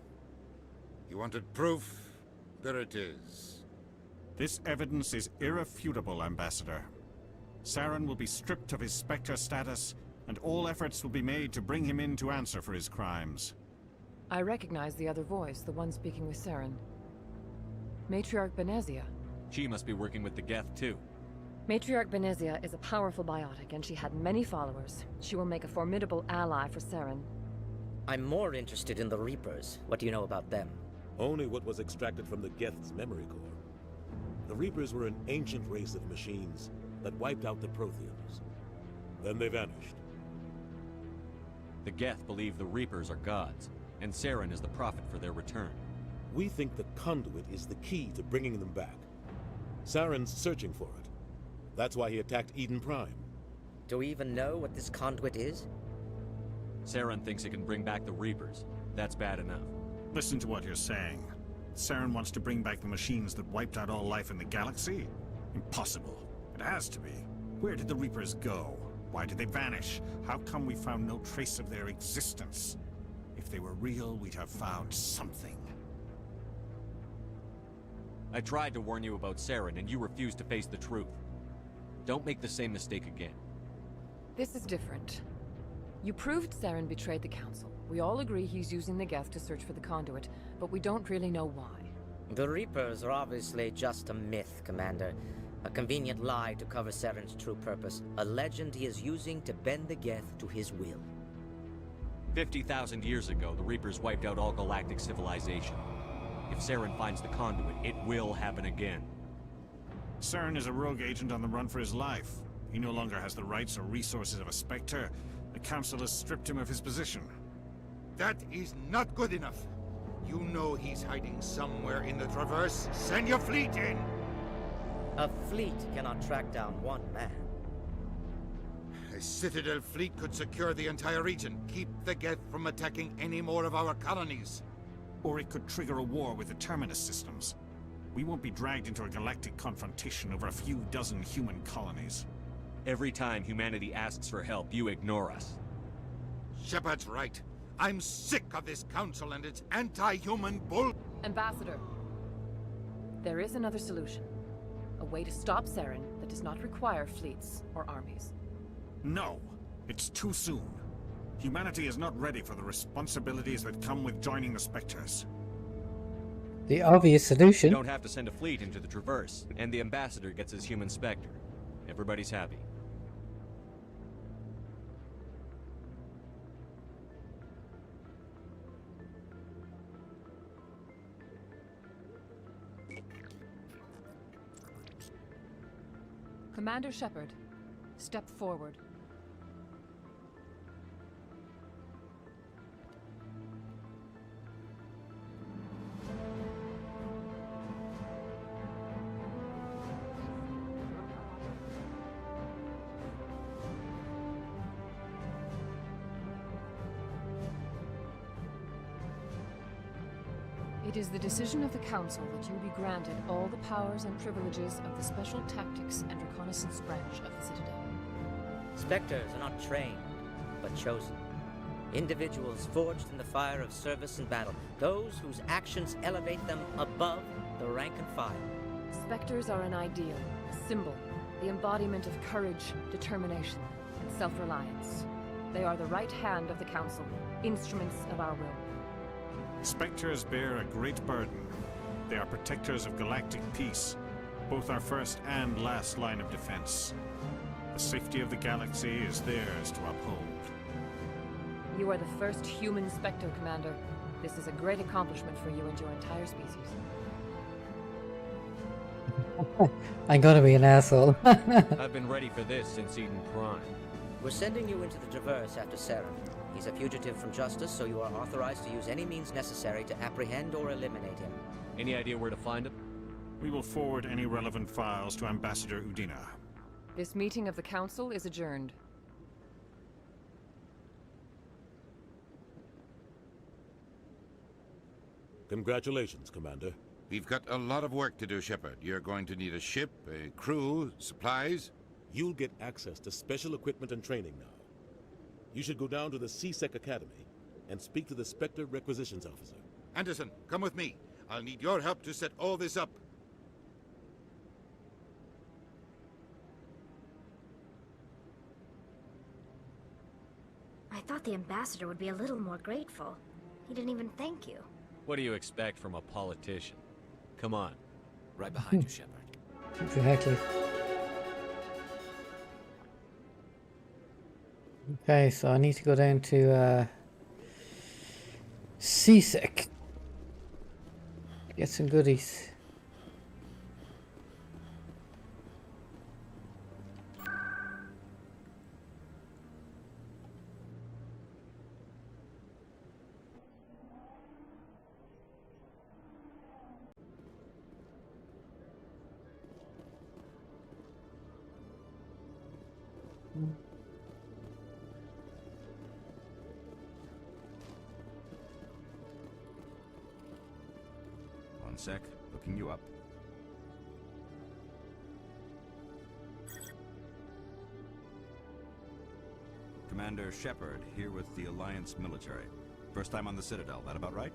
You wanted proof? There it is. This evidence is irrefutable, Ambassador. Saren will be stripped of his Spectre status, and all efforts will be made to bring him in to answer for his crimes. I recognize the other voice, the one speaking with Saren. Matriarch Benezia. She must be working with the Geth, too. Matriarch Benezia is a powerful biotic, and she had many followers. She will make a formidable ally for Saren. I'm more interested in the Reapers. What do you know about them? Only what was extracted from the Geth's memory core. The Reapers were an ancient race of machines that wiped out the Protheans. Then they vanished. The Geth believe the Reapers are gods, and Saren is the prophet for their return. We think the conduit is the key to bringing them back. Saren's searching for it. That's why he attacked Eden Prime. Do we even know what this conduit is? Saren thinks it can bring back the Reapers. That's bad enough. Listen to what you're saying. Saren wants to bring back the machines that wiped out all life in the galaxy? Impossible. It has to be. Where did the Reapers go? Why did they vanish? How come we found no trace of their existence? If they were real, we'd have found something. I tried to warn you about Saren, and you refused to face the truth. Don't make the same mistake again. This is different. You proved Saren betrayed the Council. We all agree he's using the Geth to search for the conduit, but we don't really know why. The Reapers are obviously just a myth, Commander. A convenient lie to cover Saren's true purpose. A legend he is using to bend the Geth to his will. 50,000 years ago, the Reapers wiped out all galactic civilization. If Saren finds the conduit, it will happen again. Saren is a rogue agent on the run for his life. He no longer has the rights or resources of a Spectre. The Council has stripped him of his position. That is not good enough. You know he's hiding somewhere in the Traverse. Send your fleet in! A fleet cannot track down one man. A Citadel fleet could secure the entire region. Keep the Geth from attacking any more of our colonies. Or it could trigger a war with the Terminus systems. We won't be dragged into a galactic confrontation over a few dozen human colonies. Every time humanity asks for help, you ignore us. Shepard's right. I'm sick of this council and its anti-human bull... Ambassador, there is another solution. A way to stop Saren that does not require fleets or armies. No, it's too soon. Humanity is not ready for the responsibilities that come with joining the Spectres. The obvious solution. You don't have to send a fleet into the Traverse, and the Ambassador gets his human Spectre. Everybody's happy. Commander Shepard, step forward. It is the decision of the Council that you be granted all the powers and privileges of the Special Tactics and Reconnaissance branch of the Citadel. Spectres are not trained, but chosen. Individuals forged in the fire of service and battle. Those whose actions elevate them above the rank and file. Spectres are an ideal, a symbol, the embodiment of courage, determination, and self-reliance. They are the right hand of the Council, instruments of our will. Spectres bear a great burden. They are protectors of galactic peace, both our first and last line of defense. The safety of the galaxy is theirs to uphold. You are the first human Spectre, Commander. This is a great accomplishment for you and your entire species. I'm gonna be an asshole. I've been ready for this since Eden Prime. We're sending you into the Traverse after Saren. He's a fugitive from justice, so you are authorized to use any means necessary to apprehend or eliminate him. Any idea where to find him? We will forward any relevant files to Ambassador Udina. This meeting of the Council is adjourned. Congratulations, Commander. We've got a lot of work to do, Shepard. You're going to need a ship, a crew, supplies. You'll get access to special equipment and training now. You should go down to the C-Sec Academy and speak to the Spectre Requisitions Officer. Anderson, come with me. I'll need your help to set all this up. I thought the ambassador would be a little more grateful. He didn't even thank you. What do you expect from a politician? Come on. Right behind you, Shepard. Exactly. Okay, so I need to go down to C-Sec. Get some goodies. One sec, looking you up. Commander Shepard, here with the Alliance military. First time on the Citadel, that about right?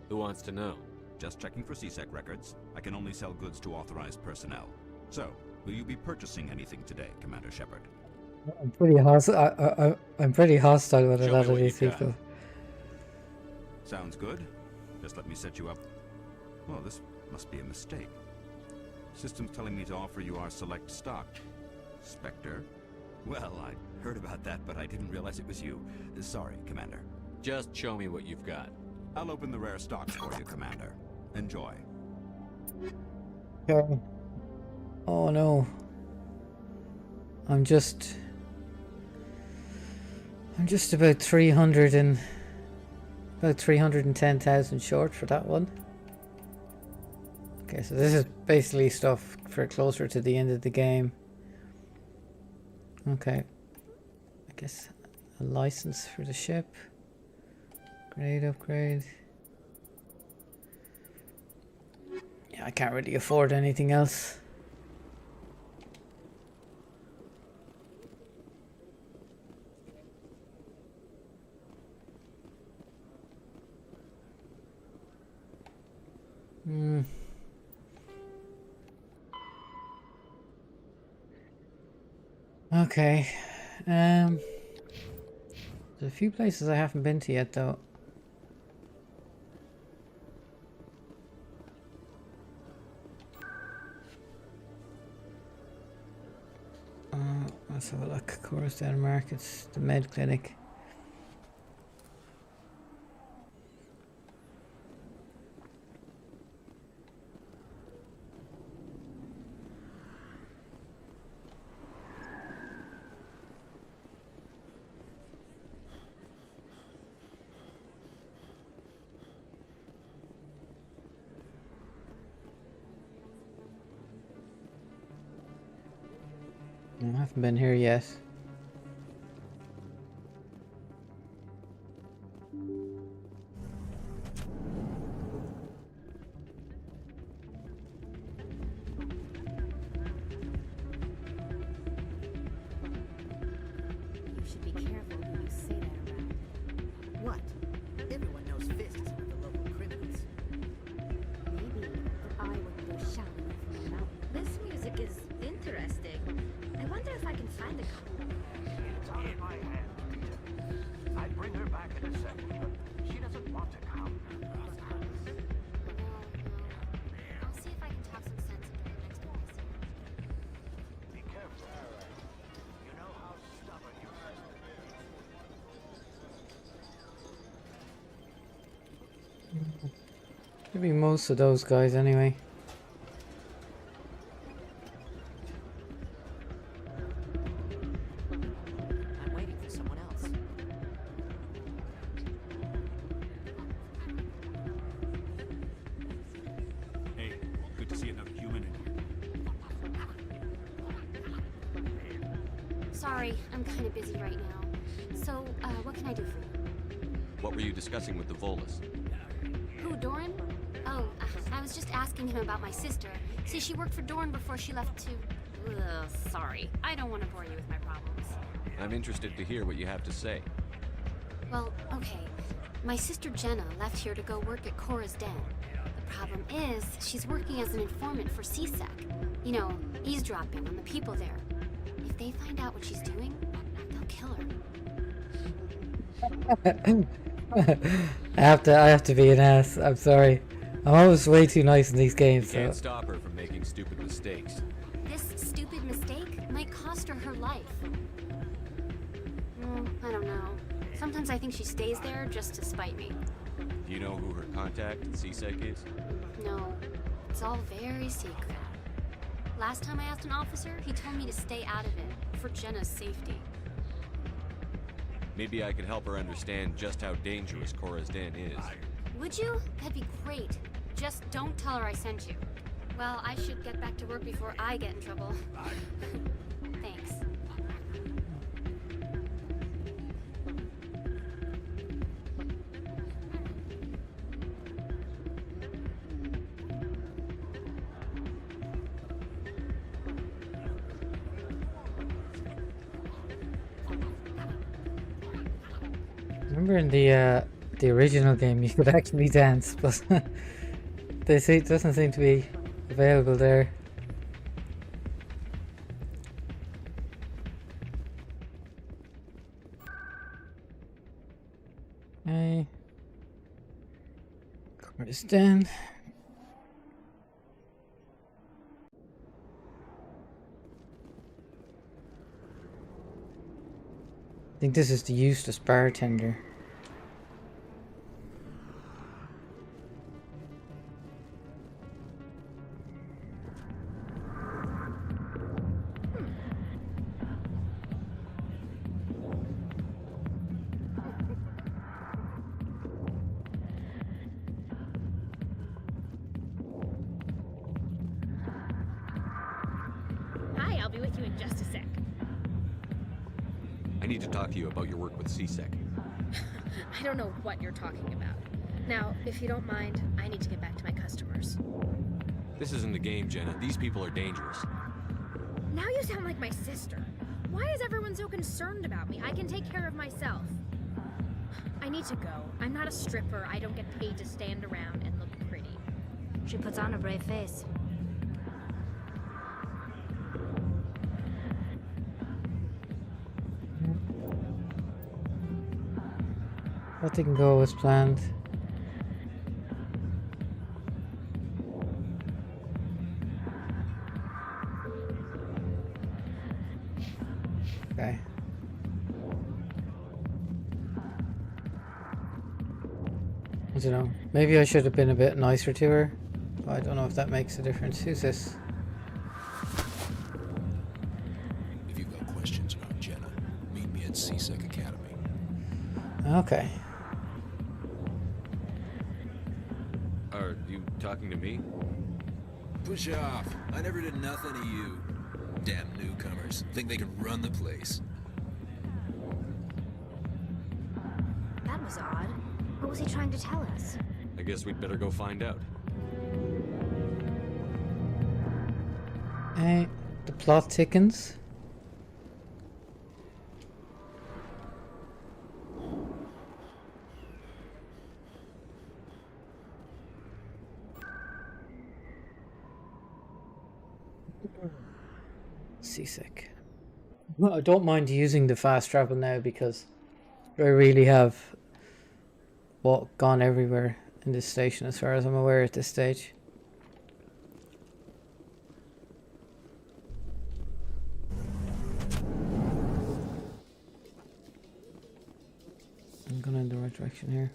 Who wants to know? Just checking for C-Sec records. I can only sell goods to authorized personnel. So, will you be purchasing anything today, Commander Shepard? I'm pretty hostile. I'm pretty hostile with a lot of these people. Sounds good. Just let me set you up. Well, this must be a mistake. System's telling me to offer you our select stock. Spectre? Well, I heard about that, but I didn't realize it was you. Sorry, Commander. Just show me what you've got. I'll open the rare stocks for you, Commander. Enjoy. Okay. Oh no. I'm just about 310,000 short for that one. Okay, so this is basically stuff for closer to the end of the game. Okay. I guess a license for the ship. Grade upgrade. Yeah, I can't really afford anything else. Okay. There's a few places I haven't been to yet, though. Let's have a look. Coruscant Markets, the med clinic. I haven't been here yet. You should be careful when you say that around. What? Everyone knows Fist is one of the local criminals. Maybe if I wouldn't go shouting from the mountain. This music is interesting. I wonder if I can find the code. It's out of my hands, Peter. I'd bring her back in a second, but she doesn't want to come. I'll see if I can talk some sense into her next time I see her. Be careful. You know how stubborn your husband is. Maybe most of those guys anyway. I'm waiting for someone else. Hey, good to see another human in here. Sorry, I'm kind of busy right now. So, what can I do for you? What were you discussing with the Volus? Who, Doran? Oh, I was just asking him about my sister. See, she worked for Doran before she left to... Ugh, sorry. I don't want to bore you with my problems. I'm interested to hear what you have to say. Well, okay. My sister Jenna left here to go work at Cora's Den. The problem is, she's working as an informant for CSEC. You know, eavesdropping on the people there. If they find out what she's doing, they'll kill her. I have to be an ass. I'm sorry. I'm always way too nice in these games. You can't stop her from making stupid mistakes. This stupid mistake might cost her her life. I don't know. Sometimes I think she stays there just to spite me. Do you know who her contact at CSEC is? No, it's all very secret. Last time I asked an officer, he told me to stay out of it, for Jenna's safety. Maybe I could help her understand just how dangerous Cora's Den is. Would you? That'd be great. Just don't tell her I sent you. Well, I should get back to work before I get in trouble. Thanks. Remember in the original game you could actually dance, but it doesn't seem to be available there. Okay. Cora's Den. I think this is the useless bartender. Hi, I'll be with you in just a sec. I need to talk to you about your work with CSEC. I don't know what you're talking about. Now, if you don't mind, I need to get back to my customers. This isn't a game, Jenna. These people are dangerous. Now you sound like my sister. Why is everyone so concerned about me? I can take care of myself. I need to go. I'm not a stripper. I don't get paid to stand around and look pretty. She puts on a brave face. That didn't go as planned. Okay. I don't know. Maybe I should have been a bit nicer to her. I don't know if that makes a difference. Who's this? If you've got questions about Jenna, meet me at CSEC Academy. Okay. Are you talking to me? Push off. I never did nothing to you. Damn newcomers. Think they can run the place. That was odd. What was he trying to tell us? I guess we'd better go find out. Hey, the plot thickens. Seasick. Well, I don't mind using the fast travel now because I really have gone everywhere in this station as far as I'm aware at this stage. I'm going in the right direction here.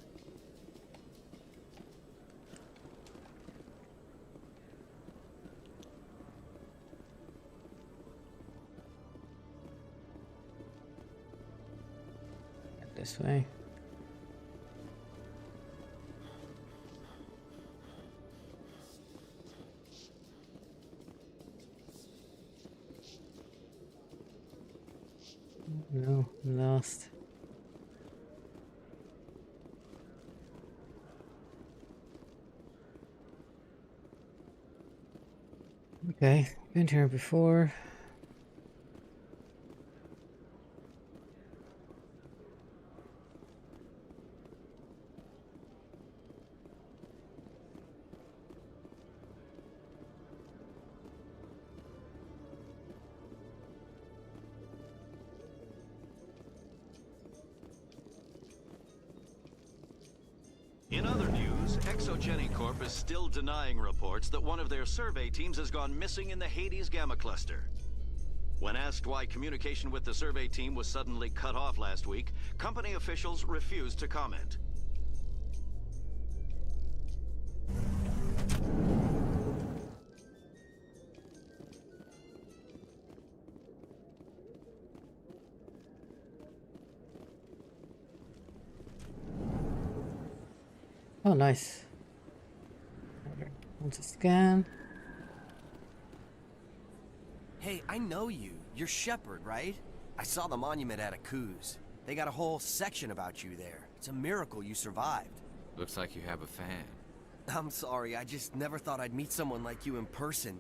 This way. No, I'm lost. Okay, been here before. In other news, Exogeny Corp is still denying reports that one of their survey teams has gone missing in the Hades Gamma Cluster. When asked why communication with the survey team was suddenly cut off last week, company officials refused to comment. Oh, nice. Let's scan. Hey, I know you. You're Shepard, right? I saw the monument at Akuz. They got a whole section about you there. It's a miracle you survived. Looks like you have a fan. I'm sorry, I just never thought I'd meet someone like you in person.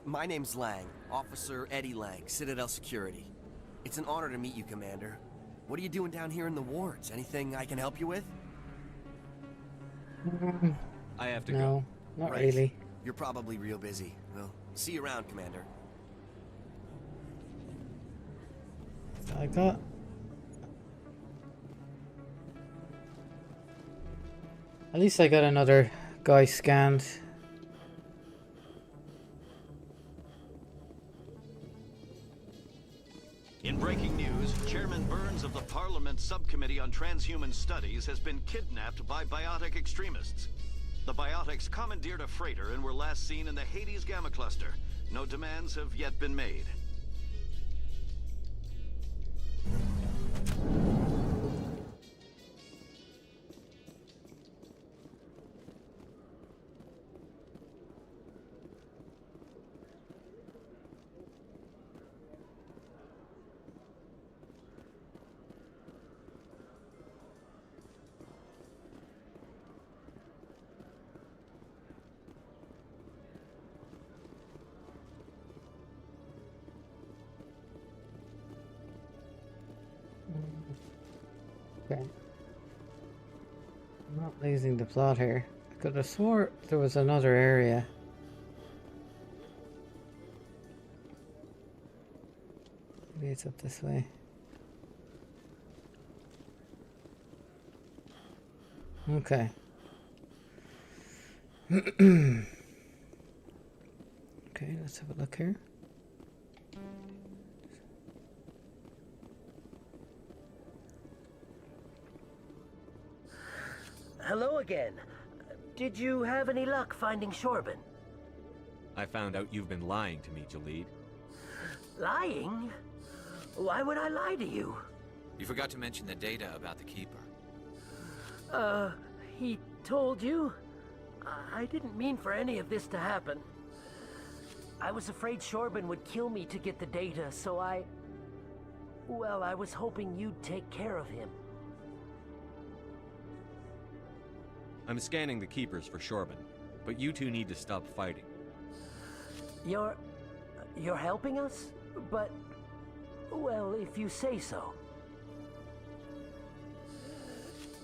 My name's Lang, Officer Eddie Lang, Citadel Security. It's an honor to meet you, Commander. What are you doing down here in the wards? Anything I can help you with? I have to No, go. not Right. really. You're probably real busy. Well, see you around, Commander. So I got. At least I got another guy scanned. In breaking news, Chairman Burns of the Parliament Subcommittee on Transhuman Studies has been kidnapped by biotic extremists. The biotics commandeered a freighter and were last seen in the Hades Gamma Cluster. No demands have yet been made. Okay. I'm not losing the plot here. I could have swore there was another area. Maybe it's up this way. Okay. Okay, let's have a look here. Hello again. Did you have any luck finding Shorban? I found out you've been lying to me, Jalid. Lying? Why would I lie to you? You forgot to mention the data about the Keeper. He told you? I didn't mean for any of this to happen. I was afraid Shorban would kill me to get the data, so well, I was hoping you'd take care of him. I'm scanning the Keepers for Shorban, but you two need to stop fighting. You're helping us? But, well, if you say so.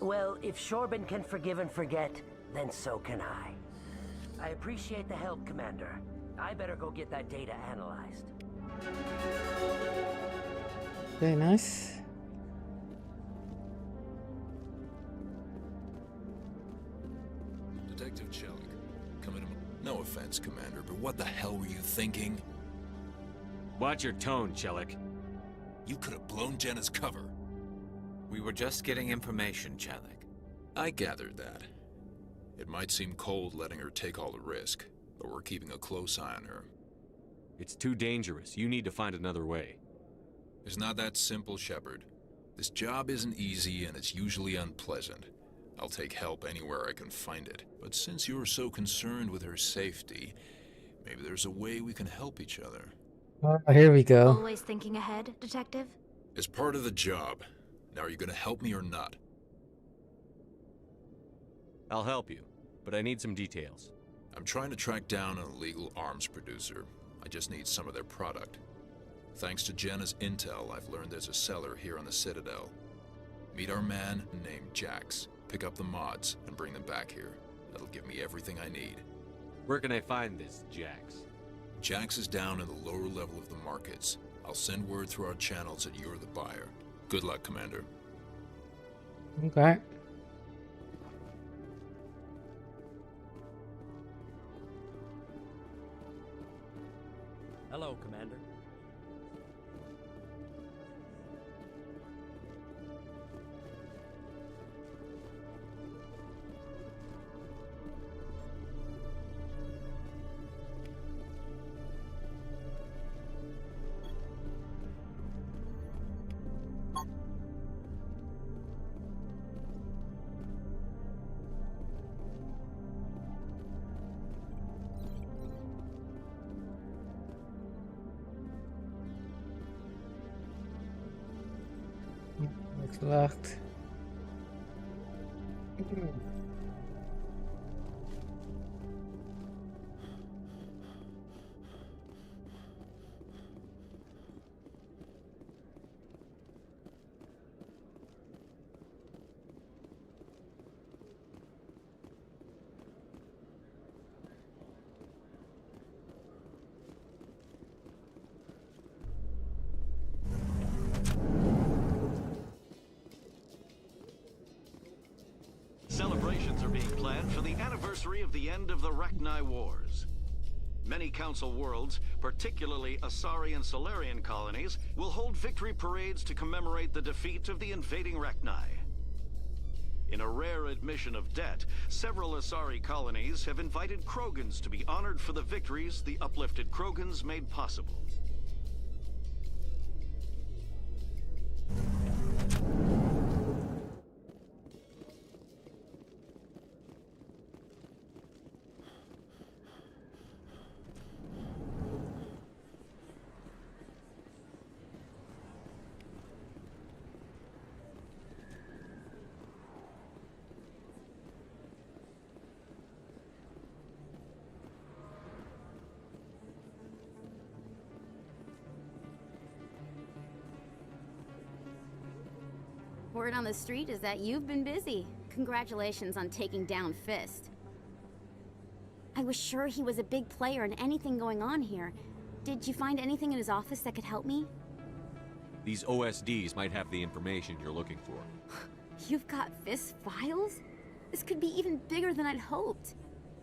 Well, if Shorban can forgive and forget, then so can I. I appreciate the help, Commander. I better go get that data analyzed. Very nice. Detective Chelik, come in. No offense, Commander, but what the hell were you thinking? Watch your tone, Chelik. You could have blown Jenna's cover. We were just getting information, Chelik. I gathered that. It might seem cold letting her take all the risk, but we're keeping a close eye on her. It's too dangerous. You need to find another way. It's not that simple, Shepard. This job isn't easy and it's usually unpleasant. I'll take help anywhere I can find it. But since you're so concerned with her safety, maybe there's a way we can help each other. Oh, here we go. Always thinking ahead, Detective? It's part of the job. Now, are you gonna help me or not? I'll help you, but I need some details. I'm trying to track down an illegal arms producer. I just need some of their product. Thanks to Jenna's intel, I've learned there's a seller here on the Citadel. Meet our man named Jax. Pick up the mods and bring them back here. That'll give me everything I need. Where can I find this Jax? Jax is down in the lower level of the markets. I'll send word through our channels that you're the buyer. Good luck, Commander. Okay. Hello, Commander. Looks locked. Celebrations are being planned for the anniversary of the end of the Rachni Wars. Many Council worlds, particularly Asari and Solarian colonies, will hold victory parades to commemorate the defeat of the invading Rachni. In a rare admission of debt, several Asari colonies have invited Krogans to be honored for the victories the uplifted Krogans made possible. Word on the street is that you've been busy. Congratulations on taking down Fist. I was sure he was a big player in anything going on here. Did you find anything in his office that could help me? These OSDs might have the information you're looking for. You've got Fist files? This could be even bigger than I'd hoped.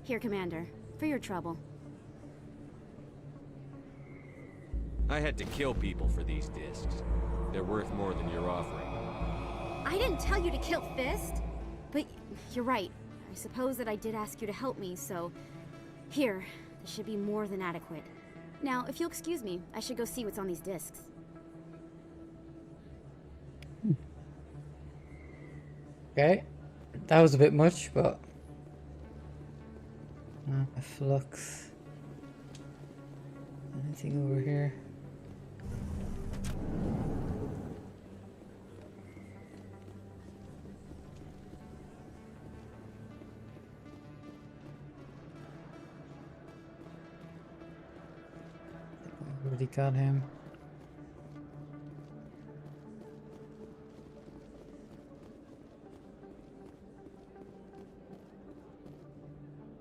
Here, Commander, for your trouble. I had to kill people for these discs. They're worth more than you're offering. I didn't tell you to kill Fist, but you're right. I suppose that I did ask you to help me, so... Here, this should be more than adequate. Now, if you'll excuse me, I should go see what's on these discs. Okay. That was a bit much, but... a flux. Anything over here? Already got him.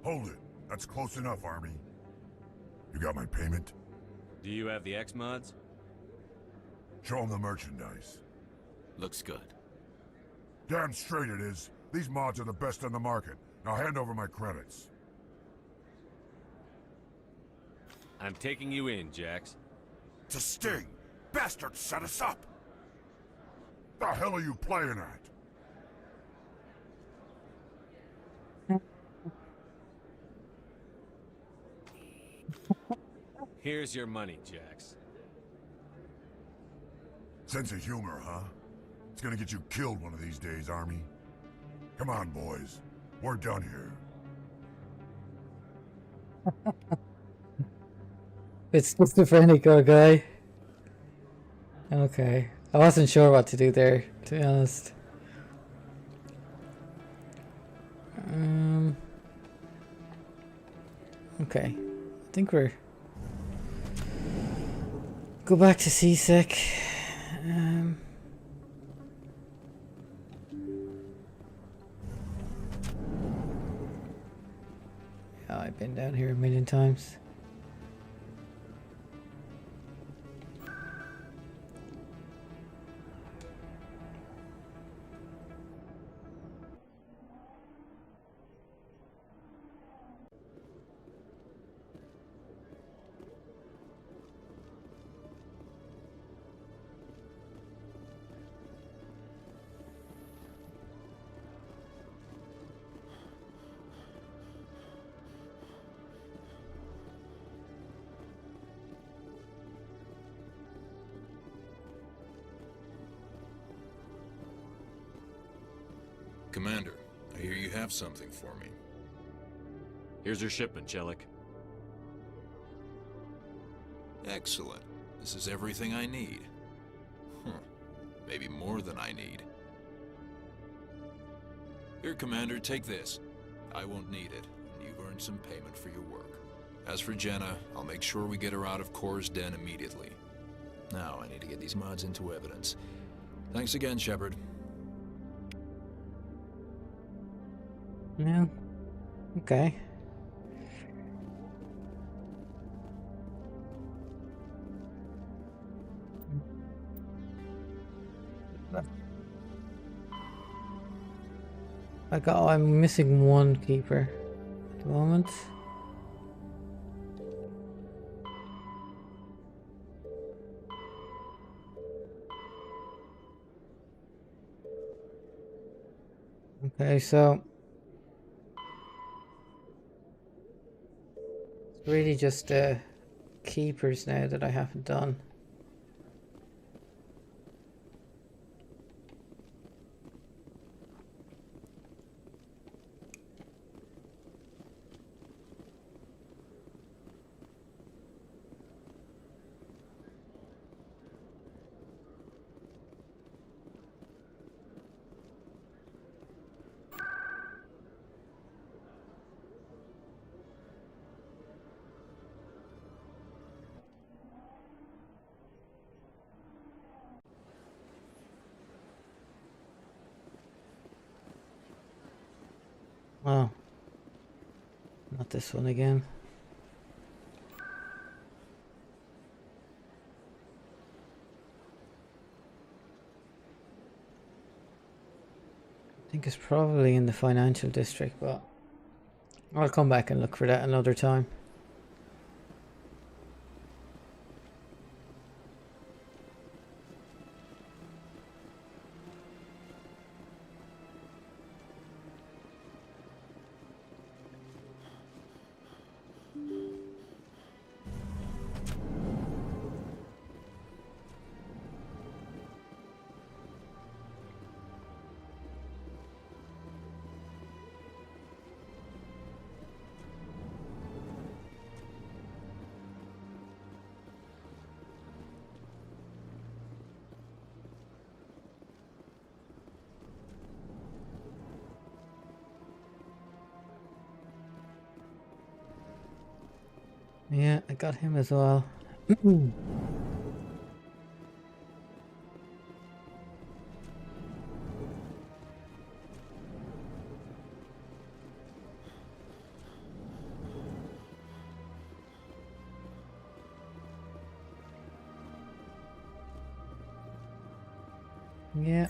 Hold it. That's close enough, Army. You got my payment? Do you have the X-Mods? Show them the merchandise. Looks good. Damn straight it is. These mods are the best on the market. Now hand over my credits. I'm taking you in, Jax. It's a sting! Bastards set us up! The hell are you playing at? Here's your money, Jax. Sense of humor, huh? It's gonna get you killed one of these days, Army. Come on, boys. We're done here. It's schizophrenic, our guy. Okay. I wasn't sure what to do there, to be honest. Okay. I think we're... Go back to CSEC. Yeah, I've been down here a million times. Commander, I hear you have something for me. Here's your shipment, Jellic. Excellent. This is everything I need. Maybe more than I need. Here, Commander, take this. I won't need it, and you've earned some payment for your work. As for Jenna, I'll make sure we get her out of Cora's den immediately. Now, I need to get these mods into evidence. Thanks again, Shepard. Yeah. Okay. I'm missing one keeper at the moment. Okay, so it's really just keepers now that I haven't done. Oh, not this one again. I think it's probably in the financial district, but I'll come back and look for that another time. Yeah, I got him as well. Yeah.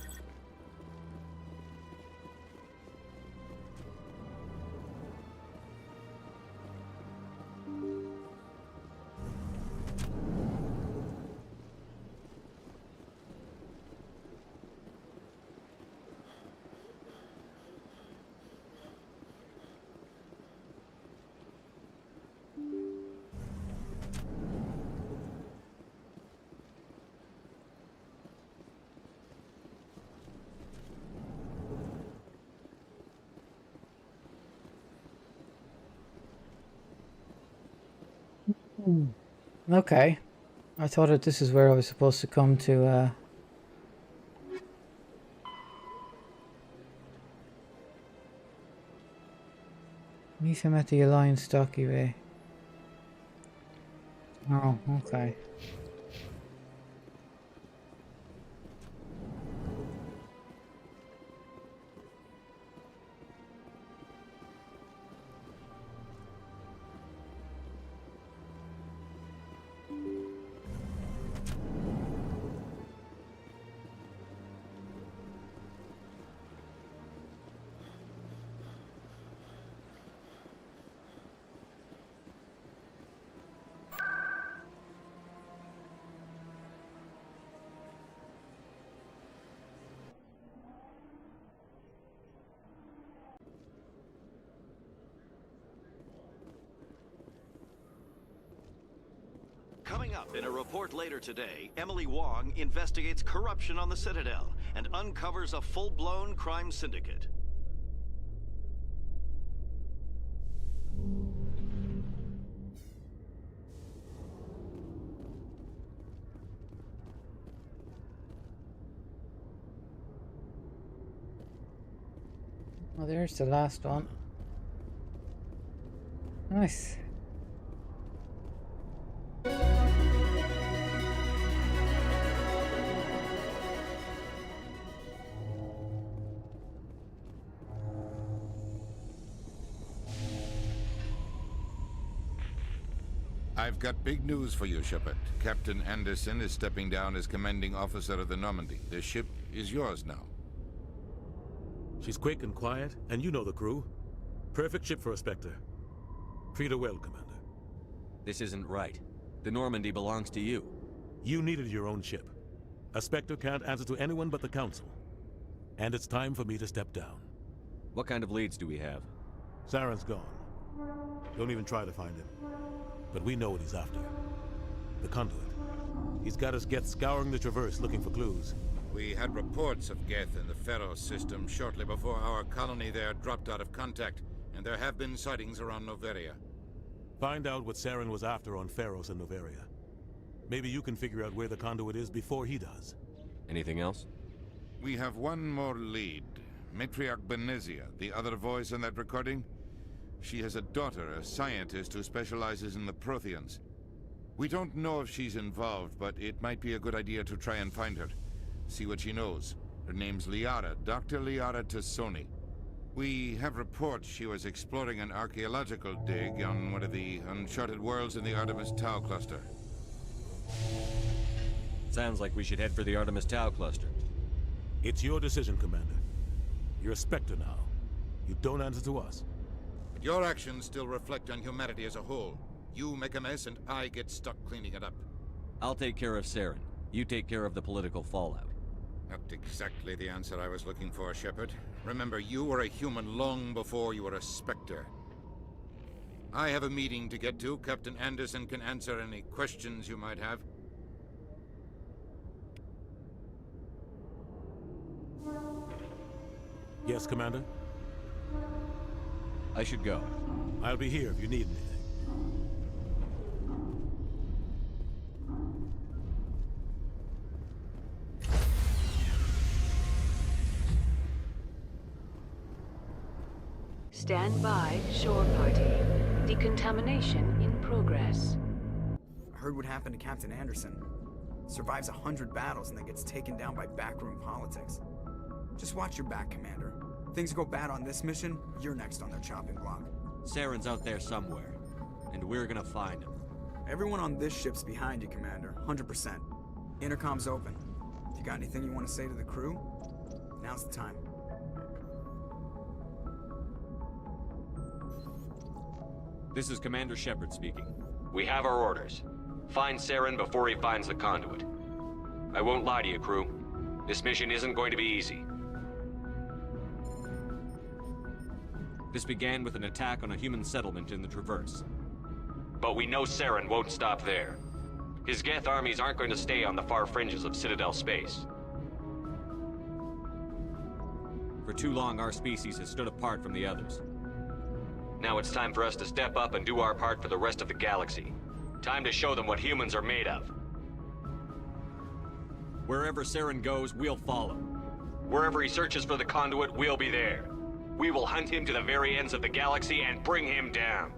Okay. I thought that this is where I was supposed to come to meet him at the Alliance Docky Bay. Oh, okay. Coming up in a report later today, Emily Wong investigates corruption on the Citadel and uncovers a full-blown crime syndicate. Oh, there's the last one. Nice. I've got big news for you, Shepard. Captain Anderson is stepping down as commanding officer of the Normandy. The ship is yours now. She's quick and quiet, and you know the crew. Perfect ship for a Spectre. Treat her well, Commander. This isn't right. The Normandy belongs to you. You needed your own ship. A Spectre can't answer to anyone but the Council. And it's time for me to step down. What kind of leads do we have? Saren's gone. Don't even try to find him. But we know what he's after. The conduit. He's got us Geth scouring the Traverse looking for clues. We had reports of Geth in the Pharos system shortly before our colony there dropped out of contact, and there have been sightings around Noveria. Find out what Saren was after on Pharos and Noveria. Maybe you can figure out where the conduit is before he does. Anything else? We have one more lead. Matriarch Benezia, the other voice in that recording. She has a daughter, a scientist who specializes in the Protheans. We don't know if she's involved, but it might be a good idea to try and find her. See what she knows. Her name's Liara, Dr. Liara Tassoni. We have reports she was exploring an archaeological dig on one of the uncharted worlds in the Artemis Tau cluster. Sounds like we should head for the Artemis Tau cluster. It's your decision, Commander. You're a Spectre now. You don't answer to us. But your actions still reflect on humanity as a whole. You make a mess and I get stuck cleaning it up. I'll take care of Saren. You take care of the political fallout. Not exactly the answer I was looking for, Shepard. Remember, you were a human long before you were a Spectre. I have a meeting to get to. Captain Anderson can answer any questions you might have. Yes, Commander? I should go. I'll be here if you need anything. Stand by, shore party. Decontamination in progress. I heard what happened to Captain Anderson. Survives 100 battles and then gets taken down by backroom politics. Just watch your back, Commander. Things go bad on this mission, you're next on their chopping block. Saren's out there somewhere, and we're gonna find him. Everyone on this ship's behind you, Commander. 100%. Intercom's open. If you got anything you want to say to the crew, now's the time. This is Commander Shepard speaking. We have our orders. Find Saren before he finds the conduit. I won't lie to you, crew. This mission isn't going to be easy. This began with an attack on a human settlement in the Traverse. But we know Saren won't stop there. His Geth armies aren't going to stay on the far fringes of Citadel space. For too long, our species has stood apart from the others. Now it's time for us to step up and do our part for the rest of the galaxy. Time to show them what humans are made of. Wherever Saren goes, we'll follow. Wherever he searches for the conduit, we'll be there. We will hunt him to the very ends of the galaxy and bring him down.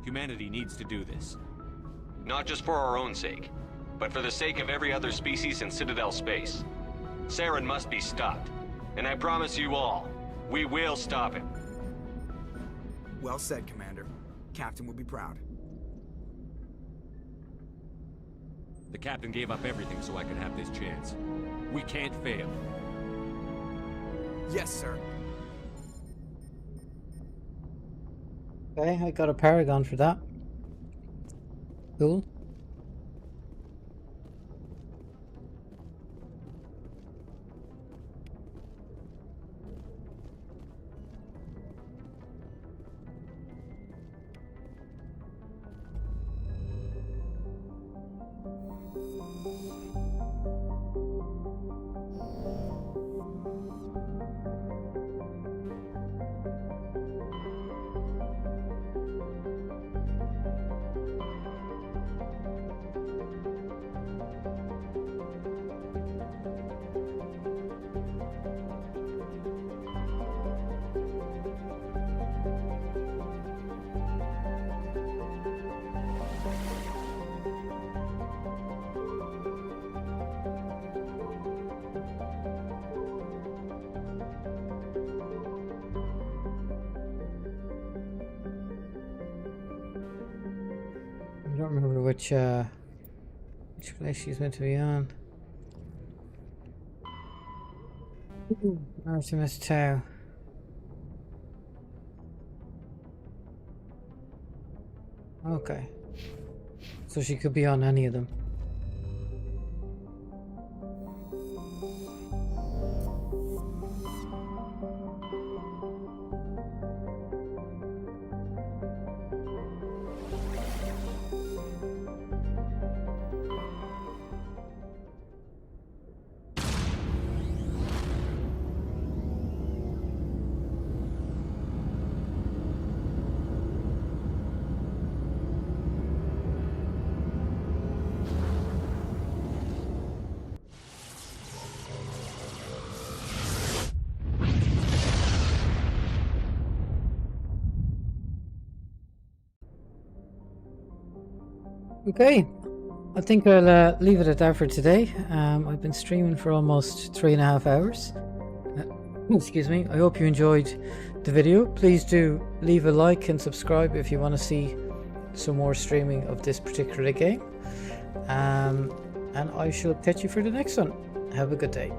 Humanity needs to do this. Not just for our own sake, but for the sake of every other species in Citadel space. Saren must be stopped. And I promise you all, we will stop him. Well said, Commander. Captain will be proud. The captain gave up everything so I could have this chance. We can't fail. Yes, sir. Okay, I got a Paragon for that. Cool. I don't remember which place she's meant to be on. Artemis Tau. Okay. So she could be on any of them. Okay, I think I'll leave it at that for today. I've been streaming for almost 3.5 hours. Excuse me. I hope you enjoyed the video. Please do leave a like and subscribe if you want to see some more streaming of this particular game. And I shall catch you for the next one. Have a good day.